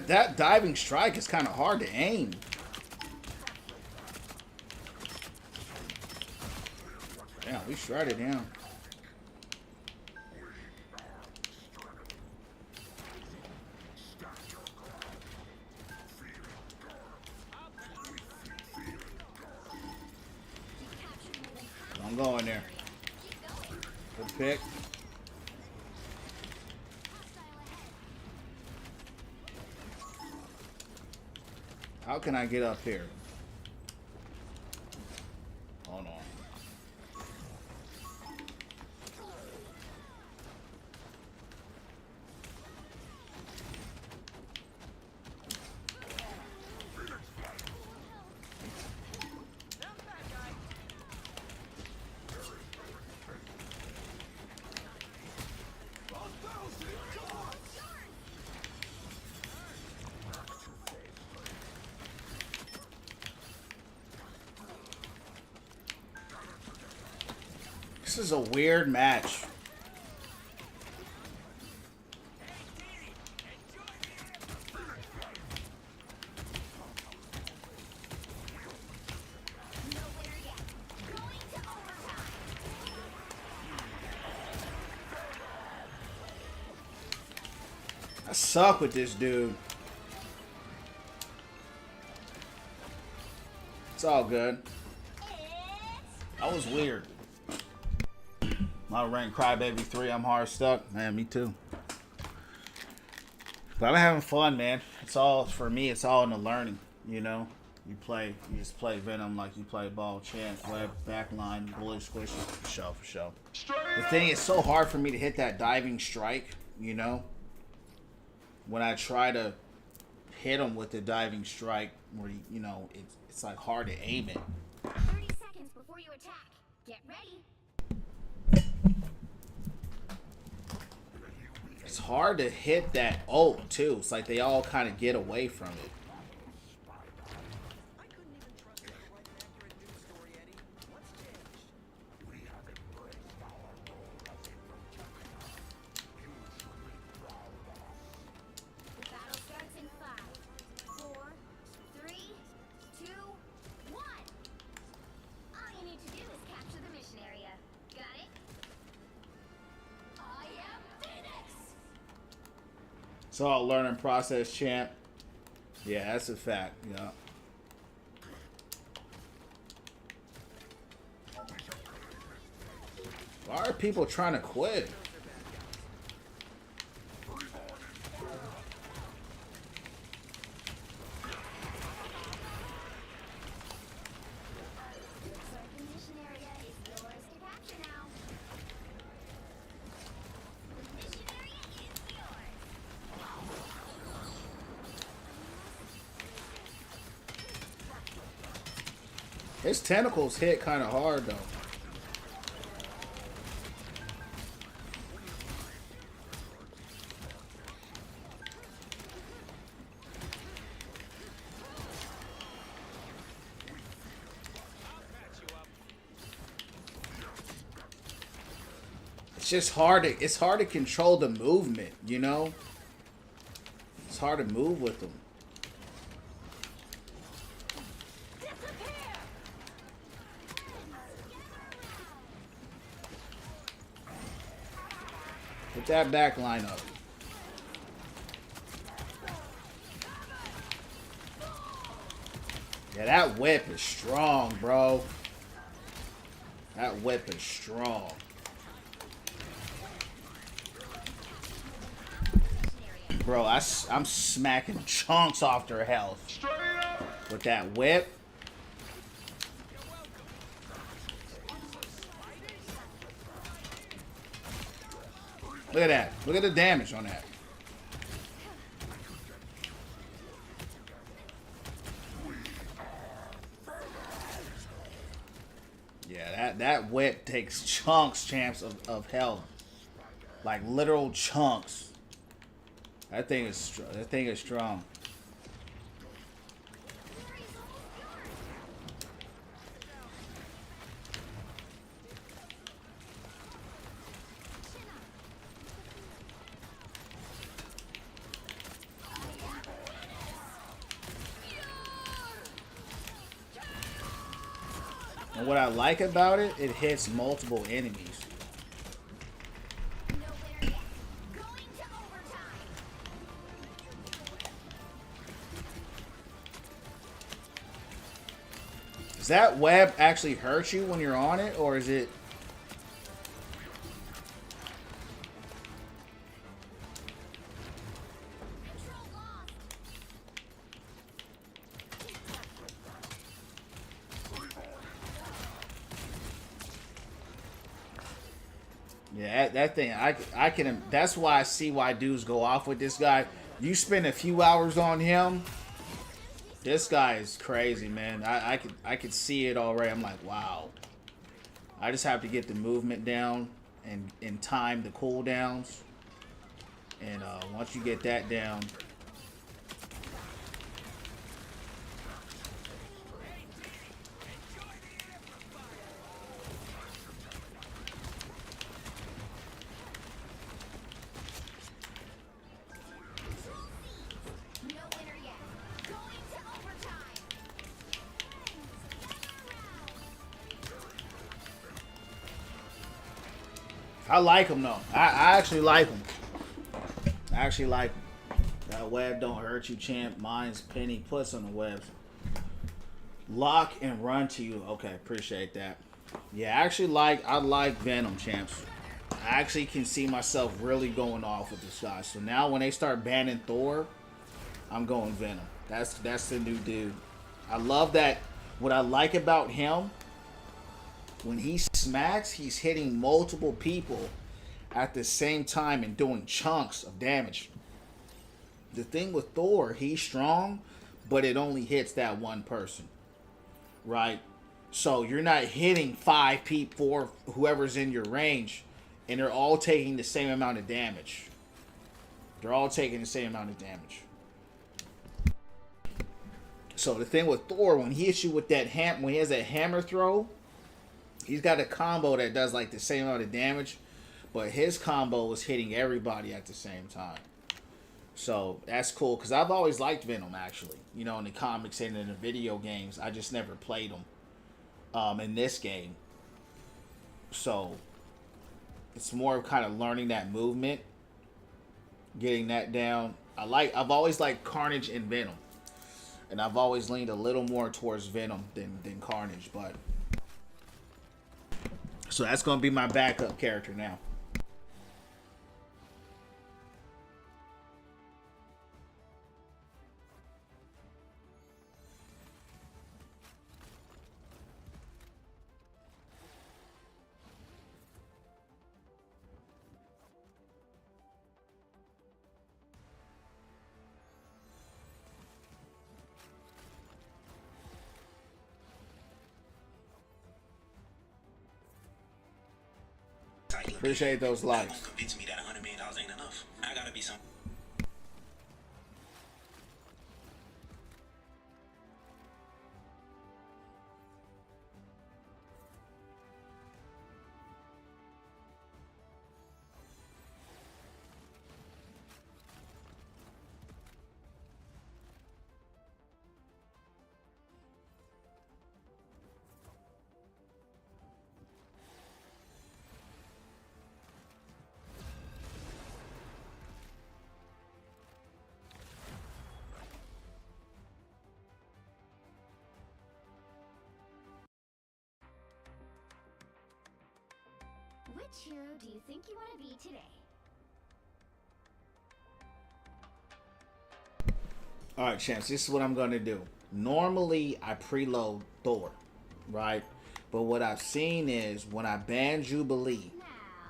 That diving strike is kind of hard to aim. Yeah, we shot it down. I'm going there. Good pick. How can I get up here? Hold on. This is a weird match. I suck with this dude. It's all good. That was weird. My rank Crybaby 3, I'm hard stuck. Man, me too. But I'm having fun, man. It's all, for me, it's all in the learning, you know? You just play Venom like you play ball, champ, web, backline, bullet, squishy, for sure, for sure. The thing is so hard for me to hit that diving strike, you know? When I try to hit him with the diving strike, where, you know, it's like hard to aim it. 30 seconds before you attack. Get ready. It's hard to hit that ult too. It's like they all kind of get away from it. I couldn't even trust that right and accurate news story, Eddie. What's changed? The battle starts in 5, 4, 3, 2, 1. All you need to do is capture the mission area. Got it? I am Phoenix! It's all learning process, champ. Yeah, that's a fact. Yeah. Why are people trying to quit? The mission area is yours to capture now. The mission area is yours. His tentacles hit kind of hard though. It's just hard to, it's hard to control the movement, you know? It's hard to move with them. Put that back line up. Yeah, that whip is strong, bro. That whip is strong. Bro, I'm smacking chunks off their health. With that whip. Look at that. Look at the damage on that. Yeah, that whip takes chunks, champs, of health. Like literal chunks. That thing is strong. And what I like about it, it hits multiple enemies. Does that web actually hurt you when you're on it, or is it... Yeah, that thing, I can, that's why I see why dudes go off with this guy. You spend a few hours on him, this guy is crazy, man. I could see it already. I'm like, wow. I just have to get the movement down and time the cooldowns. And once you get that down, I like him though. I actually like him. I actually like him. That web don't hurt you, champ. Mine's Penny puts on the webs. Lock and run to you. Okay, appreciate that. Yeah, I like Venom, champs. I actually can see myself really going off with this guy. So now when they start banning Thor, I'm going Venom. That's the new dude. I love that. What I like about him, when he smacks, he's hitting multiple people at the same time and doing chunks of damage. The thing with Thor, he's strong, but it only hits that one person, right? So you're not hitting 5 people, 4, whoever's in your range, and they're all taking the same amount of damage. They're all taking the same amount of damage. So the thing with Thor, when he hits you with that when he has that hammer throw, he's got a combo that does like the same amount of damage, but his combo is hitting everybody at the same time. So that's cool, because I've always liked Venom, actually. You know, in the comics and in the video games, I just never played them in this game. So it's more of kind of learning that movement, getting that down. I've always liked Carnage and Venom, and I've always leaned a little more towards Venom than Carnage, but so that's gonna be my backup character now. Appreciate those likes. Convince me that $100 million ain't enough. I gotta be some. Which hero do you think you want to be today? Alright, champs, this is what I'm gonna do. Normally I preload Thor, right? But what I've seen is when I ban Jubilee, Now,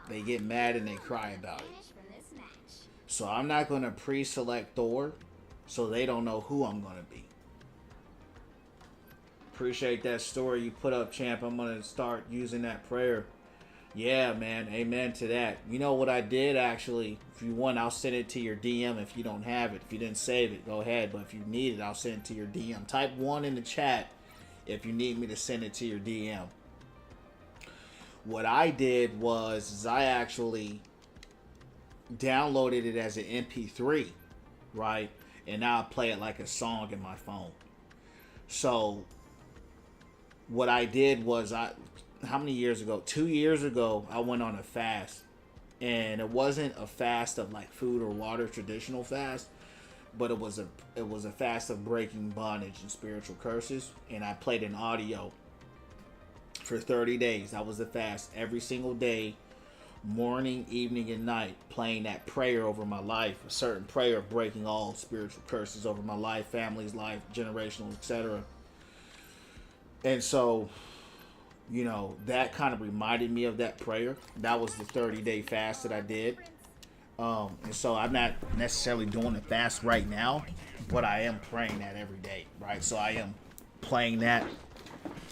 they get mad and they cry about it. finish from this match. So I'm not gonna pre-select Thor, so they don't know who I'm gonna be. Appreciate that story you put up, champ. I'm gonna start using that prayer. Yeah, man. Amen to that. You know what I did actually? If you want, I'll send it to your DM if you don't have it. If you didn't save it, go ahead. But if you need it, I'll send it to your DM. Type 1 in the chat if you need me to send it to your DM. What I did was I actually downloaded it as an MP3, right? And now I play it like a song in my phone. So what I did was how many years ago? 2 years ago, I went on a fast. And it wasn't a fast of like food or water, traditional fast, but it was a fast of breaking bondage and spiritual curses. And I played an audio for 30 days. That was the fast. Every single day, morning, evening, and night, playing that prayer over my life. A certain prayer breaking all spiritual curses over my life, family's life, generational, etc. And so, you know, that kind of reminded me of that prayer. That was the 30-day fast that I did. And so I'm not necessarily doing the fast right now, but I am praying that every day, right? So I am playing that.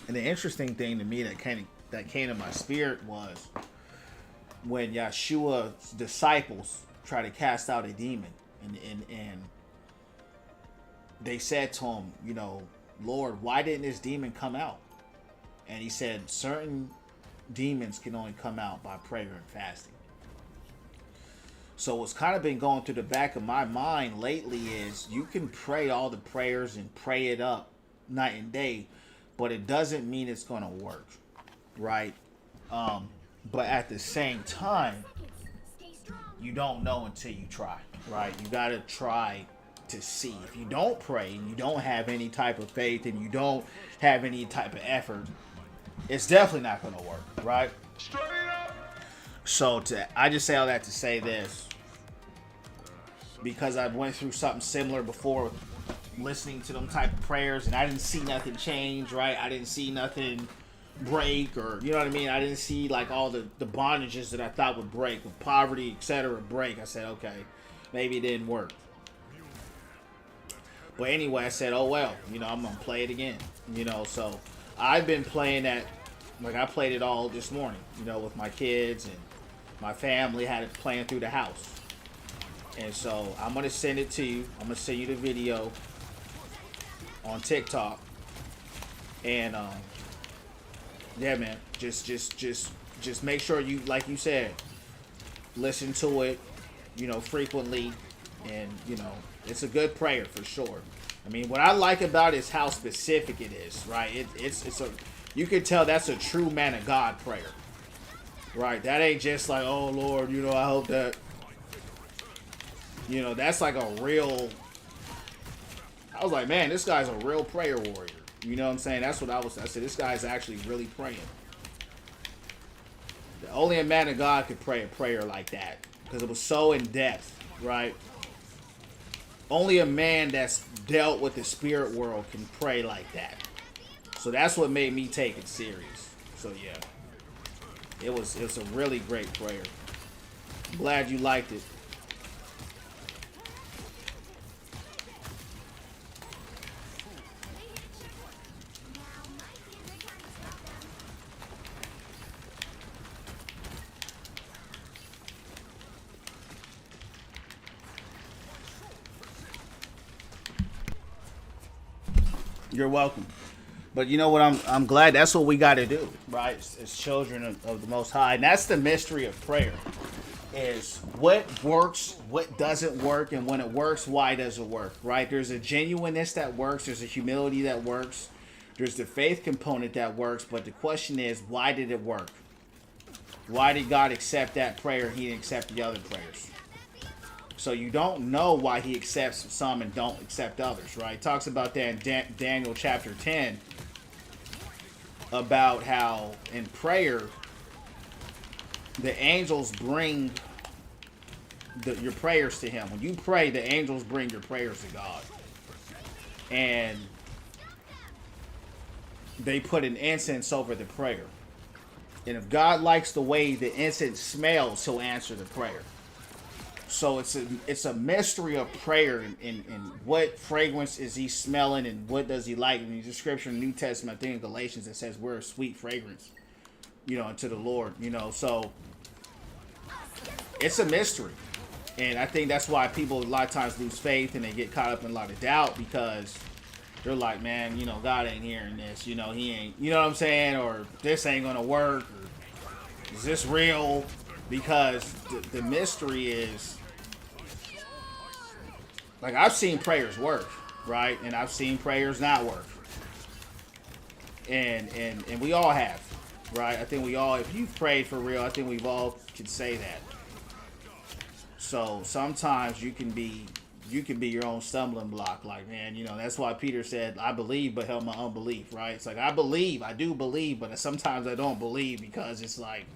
And the interesting thing to me that came to my spirit was when Yeshua's disciples tried to cast out a demon, and they said to him, you know, Lord, why didn't this demon come out? And he said, certain demons can only come out by prayer and fasting. So what's kind of been going through the back of my mind lately is you can pray all the prayers and pray it up night and day, but it doesn't mean it's going to work, right? But at the same time, Stay strong. you don't know until you try, right? You got to try to see. If you don't pray and you don't have any type of faith and you don't have any type of effort, it's definitely not going to work, right? So I just say all that to say this, because I went through something similar before, listening to them type of prayers, and I didn't see nothing change, right? I didn't see nothing break, or you know what I mean? I didn't see like all the bondages that I thought would break, with poverty, etc. break. I said, okay, maybe it didn't work. But anyway, I said, oh well, you know, I'm gonna play it again, you know. So I've been playing that, like I played it all this morning, you know, with my kids and my family, had it playing through the house. And so I'm gonna send it to you. I'm gonna send you the video on TikTok. And yeah, man, just make sure you, like you said, listen to it, you know, frequently, and you know, it's a good prayer for sure. I mean, what I like about it is how specific it is, right? It's a, you can tell that's a true man of God prayer, right? That ain't just like, oh Lord, you know, I hope that, you know, that's like a real. I was like, man, this guy's a real prayer warrior. You know what I'm saying? That's what I said, this guy's actually really praying. Only a man of God could pray a prayer like that, because it was so in depth, right? Only a man that's dealt with the spirit world can pray like that. So that's what made me take it serious. So yeah, it's a really great prayer. I'm glad you liked it. Now might be a good time to stop them. You're welcome. But you know what? I'm glad. That's what we got to do, right? As children of the Most High, and that's the mystery of prayer: is what works, what doesn't work, and when it works, why does it work? Right? There's a genuineness that works. There's a humility that works. There's the faith component that works. But the question is, why did it work? Why did God accept that prayer? He didn't accept the other prayers. So you don't know why he accepts some and don't accept others, right? It talks about that in Daniel chapter 10, about how in prayer, the angels bring your prayers to him. When you pray, the angels bring your prayers to God. And they put an incense over the prayer. And if God likes the way the incense smells, he'll answer the prayer. So it's a mystery of prayer, and what fragrance is he smelling, and what does he like. In the description in the New Testament, I think in Galatians, it says we're a sweet fragrance, unto the Lord, so it's a mystery. And I think that's why people a lot of times lose faith and they get caught up in a lot of doubt, because they're like, man, God ain't hearing this, he ain't, you know what I'm saying, or this ain't gonna work, or is this real? Because the mystery is, like, I've seen prayers work, right? And I've seen prayers not work. And we all have, right? I think we all, if you've prayed for real, I think we've all can say that. So sometimes you can be your own stumbling block. Like, man, that's why Peter said, I believe, but help my unbelief, right? It's like, I do believe, but sometimes I don't believe, because it's like,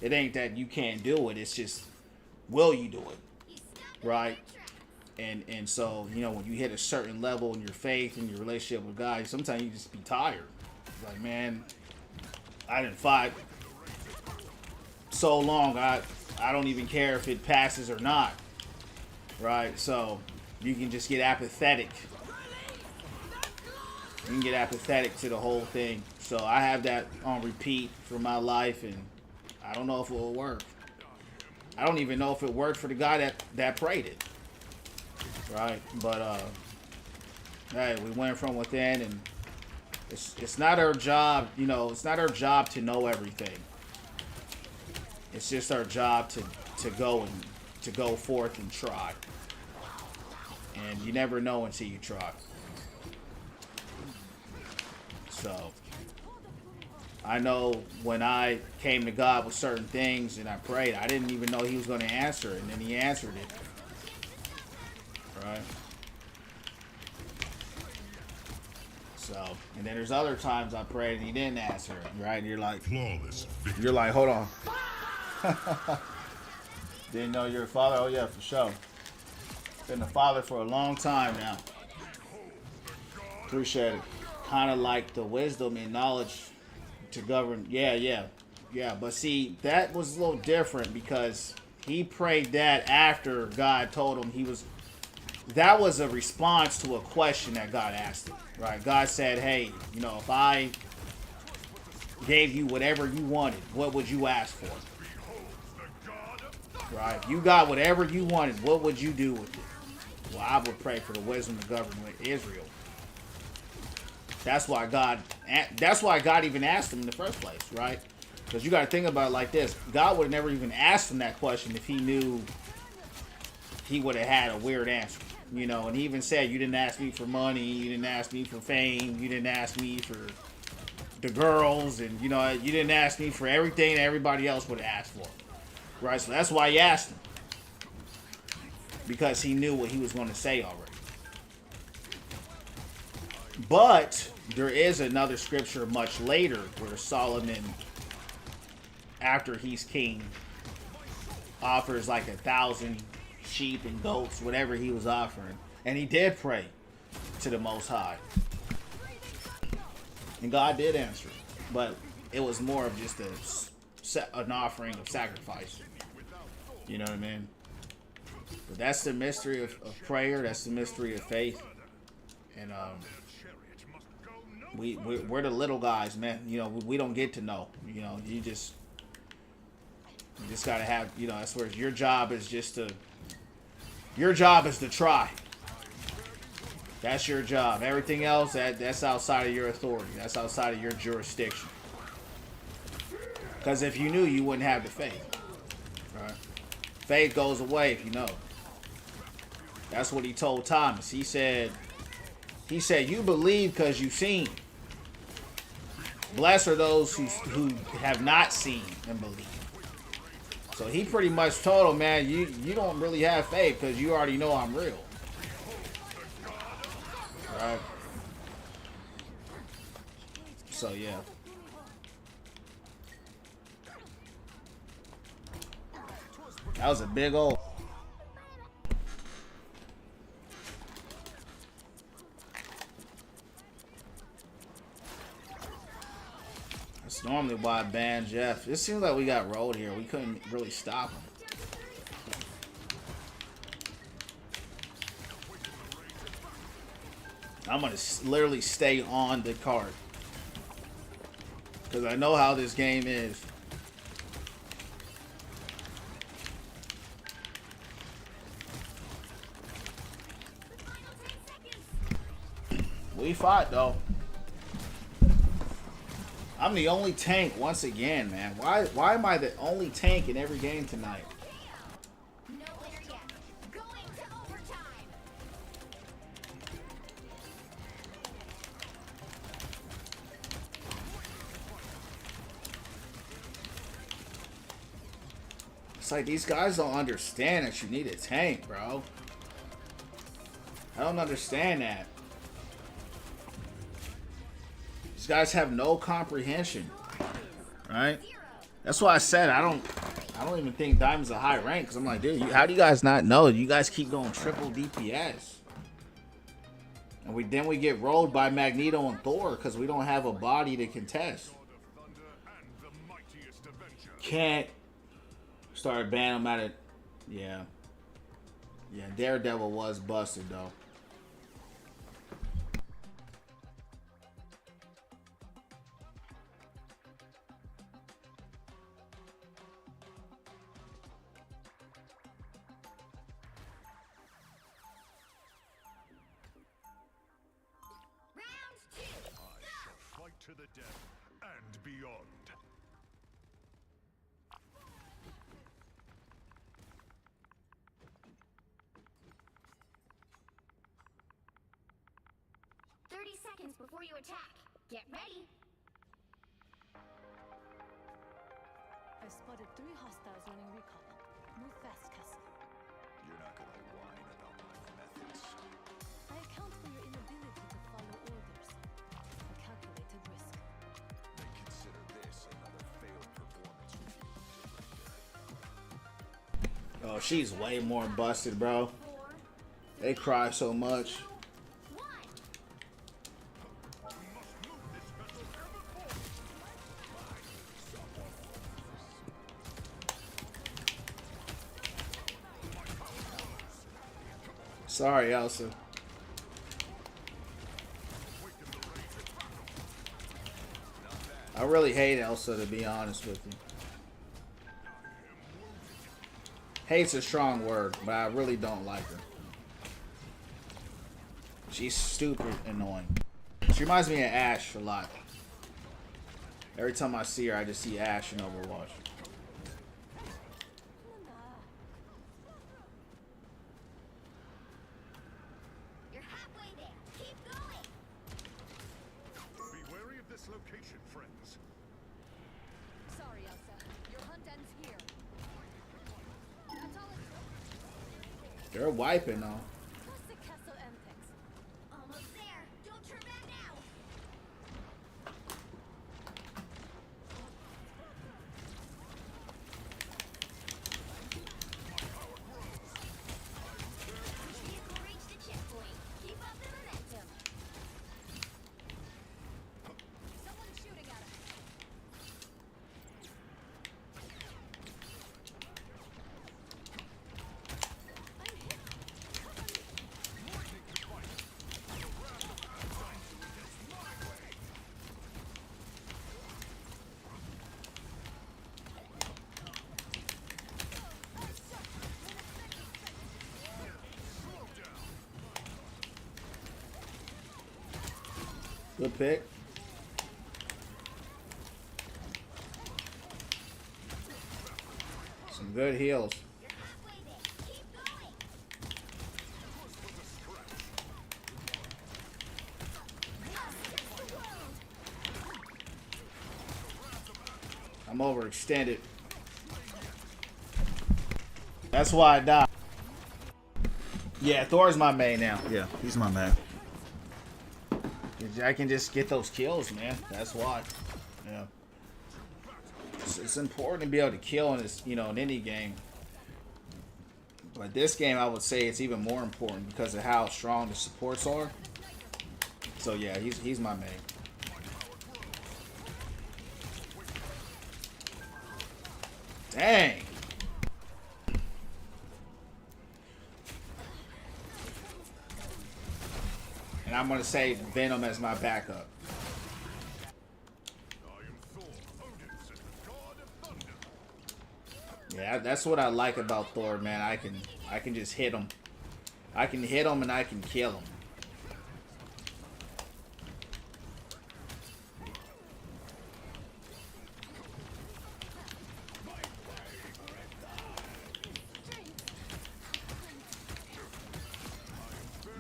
it ain't that you can't do it. It's just, will you do it, right? And so, when you hit a certain level in your faith and your relationship with God, sometimes you just be tired. Like, man, I didn't fight so long, I don't even care if it passes or not, right? So you can just get apathetic. You can get apathetic to the whole thing. So I have that on repeat for my life, and I don't know if it will work. I don't even know if it worked for the guy that prayed it, right? But hey, we went from within, and it's not our job, it's not our job to know everything. It's just our job to go forth and try. And you never know until you try. So I know when I came to God with certain things and I prayed, I didn't even know he was going to answer it, and then he answered it. Right? So, and then there's other times I prayed and he didn't answer it, right? And you're like, Flawless victory. you're like, hold on. Didn't know you're a father? Oh yeah, for sure. Been a father for a long time now. Appreciate it. Kind of like the wisdom and knowledge to govern. Yeah. But see, that was a little different, because he prayed that after God told him that was a response to a question that God asked him, right? God said, hey, if I gave you whatever you wanted, what would you ask for? Right? If you got whatever you wanted, what would you do with it? Well, I would pray for the wisdom to govern Israel. That's why God even asked him in the first place, right? Because you got to think about it like this. God would have never even asked him that question if he knew he would have had a weird answer. And he even said, you didn't ask me for money, you didn't ask me for fame, you didn't ask me for the girls, and you didn't ask me for everything that everybody else would have asked for. Right, so that's why he asked him. Because he knew what he was going to say already. But there is another scripture much later where Solomon, after he's king, offers like 1,000 sheep and goats, whatever he was offering. And he did pray to the Most High. And God did answer it. But it was more of just an offering of sacrifice. You know what I mean? But that's the mystery of prayer. That's the mystery of faith. And we're the little guys, man. We don't get to know. You just gotta have. That's where your job is to try. That's your job. Everything else that's outside of your authority. That's outside of your jurisdiction. Because if you knew, you wouldn't have the faith. Right? Faith goes away if you know. That's what he told Thomas. He said, you believe because you've seen. Blessed are those who have not seen and believe. So he pretty much told him, man, you don't really have faith because you already know I'm real. Right? So yeah. That was a big old. That's normally why I banned Jeff. It seems like we got rolled here. We couldn't really stop him. I'm gonna literally stay on the card because I know how this game is. We fought though. I'm the only tank once again, man. Why am I the only tank in every game tonight? No winner yet. Going to overtime. It's like these guys don't understand that you need a tank, bro. I don't understand that. These guys have no comprehension, right? That's why I said I don't even think Diamond's a high rank, because I'm like, dude, how do you guys not know? You guys keep going triple DPS, and then we get rolled by Magneto and Thor because we don't have a body to contest. Can't start banning them out of, yeah. Daredevil was busted though. To the death and beyond. Seconds before you attack. Get ready. I spotted 3 hostiles running recon. Move fast, Castle. You're not gonna whine about my methods. I account for your inability to follow orders. A calculated risk. Then consider this another failed performance review to render. Oh, she's way more busted, bro. They cry so much. Sorry, Elsa. I really hate Elsa, to be honest with you. Hate's a strong word, but I really don't like her. She's stupid annoying. She reminds me of Ashe a lot. Every time I see her, I just see Ashe in Overwatch. You're halfway there. Keep going. Be wary of this location, friends. Sorry, Elsa. Your hunt ends here. That's all it took. They're wiping though. Classic Castle antics. Almost there. Don't turn back now. Vehicle reached the checkpoint. Keep up the momentum. Someone's shooting at us. I'm hit. Good pick. Some good heals. You're halfway there. Keep going. I'm overextended. That's why I died. Yeah, Thor's my main now. Yeah, he's my main. I can just get those kills, man. That's why. Yeah. It's important to be able to kill in this, in any game. But this game, I would say it's even more important because of how strong the supports are. So yeah, he's my main. Dang. And I'm gonna say Venom as my backup. Yeah, that's what I like about Thor, man. I can just hit him. I can hit him and I can kill him.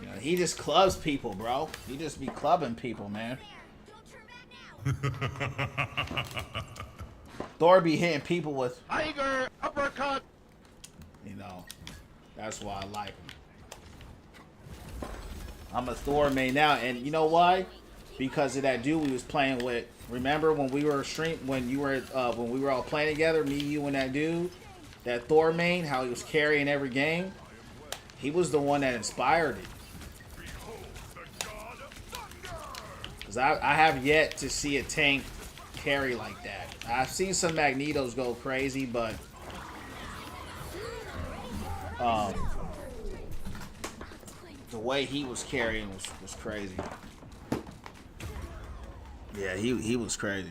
You know, he just clubs people, bro. He just be clubbing people, man. Don't turn back now. Thor be hitting people with, Tiger uppercut. you know, that's why I like him. I'm a Thor main now, and you know why? Because of that dude we was playing with. Remember when we were when we were all playing together, me, you, and that dude, that Thor main, how he was carrying every game. He was the one that inspired it. Because I have yet to see a tank carry like that. I've seen some Magnetos go crazy, but the way he was carrying was crazy. Yeah, he was crazy.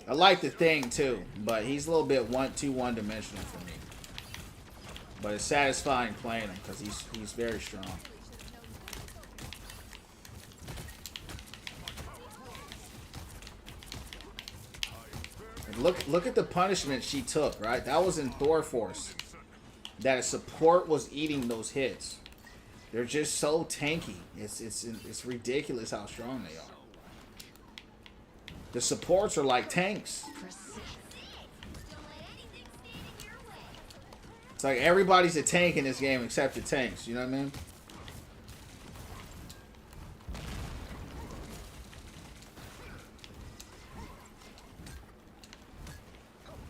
I like the thing too, but he's a little bit too one-dimensional for me. But it's satisfying playing him because he's very strong. And look at the punishment she took, right? That was in Thor Force. That a support was eating those hits. They're just so tanky. It's ridiculous how strong they are. The supports are like tanks. It's like everybody's a tank in this game except the tanks. You know what I mean?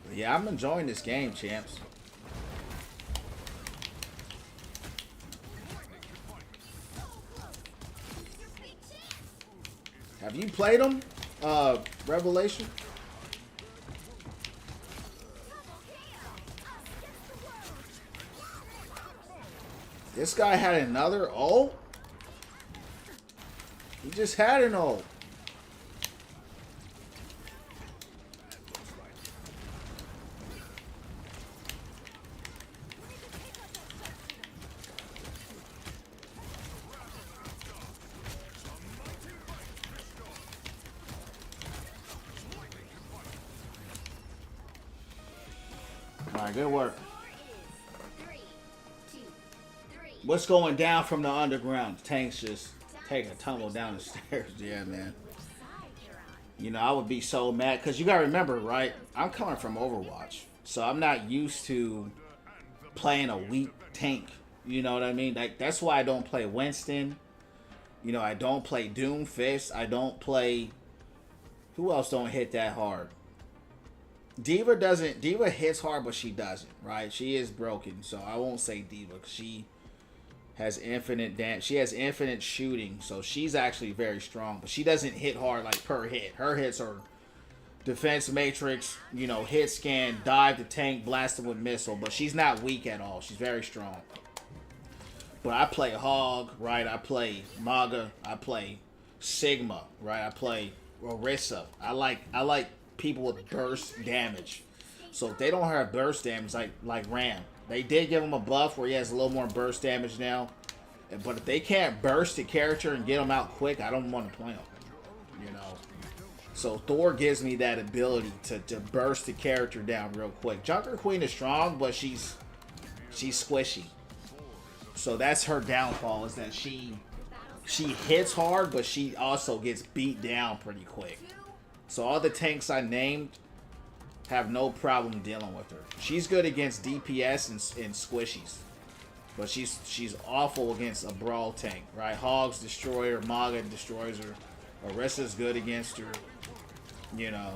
But yeah, I'm enjoying this game, champs. Have you played them? Revelation? This guy had another ult? He just had an ult. Alright, good work. What's going down from the underground? Tanks just take a tumble down the stairs. Yeah, man. You know, I would be so mad. Because you got to remember, right? I'm coming from Overwatch. So I'm not used to playing a weak tank. You know what I mean? Like, that's why I don't play Winston. You know, I don't play Doomfist. I don't play... Who else don't hit that hard? Diva doesn't... Diva hits hard, but she doesn't, right? She is broken. So I won't say Diva. Because she has infinite damage. She has infinite shooting, so she's actually very strong. But she doesn't hit hard like per hit. Her hits are defense matrix, you know, hit scan, dive the tank, blast him with missile. But she's not weak at all. She's very strong. But I play Hog, right? I play Maga. I play Sigma, right? I play Orisa. I like people with burst damage. So if they don't have burst damage, like Ram. They did give him a buff where he has a little more burst damage now. But if they can't burst the character and get him out quick, I don't want to play him. You know? So Thor gives me that ability to burst the character down real quick. Junker Queen is strong, but she's squishy. So that's her downfall, is that she hits hard, but she also gets beat down pretty quick. So all the tanks I named have no problem dealing with her. She's good against DPS and squishies. But she's awful against a brawl tank, right? Hogs destroy her, Maga destroys her, Orissa's good against her. You know,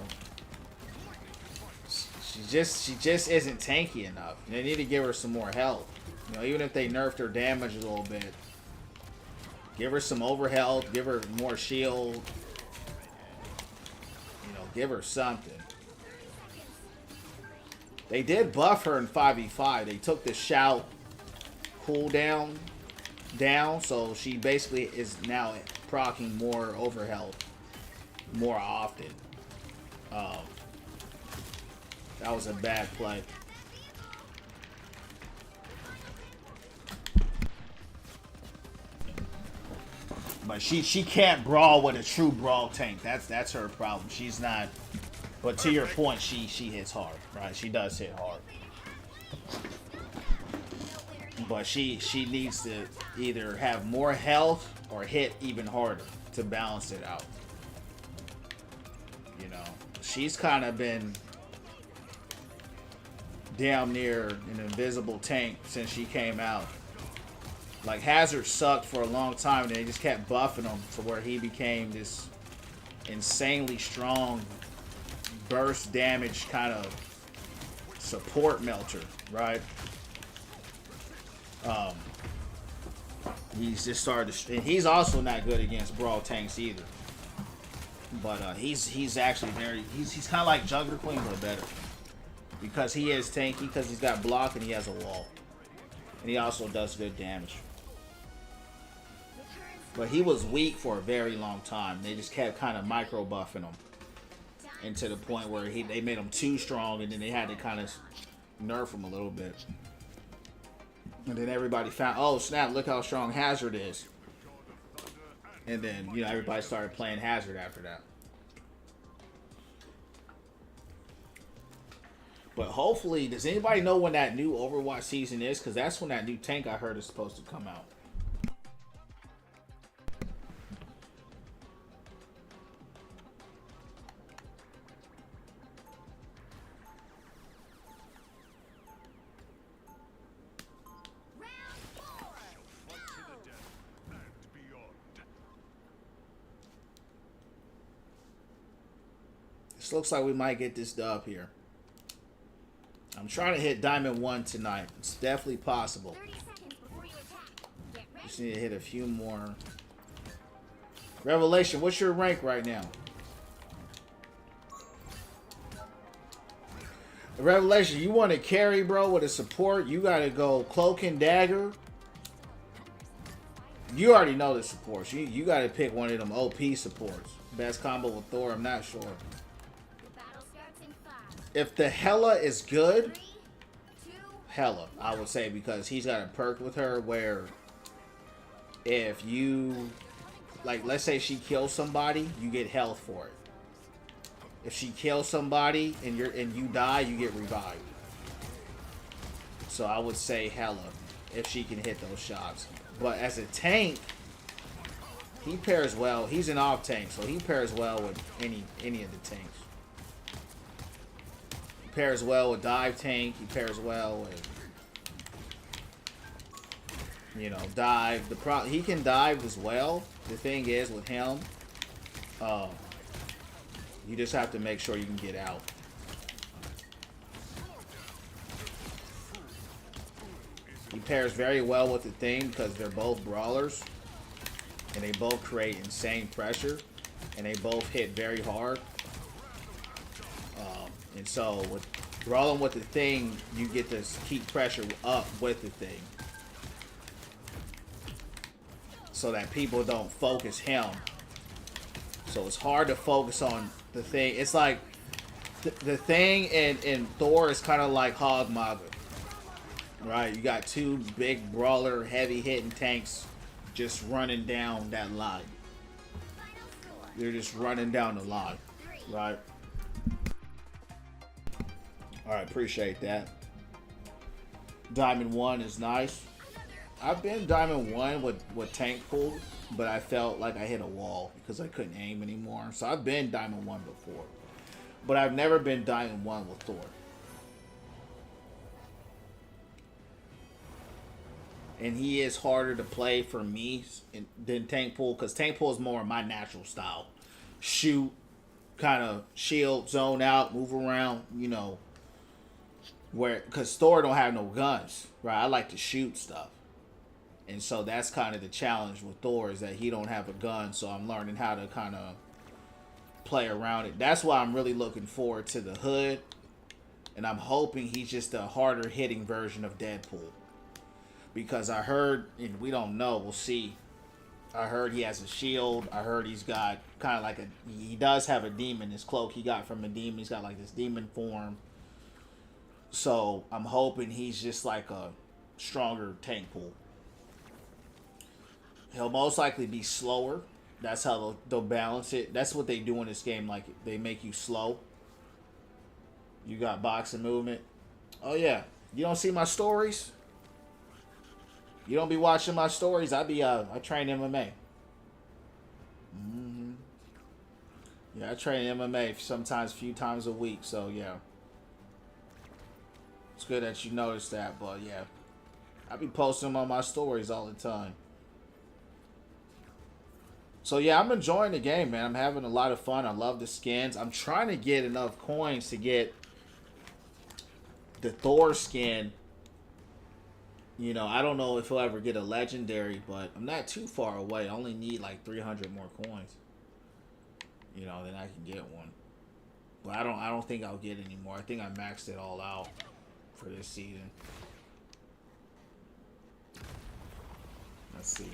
she just isn't tanky enough. They need to give her some more health. You know, even if they nerfed her damage a little bit, give her some overhealth, give her more shield. You know, give her something. They did buff her in 5v5. They took the shout cooldown down, so she basically is now proccing more overhealth more often. That was a bad play. But she can't brawl with a true brawl tank. That's her problem. She's not. But to your point, she hits hard, right? She does hit hard. But she needs to either have more health or hit even harder to balance it out. You know, she's kind of been damn near an invisible tank since she came out. Like, Hazard sucked for a long time, and they just kept buffing him to where he became this insanely strong burst damage kind of support melter, right? He's just started to, and he's also not good against brawl tanks either. But he's actually he's kind of like Jungler Queen, but better. Because he is tanky, because he's got block and he has a wall. And he also does good damage. But he was weak for a very long time. They just kept kind of micro buffing him. And to the point where they made him too strong, and then they had to kind of nerf him a little bit. And then everybody found, oh snap, look how strong Hazard is. And then, you know, everybody started playing Hazard after that. But hopefully, does anybody know when that new Overwatch season is? Because that's when that new tank I heard is supposed to come out. This looks like we might get this dub here. I'm trying to hit Diamond 1 tonight. It's definitely possible. 30 seconds before you attack. Get ready. Just need to hit a few more. Revelation, what's your rank right now? Revelation, you want to carry, bro, with a support? You got to go Cloak and Dagger. You already know the supports. You got to pick one of them OP supports. Best combo with Thor, I'm not sure. If the Hela is good, Hela, I would say, because he's got a perk with her where if you, like, let's say she kills somebody, you get health for it. If she kills somebody and you die, you get revived. So I would say Hela if she can hit those shots. But as a tank, he pairs well. He's an off tank, so he pairs well with any of the tanks. Pairs well with dive tank. He pairs well with, you know, dive. He can dive as well. The thing is with him, you just have to make sure you can get out. He pairs very well with the thing because they're both brawlers, and they both create insane pressure, and they both hit very hard. And so, with brawling with the thing, you get to keep pressure up with the thing. So that people don't focus him. So it's hard to focus on the thing. It's like, the thing in Thor is kind of like Hog Maga. Right? You got two big brawler, heavy hitting tanks just running down that line. They're just running down the line. Right? Alright, appreciate that. Diamond 1 is nice. I've been Diamond 1 with tank pull, but I felt like I hit a wall because I couldn't aim anymore. So I've been Diamond 1 before. But I've never been Diamond 1 with Thor. and he is harder to play for me than Tank Pool, because Tank Pool is more my natural style. Shoot, kind of shield, zone out, move around, you know. Where, because Thor don't have no guns, right? I like to shoot stuff. And so that's kind of the challenge with Thor, is that he don't have a gun, so I'm learning how to kind of play around it. That's why I'm really looking forward to the Hood, and I'm hoping he's just a harder hitting version of Deadpool. Because I heard, and we don't know, we'll see. I heard he has a shield. I heard he's got kind of like he does have a demon. His cloak he got from a demon. He's got like this demon form. So I'm hoping he's just like a stronger Tank Pool. He'll most likely be slower. That's how they'll balance it. That's what they do in this game. Like, they make you slow. You got boxing movement. Oh yeah, you don't see my stories? You don't be watching my stories? I train MMA. Yeah, I train MMA sometimes a few times a week. So yeah, it's good that you noticed that. But yeah, I be posting them on my stories all the time. So yeah, I'm enjoying the game, man. I'm having a lot of fun. I love the skins. I'm trying to get enough coins to get the Thor skin. You know, I don't know if he'll ever get a legendary, but I'm not too far away. I only need like 300 more coins. You know, then I can get one. But I don't think I'll get any more. I think I maxed it all out for this season. Let's see.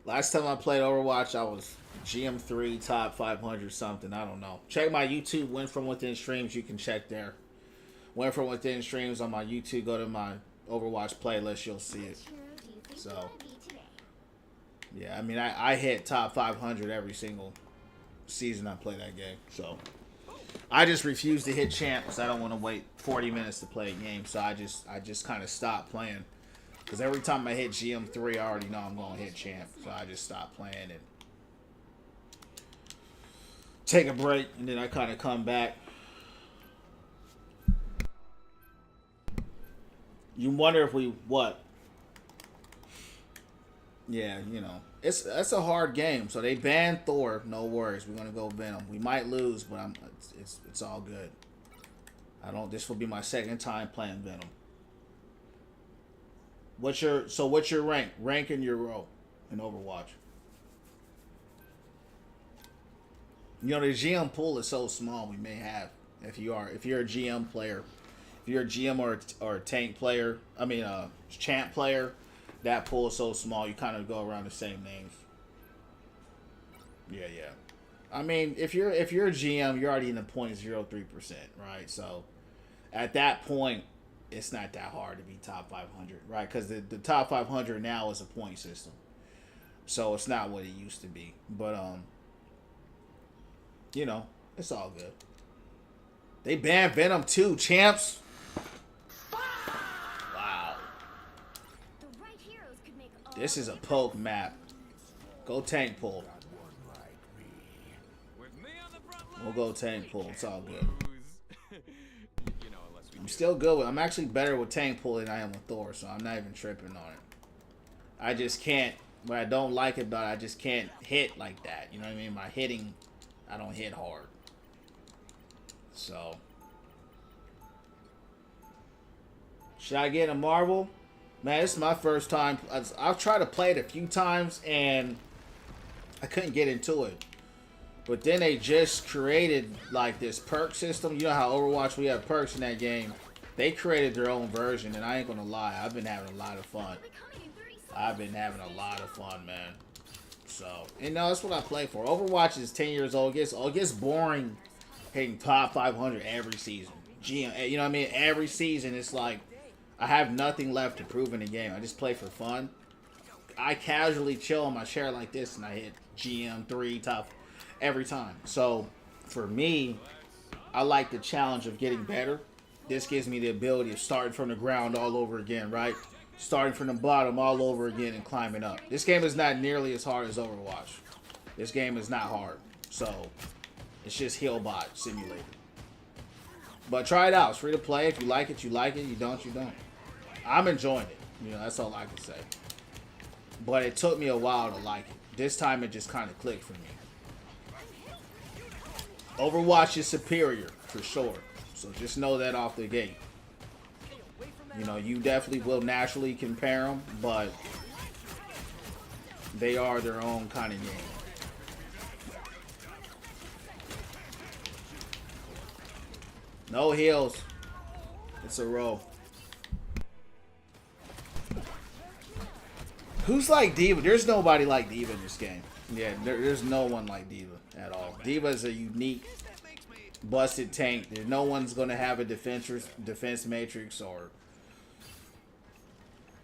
Last time I played Overwatch, I was GM3 top 500 something. I don't know. Check my YouTube Win From Within streams. You can check there. Win From Within streams on my YouTube. Go to my Overwatch playlist. You'll see it. So, yeah, I mean, I hit top 500 every single season I play that game. So, I just refuse to hit champ because I don't want to wait 40 minutes to play a game. So, I just kind of stopped playing. Because every time I hit GM3, I already know I'm going to hit champ. So I just stop playing and take a break. And then I kind of come back. You wonder if we, what? Yeah, you know. That's a hard game. So they banned Thor. No worries. We're going to go Venom. We might lose, but it's all good. This will be my second time playing Venom. What's your rank? Rank in your role in Overwatch. You know, the GM pool is so small. We may have, if you're a GM player, if you're a GM or a tank player, I mean champ player, that pool is so small. You kind of go around the same names. Yeah. I mean, if you're a GM, you're already in the 0.03%, right? So at that point, it's not that hard to be top 500, right? Because the top 500 now is a point system. So it's not what it used to be. But, you know, it's all good. They banned Venom too, champs. Wow. This is a poke map. Go tank pull. We'll go tank pull. It's all good. I'm still good with. I'm actually better with tank pull than I am with Thor, so I'm not even tripping on it. I just can't. What I don't like about it, I just can't hit like that. You know what I mean? My hitting, I don't hit hard. So, should I get a Marvel? Man, this is my first time. I've tried to play it a few times and I couldn't get into it. But then they just created like this perk system. You know how Overwatch, we have perks in that game. They created their own version, and I ain't gonna lie, I've been having a lot of fun. Man. So, and no, that's what I play for. Overwatch is 10 years old. It gets boring hitting top 500 every season. GM, you know what I mean? Every season, it's like I have nothing left to prove in the game. I just play for fun. I casually chill on my chair like this, and I hit GM3 top every time. So for me, I like the challenge of getting better. This gives me the ability of starting from the ground all over again, right? Starting from the bottom all over again and climbing up. This game is not nearly as hard as Overwatch. This game is not hard. So It's just Healbot Simulator. But try it out. It's free to play. If you like it, you like it. You don't, you don't. I'm enjoying it. You know, that's all I can say. But it took me a while to like it. This time it just kind of clicked for me. Overwatch is superior, for sure. So just know that off the gate. You know, you definitely will naturally compare them, but they are their own kind of game. No heals. It's a roll. Who's like D.Va? There's nobody like D.Va in this game. Yeah, there's no one like D.Va at all. D.Va is a unique, busted tank. No one's going to have a defense matrix, or...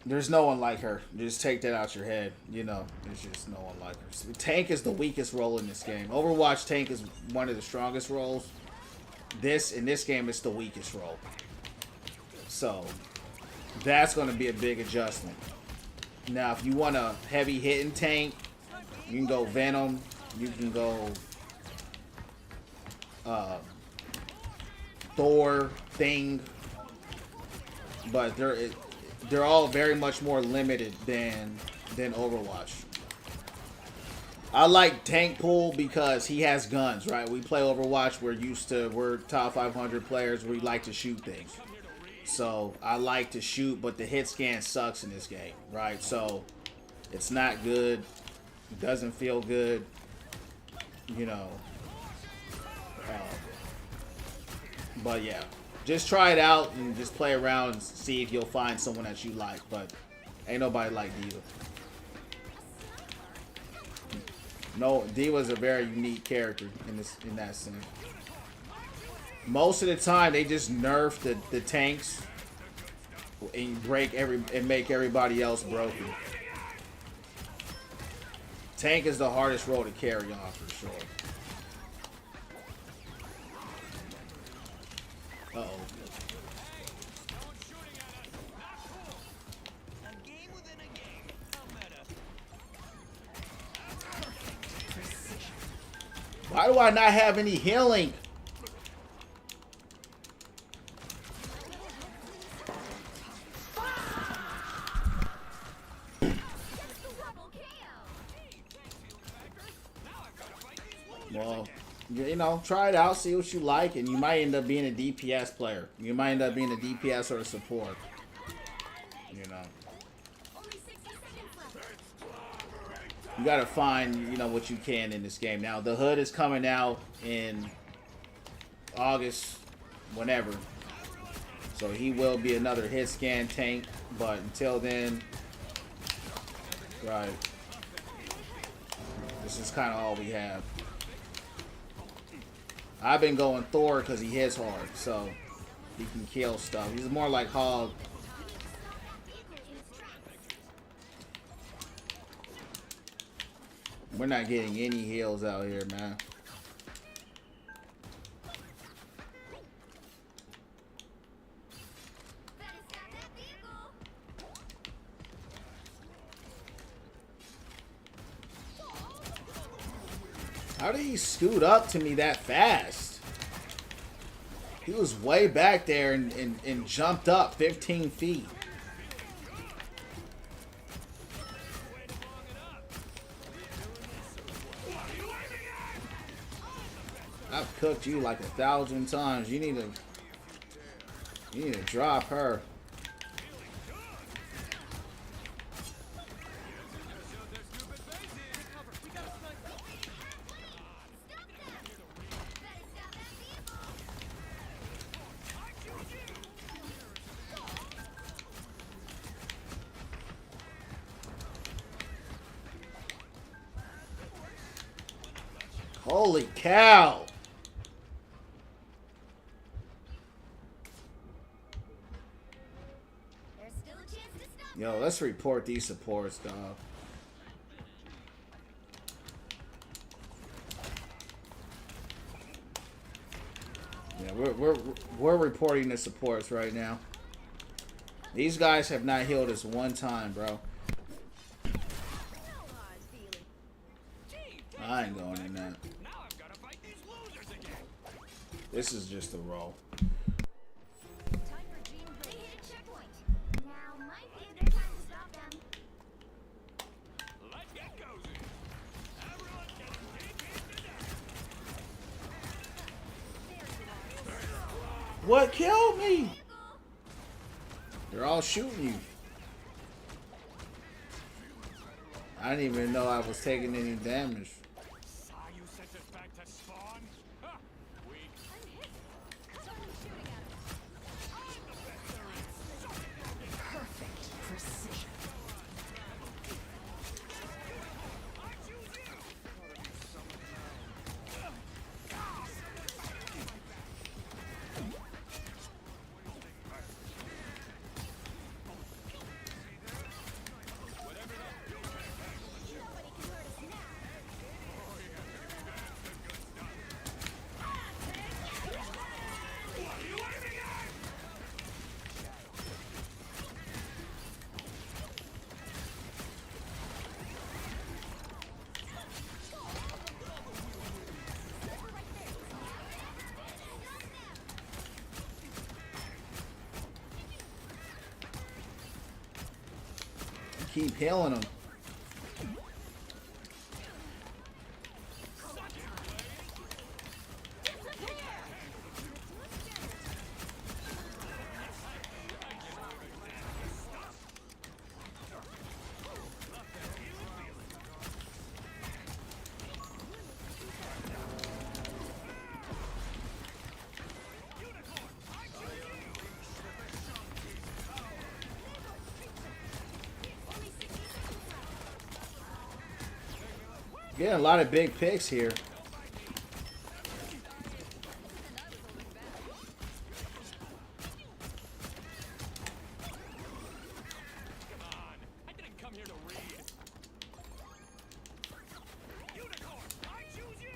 There's no one like her. Just take that out your head. You know, there's just no one like her. Tank is the weakest role in this game. Overwatch tank is one of the strongest roles. In this game, it's the weakest role. So, that's going to be a big adjustment. Now, if you want a heavy hitting tank, you can go Venom. You can go Thor, Thing. But they're all very much more limited than Overwatch. I like Tank Pool because he has guns, right? We play Overwatch. We're top 500 players. We like to shoot things. So I like to shoot, but the hit scan sucks in this game, right? So it's not good. It doesn't feel good. You know. But yeah. Just try it out and just play around and see if you'll find someone that you like. But ain't nobody like D.Va. No, D.Va's a very unique character in that sense. Most of the time, they just nerf the tanks and make everybody else broken. Tank is the hardest role to carry on for sure. Uh-oh. Why do I not have any healing? Well, you know, try it out, see what you like, and you might end up being a DPS player. You might end up being a DPS or a support. You know. You gotta find, you know, what you can in this game. Now, the hood is coming out in August, whenever. So he will be another hit scan tank, but until then, right. This is kind of all we have. I've been going Thor because he hits hard, so he can kill stuff. He's more like Hog. We're not getting any heals out here, man. How did he scoot up to me that fast? He was way back there and jumped up 15 feet. I've cooked you like 1,000 times. You need to drop her. Holy cow! Yo, let's report these supports, dog. Yeah, we're reporting the supports right now. These guys have not healed us one time, bro. I ain't going in that. This is just a roll. Time for Gene They hit a checkpoint. Now might be their time to stop them. Let's get cozy. Everyone get deep into What killed me? They're all shooting you. I didn't even know I was taking any damage. Saw you sent us back to spawn? Ha! Weak. Someone's shooting at us. Perfect precision. I choose you! Nobody can hurt us now. What are you aiming at? Keep healing them. Getting a lot of big picks here. Come on. I didn't come here to read. Unicorn, I choose you!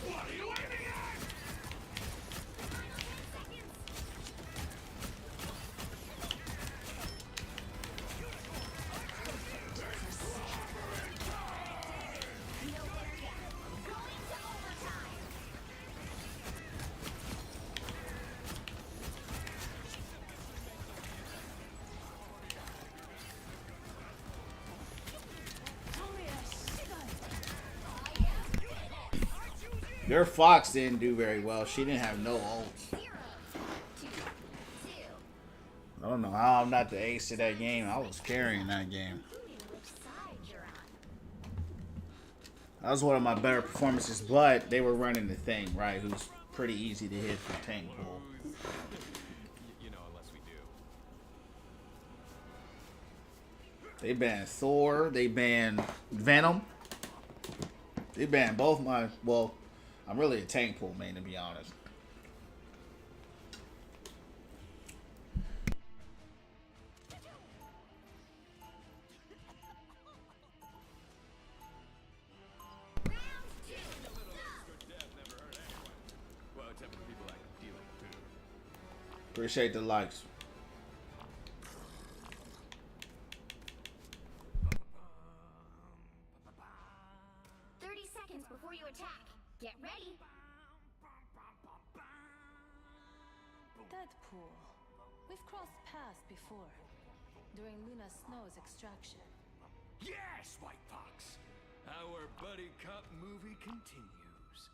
What are you aiming at? No winner yet. Going to overtime. Their Fox didn't do very well. She didn't have no ults. 0, 2, 2. I don't know how I'm not the ace of that game. I was carrying that game. Including which side you're on. That was one of my better performances, but they were running the thing, right? Who's pretty easy to hit for tank pool. You know, unless we do. They banned Thor. They banned Venom. They banned both my... Well, I'm really a tank pool main, to be honest. Round 2. Well, except for the people I deal with too. Appreciate the likes. Seconds before you attack. Get ready. Deadpool. We've crossed paths before. During Luna Snow's extraction. Yes, White Fox. Our buddy cop movie continues.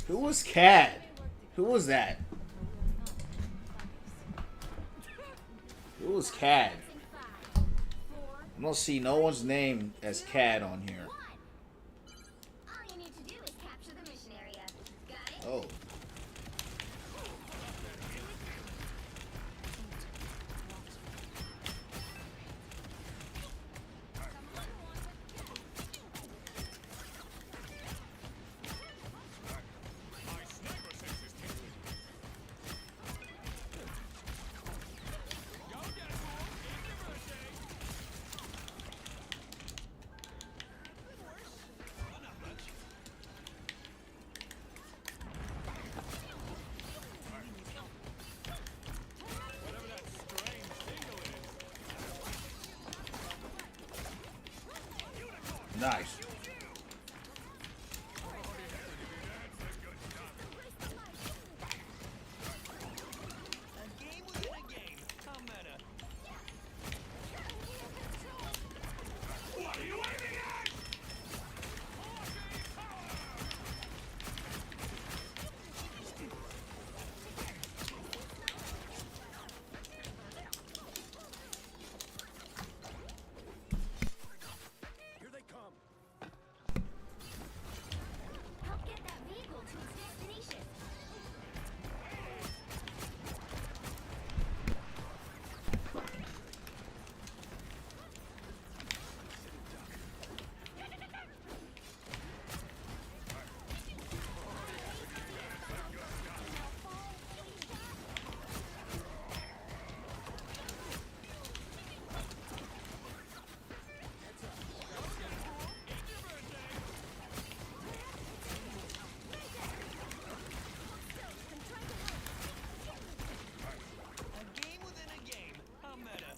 Who was Cad? Who was that? Who was Cad? In 5, 4, I don't see no one's name as Cad on here. 1. All you need to do is capture the mission area. Got it? Oh. My sniper sense is tingling. Nice. A game within a game. How meta. What are you aiming at? Here they come. Help get that vehicle to its destination. A game within a game. How meta.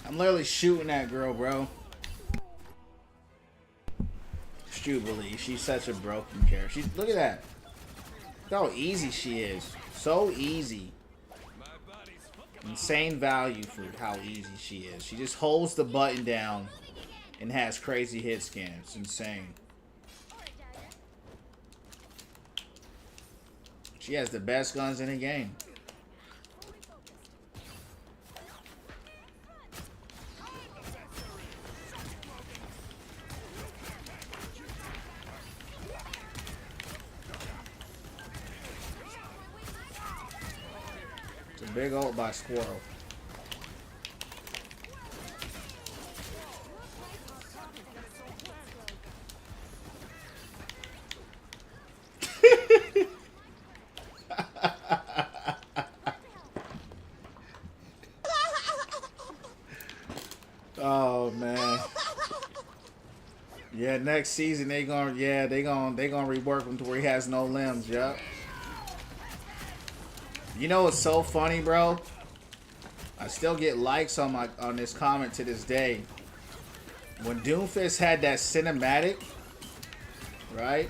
I'm literally shooting that girl, bro. Jubilee, she's such a broken character. Look at that. Look how easy she is. So easy. Insane value for how easy she is. She just holds the button down and has crazy hit scan. It's insane. She has the best guns in the game. It's a big ult by Squirrel. Oh man. Yeah, next season they gonna rework him to where he has no limbs, yup. You know what's so funny, bro? I still get likes on this comment to this day. When Doomfist had that cinematic, right?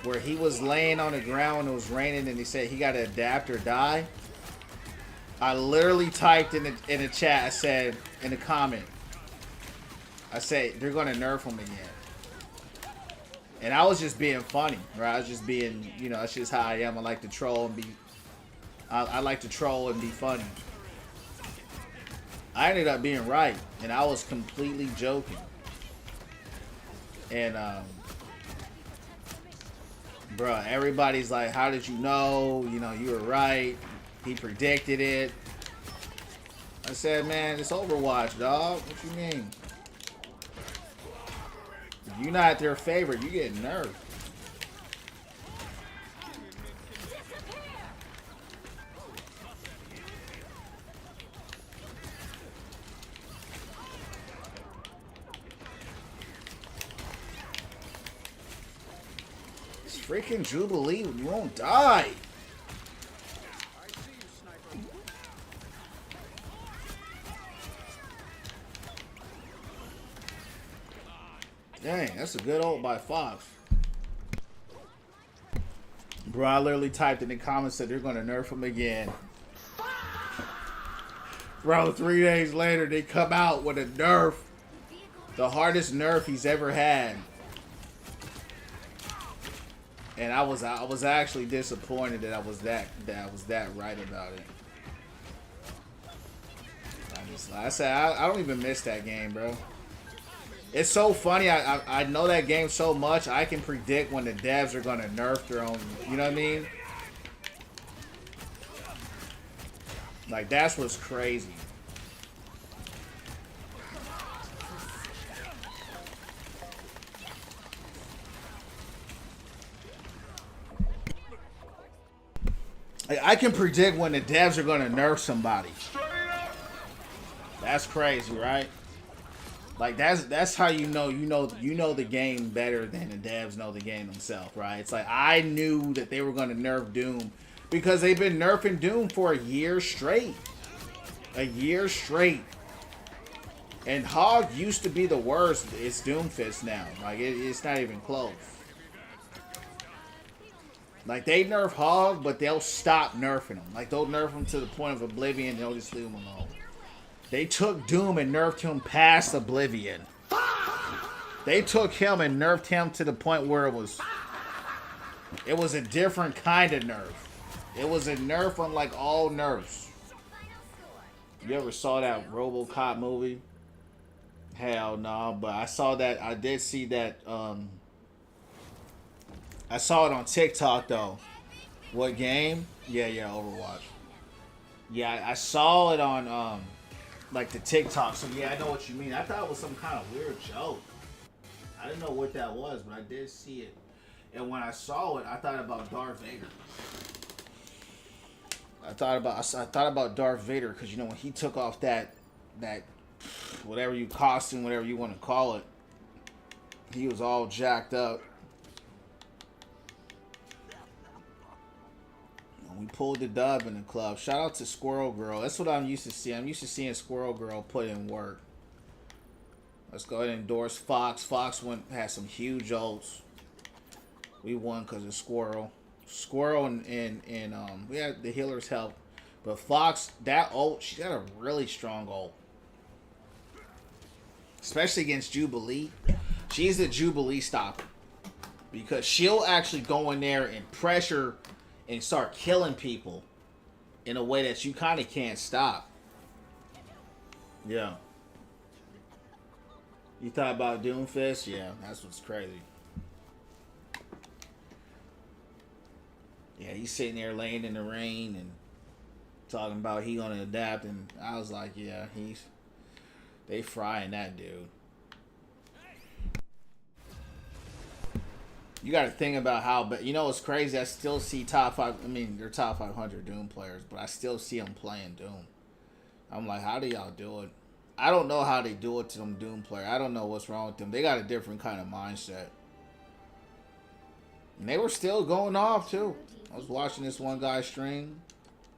Where he was laying on the ground when it was raining and he said he gotta adapt or die. I literally typed in the chat, I said, in the comment, I said, they're gonna nerf him again. And I was just being funny, right? I was just being, you know, that's just how I am. I like to troll and be, I like to troll and be funny. I ended up being right, and I was completely joking. And, bruh, everybody's like, how did you know? You know, you were right. He predicted it. I said, man, it's Overwatch, dog. What you mean? If you're not their favorite, you get nerfed. It's freaking Jubilee, you won't die. Dang, that's a good ult by Fox. Bro, I literally typed in the comments that they're gonna nerf him again. Bro, 3 days later they come out with a nerf. The hardest nerf he's ever had. And I was actually disappointed that I was that right about it. Like I said, I don't even miss that game, bro. It's so funny. I know that game so much. I can predict when the devs are gonna nerf their own. You know what I mean? Like that's what's crazy. Like, I can predict when the devs are gonna nerf somebody. That's crazy, right? Like that's how you know the game better than the devs know the game themselves, right? It's like I knew that they were gonna nerf Doom because they've been nerfing Doom for a year straight. A year straight. And Hog used to be the worst. It's Doomfist now. Like it's not even close. Like they nerf Hog, but they'll stop nerfing him. Like they'll nerf him to the point of Oblivion, they'll just leave him alone. They took Doom and nerfed him past Oblivion. They took him and nerfed him to the point where it was a different kind of nerf. It was a nerf unlike all nerfs. You ever saw that RoboCop movie? Hell no, but I saw that. I did see that. I saw it on TikTok though. What game? Yeah, Overwatch. Yeah, I saw it on like the TikTok. So yeah, I know what you mean. I thought it was some kind of weird joke. I didn't know what that was, but I did see it. And when I saw it, I thought about Darth Vader. I thought about Darth Vader because you know when he took off that whatever you costume, whatever you want to call it, he was all jacked up. We pulled the dub in the club. Shout out to Squirrel Girl. That's what I'm used to seeing. I'm used to seeing Squirrel Girl put in work. Let's go ahead and endorse Fox. Fox had some huge ults. We won because of Squirrel. Squirrel and we had the healers help. But Fox, that ult, she got a really strong ult. Especially against Jubilee. She's the Jubilee stopper. Because she'll actually go in there and pressure and start killing people in a way that you kind of can't stop. Yeah. You thought about Doomfist? Yeah, that's what's crazy. Yeah, he's sitting there laying in the rain and talking about he gonna adapt, and I was like, yeah, they frying that dude. You got to think about how, but you know it's crazy. I still see top 5. I mean, they're top 500 Doom players, but I still see them playing Doom. I'm like, how do y'all do it? I don't know how they do it to them Doom players. I don't know what's wrong with them. They got a different kind of mindset. And they were still going off too. I was watching this one guy stream.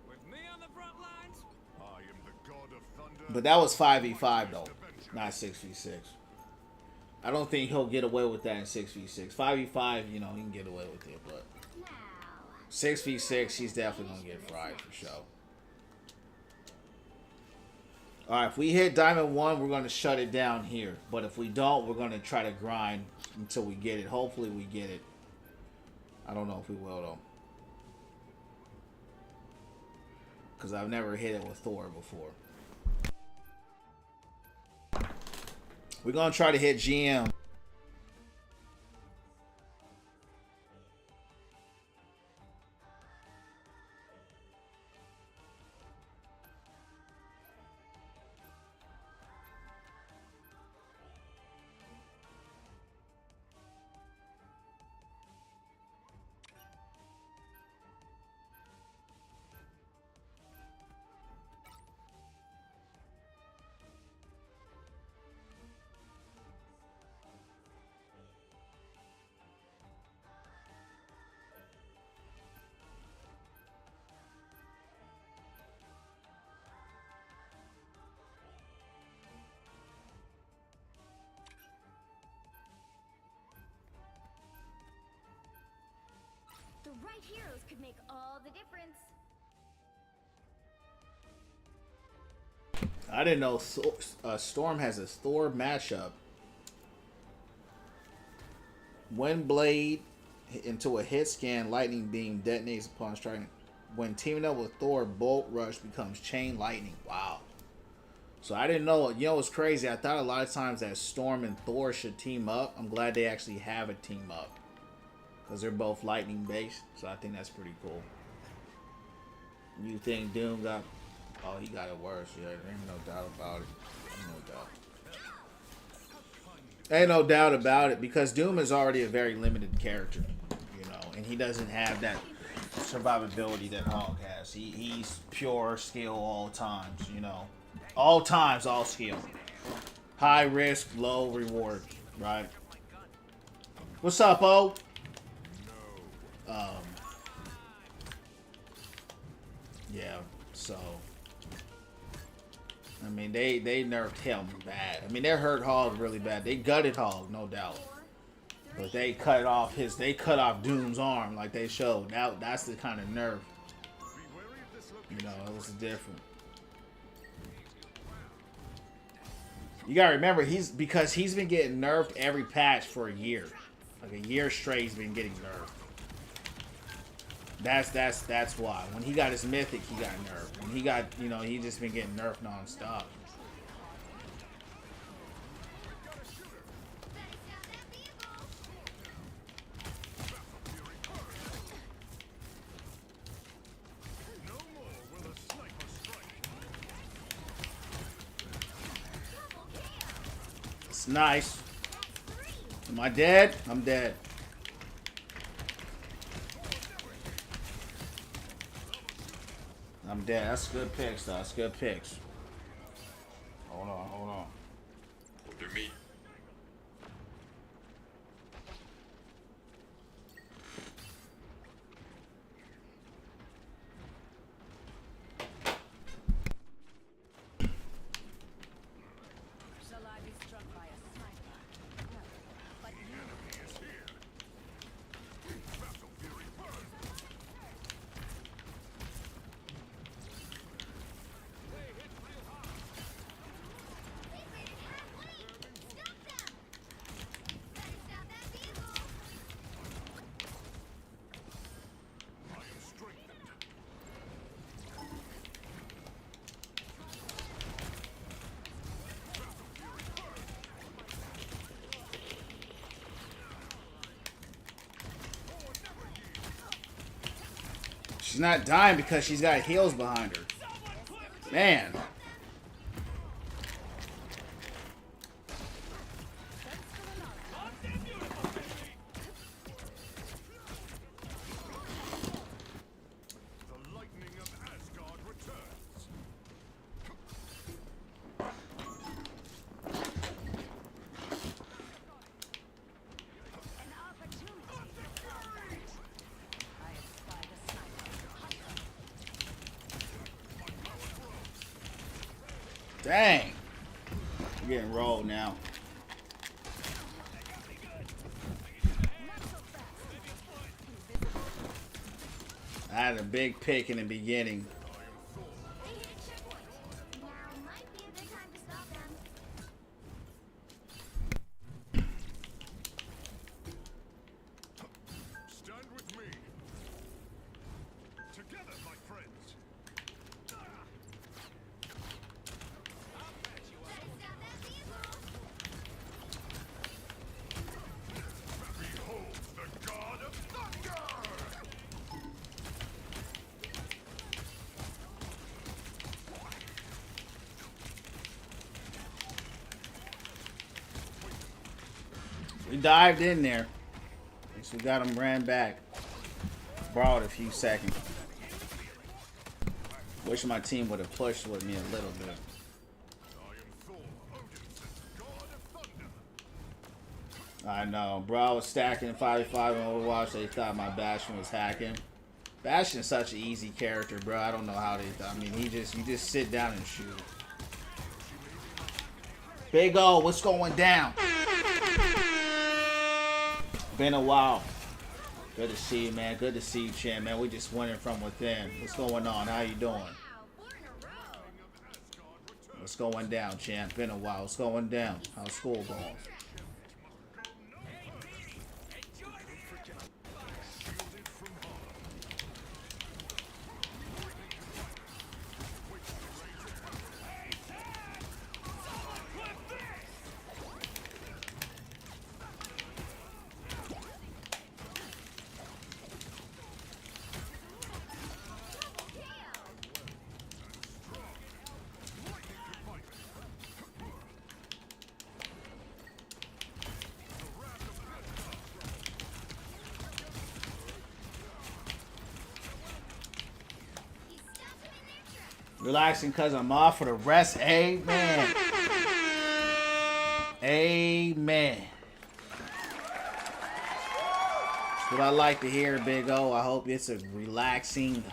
With me on the front lines? I am the god of thunder. But that was 5v5 though, not 6v6. I don't think he'll get away with that in 6v6. 5v5, you know, he can get away with it, but 6v6, he's definitely gonna get fried for sure. Alright, if we hit Diamond 1, we're gonna shut it down here. But if we don't, we're gonna try to grind until we get it. Hopefully we get it. I don't know if we will though. Because I've never hit it with Thor before. We're going to try to hit GM. The right heroes could make all the difference. I didn't know Storm has a Thor matchup. When Blade into a hit scan, lightning beam detonates upon striking. When teaming up with Thor, Bolt Rush becomes Chain Lightning. Wow. So I didn't know. You know what's crazy? I thought a lot of times that Storm and Thor should team up. I'm glad they actually have a team up. Because they're both lightning based. So I think that's pretty cool. You think Doom got... Oh, he got it worse. Yeah, there ain't no doubt about it. Ain't no doubt about it. Because Doom is already a very limited character. You know. And he doesn't have that survivability that Hog has. He's pure skill all times, you know. All times, all skill. High risk, low reward, right? What's up, O? Yeah, so I mean they nerfed him bad. I mean they hurt Hog really bad. They gutted Hog, no doubt. But they cut off Doom's arm like they showed. That's the kind of nerf. You know, it was different. You gotta remember because he's been getting nerfed every patch for a year. Like a year straight he's been getting nerfed. That's why. When he got his mythic, he got nerfed. When he got, you know, he just been getting nerfed non-stop. It's nice. Am I dead? I'm dead. I'm dead. That's good picks, though. That's good picks. Hold on. They're me. Shall I be struck by a sniper? No, but you. She's not dying because she's got heals behind her. Man. Dang. I'm getting rolled now. I had a big pick in the beginning. Now might be a good time to stop them. Stand with me. Together, my friends. Behold the god of thunder! We dived in there. At least we got him ran back. Brought a few seconds. Wish my team would have pushed with me a little bit. I am Thor, Odin's god of thunder. I know, bro. I was stacking 5v5 on Overwatch. They thought my Bastion was hacking. Bastion's such an easy character, bro. I don't know how they thought. I mean, you just sit down and shoot. Big O, what's going down? Been a while. Good to see you, man. Good to see you, Chan, man. We just winning from within. What's going on? How you doing? Wow, 4 in a row. What's going down, champ? Been a while. What's going down? How's school going? Relaxing because I'm off for the rest. Amen. Amen. That's what I like to hear, Big O. I hope it's a relaxing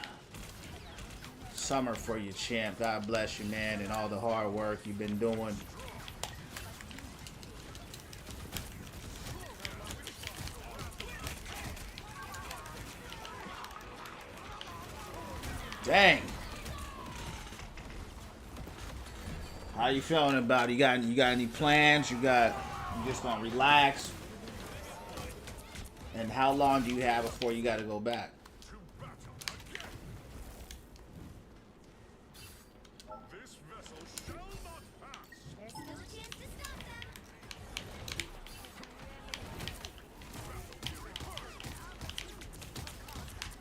summer for you, champ. God bless you, man, and all the hard work you've been doing. Dang. How you feeling about it? You got any plans? You just gonna relax? And how long do you have before you gotta go back? This vessel shall not pass. There's still a chance to stop them.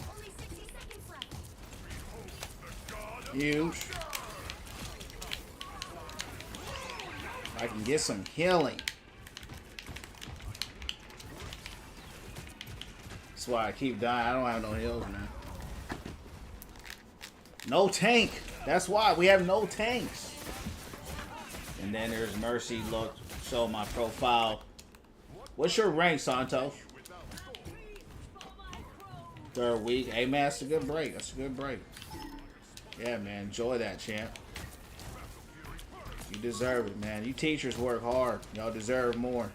Only 60 seconds left. Huge. I can get some healing. That's why I keep dying. I don't have no heals, man. No tank. That's why we have no tanks. And then there's Mercy. Look, show my profile. What's your rank, Santos? 3rd week. Hey, man, that's a good break. That's a good break. Yeah, man. Enjoy that, champ. You deserve it, man. You teachers work hard. Y'all deserve more.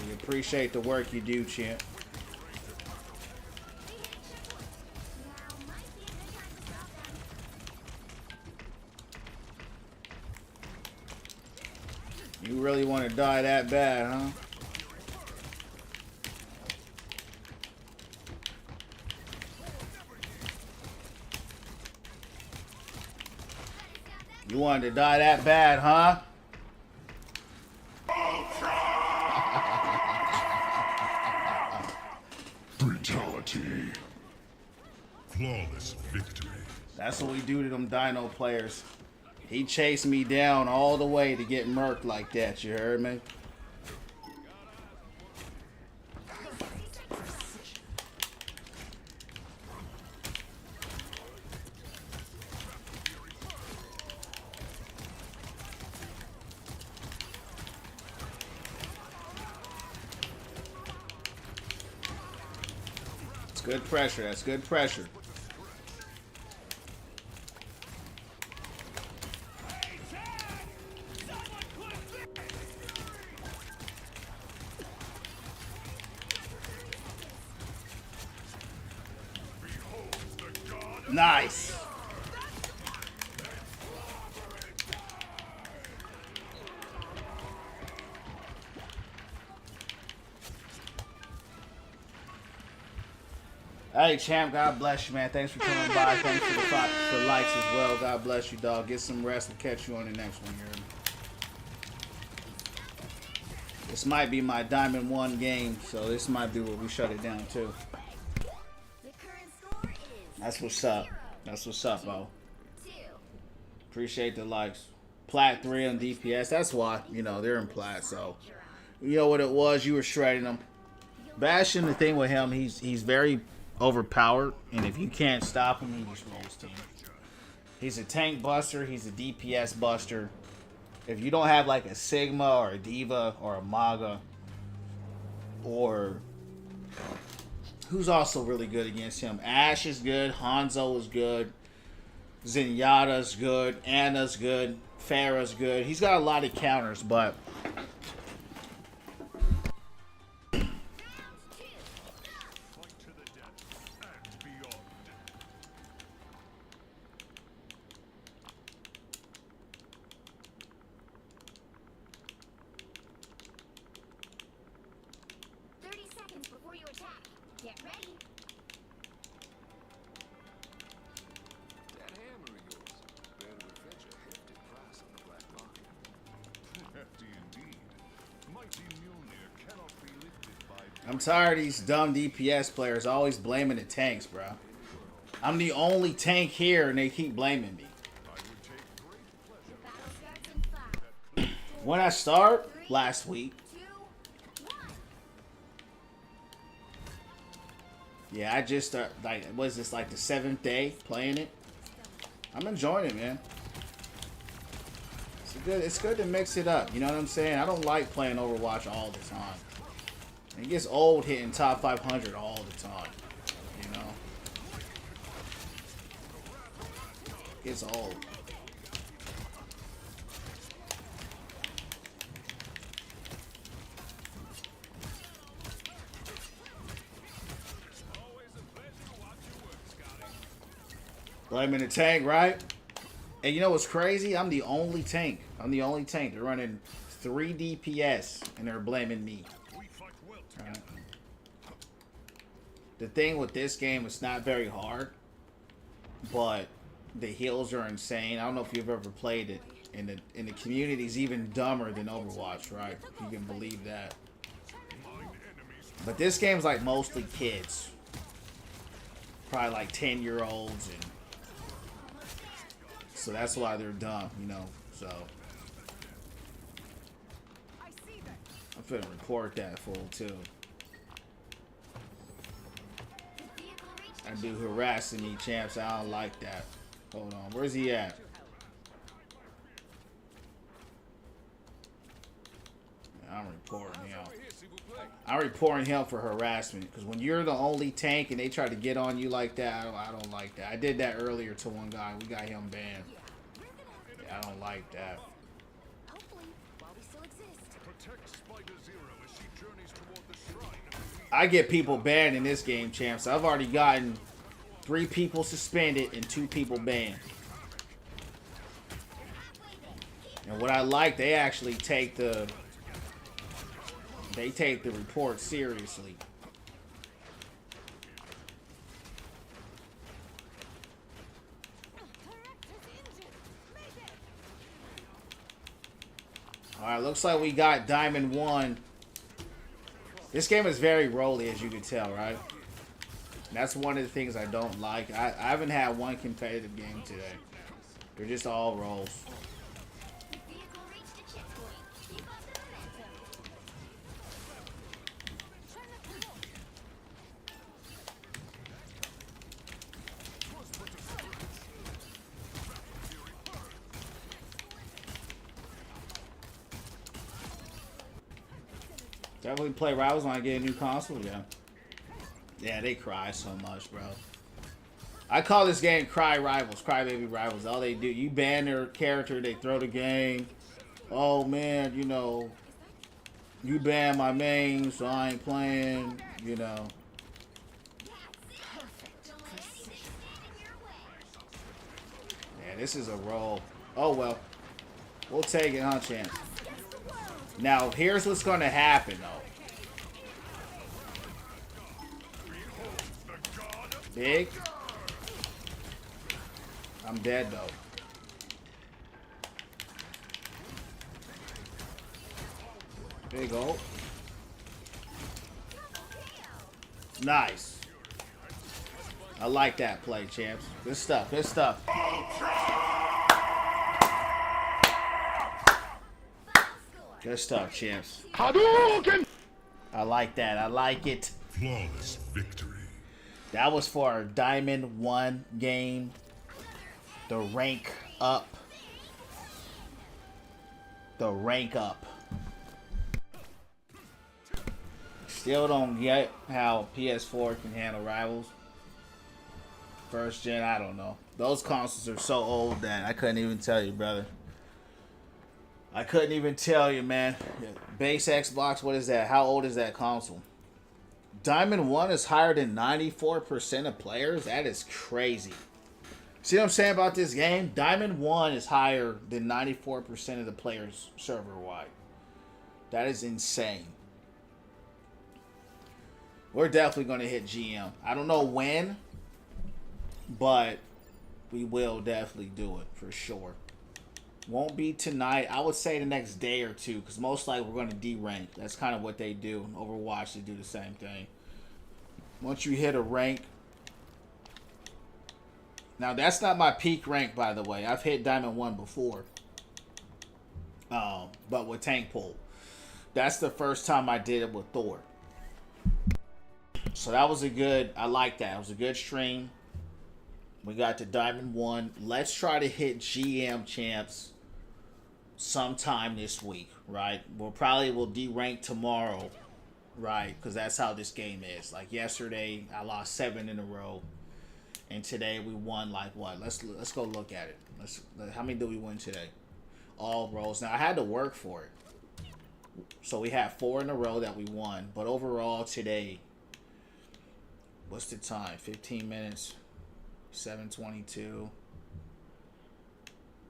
We appreciate the work you do, champ. Now might be a good time to stop them. You really want to die that bad, huh? You wanted to die that bad, huh? Brutality. Flawless victory. That's what we do to them Dino players. He chased me down all the way to get murked like that, you heard me? It's good pressure. That's good pressure. Nice. Hey, champ, God bless you, man. Thanks for coming by. Thanks for the likes as well. God bless you, dog. Get some rest. We'll catch you on the next one here. This might be my Diamond 1 game, so this might be where we shut it down, too. The current score is That's what's up. That's what's up, bro. 2. Appreciate the likes. Plat 3 on DPS. That's why, you know, they're in Plat, so. You know what it was? You were shredding them. Bastion, the thing with him, he's very overpowered, and if you can't stop him, he just rolls team. He's a tank buster. He's a DPS buster. If you don't have like a Sigma or a Diva or a Maga, or who's also really good against him, Ashe is good, Hanzo is good, Zenyatta's good, Anna's good, Pharah's good. He's got a lot of counters, but Fight to the death and beyond. Before you attack, get ready. That hammer of yours better fetch a hefty price on the black market. Hefty indeed. Mighty Mjolnir cannot be lifted by... I'm tired of these dumb DPS players always blaming the tanks, bro. I'm the only tank here, and they keep blaming me. I would take great pleasure. The battle starts in 5. When I start last week, 2, 1. Yeah, I just start like was this like the 7th day playing it? I'm enjoying it, man. It's good to mix it up. You know what I'm saying? I don't like playing Overwatch all the time. It gets old hitting top 500 all the time. You know, it gets old. Blaming the tank, right? And you know what's crazy? I'm the only tank. I'm the only tank. They're running 3 DPS, and they're blaming me. Right? The thing with this game, it's not very hard, but the heals are insane. I don't know if you've ever played it, and the community's even dumber than Overwatch, right? If you can believe that. But this game's like mostly kids, probably like 10-year-olds, and so that's why they're dumb, you know. So I'm finna report that fool too. That dude harassing me, champs. I don't like that. Hold on, where's he at? I'm reporting him. I'm reporting him for harassment because when you're the only tank and they try to get on you like that, I don't like that. I did that earlier to one guy. We got him banned. Yeah, I don't like that. I get people banned in this game, champs. I've already gotten 3 people suspended and 2 people banned. And what I like, they actually take the report seriously. Alright, looks like we got Diamond 1. This game is very rolly, as you can tell, right? That's one of the things I don't like. I haven't had one competitive game today. They're just all rolls. Definitely play Rivals when I get a new console, yeah. Yeah, they cry so much, bro. I call this game Cry Rivals, Crybaby Rivals. All they do, you ban their character, they throw the game. Oh man, you know, you ban my main, so I ain't playing, you know. Yeah, this is a roll. Oh well. We'll take it, huh, champ? Now, here's what's going to happen, though. Big. I'm dead, though. Big ult. Nice. I like that play, champs. Good stuff. Good stuff. Good stuff, champs. Hadouken! I like that. I like it. Flawless victory. That was for our Diamond 1 game. The rank up. The rank up. Still don't get how PS4 can handle Rivals. First gen, I don't know. Those consoles are so old that I couldn't even tell you, brother. I couldn't even tell you, man. Base Xbox, what is that? How old is that console? Diamond 1 is higher than 94% of players? That is crazy. See what I'm saying about this game? Diamond 1 is higher than 94% of the players server-wide. That is insane. We're definitely going to hit GM. I don't know when, but we will definitely do it for sure. Won't be tonight. I would say the next day or two, because most likely we're going to D-rank. That's kind of what they do. Overwatch, they do the same thing. Once you hit a rank. Now, that's not my peak rank, by the way. I've hit Diamond 1 before. But with Tank Pull. That's the first time I did it with Thor. So that was a good, I like that. It was a good stream. We got to Diamond 1. Let's try to hit GM champs sometime this week, right? We'll de-rank tomorrow, right? Because that's how this game is. Like yesterday, I lost 7 in a row. And today we won like what? Let's go look at it. How many did we win today? All rows. Now I had to work for it. So we had 4 in a row that we won. But overall today, what's the time? 15 minutes. 7:22.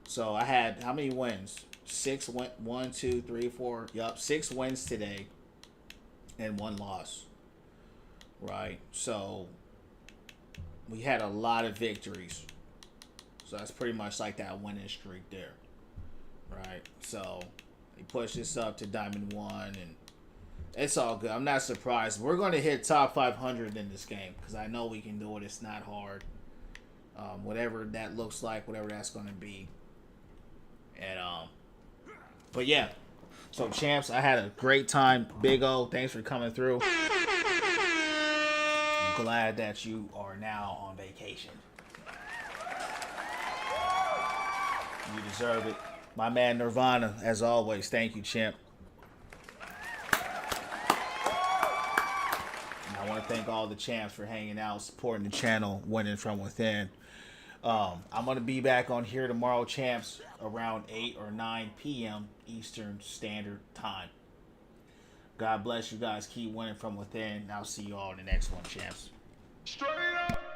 So I had how many wins? 6 went 1, 2, 3, 4. Yup, 6 wins today and 1 loss. Right. So we had a lot of victories. So that's pretty much like that winning streak there. Right. So we pushed this up to Diamond 1 and it's all good. I'm not surprised. We're going to hit top 500 in this game because I know we can do it. It's not hard. Whatever that looks like, whatever that's going to be. And, but yeah. So, champs, I had a great time. Big O, thanks for coming through. I'm glad that you are now on vacation. You deserve it. My man Nirvana, as always, thank you, champ. And I want to thank all the champs for hanging out, supporting the channel, winning from within. I'm going to be back on here tomorrow, champs, around 8 or 9 p.m. Eastern Standard Time. God bless you guys. Keep winning from within. I'll see you all in the next one, champs. Straight up!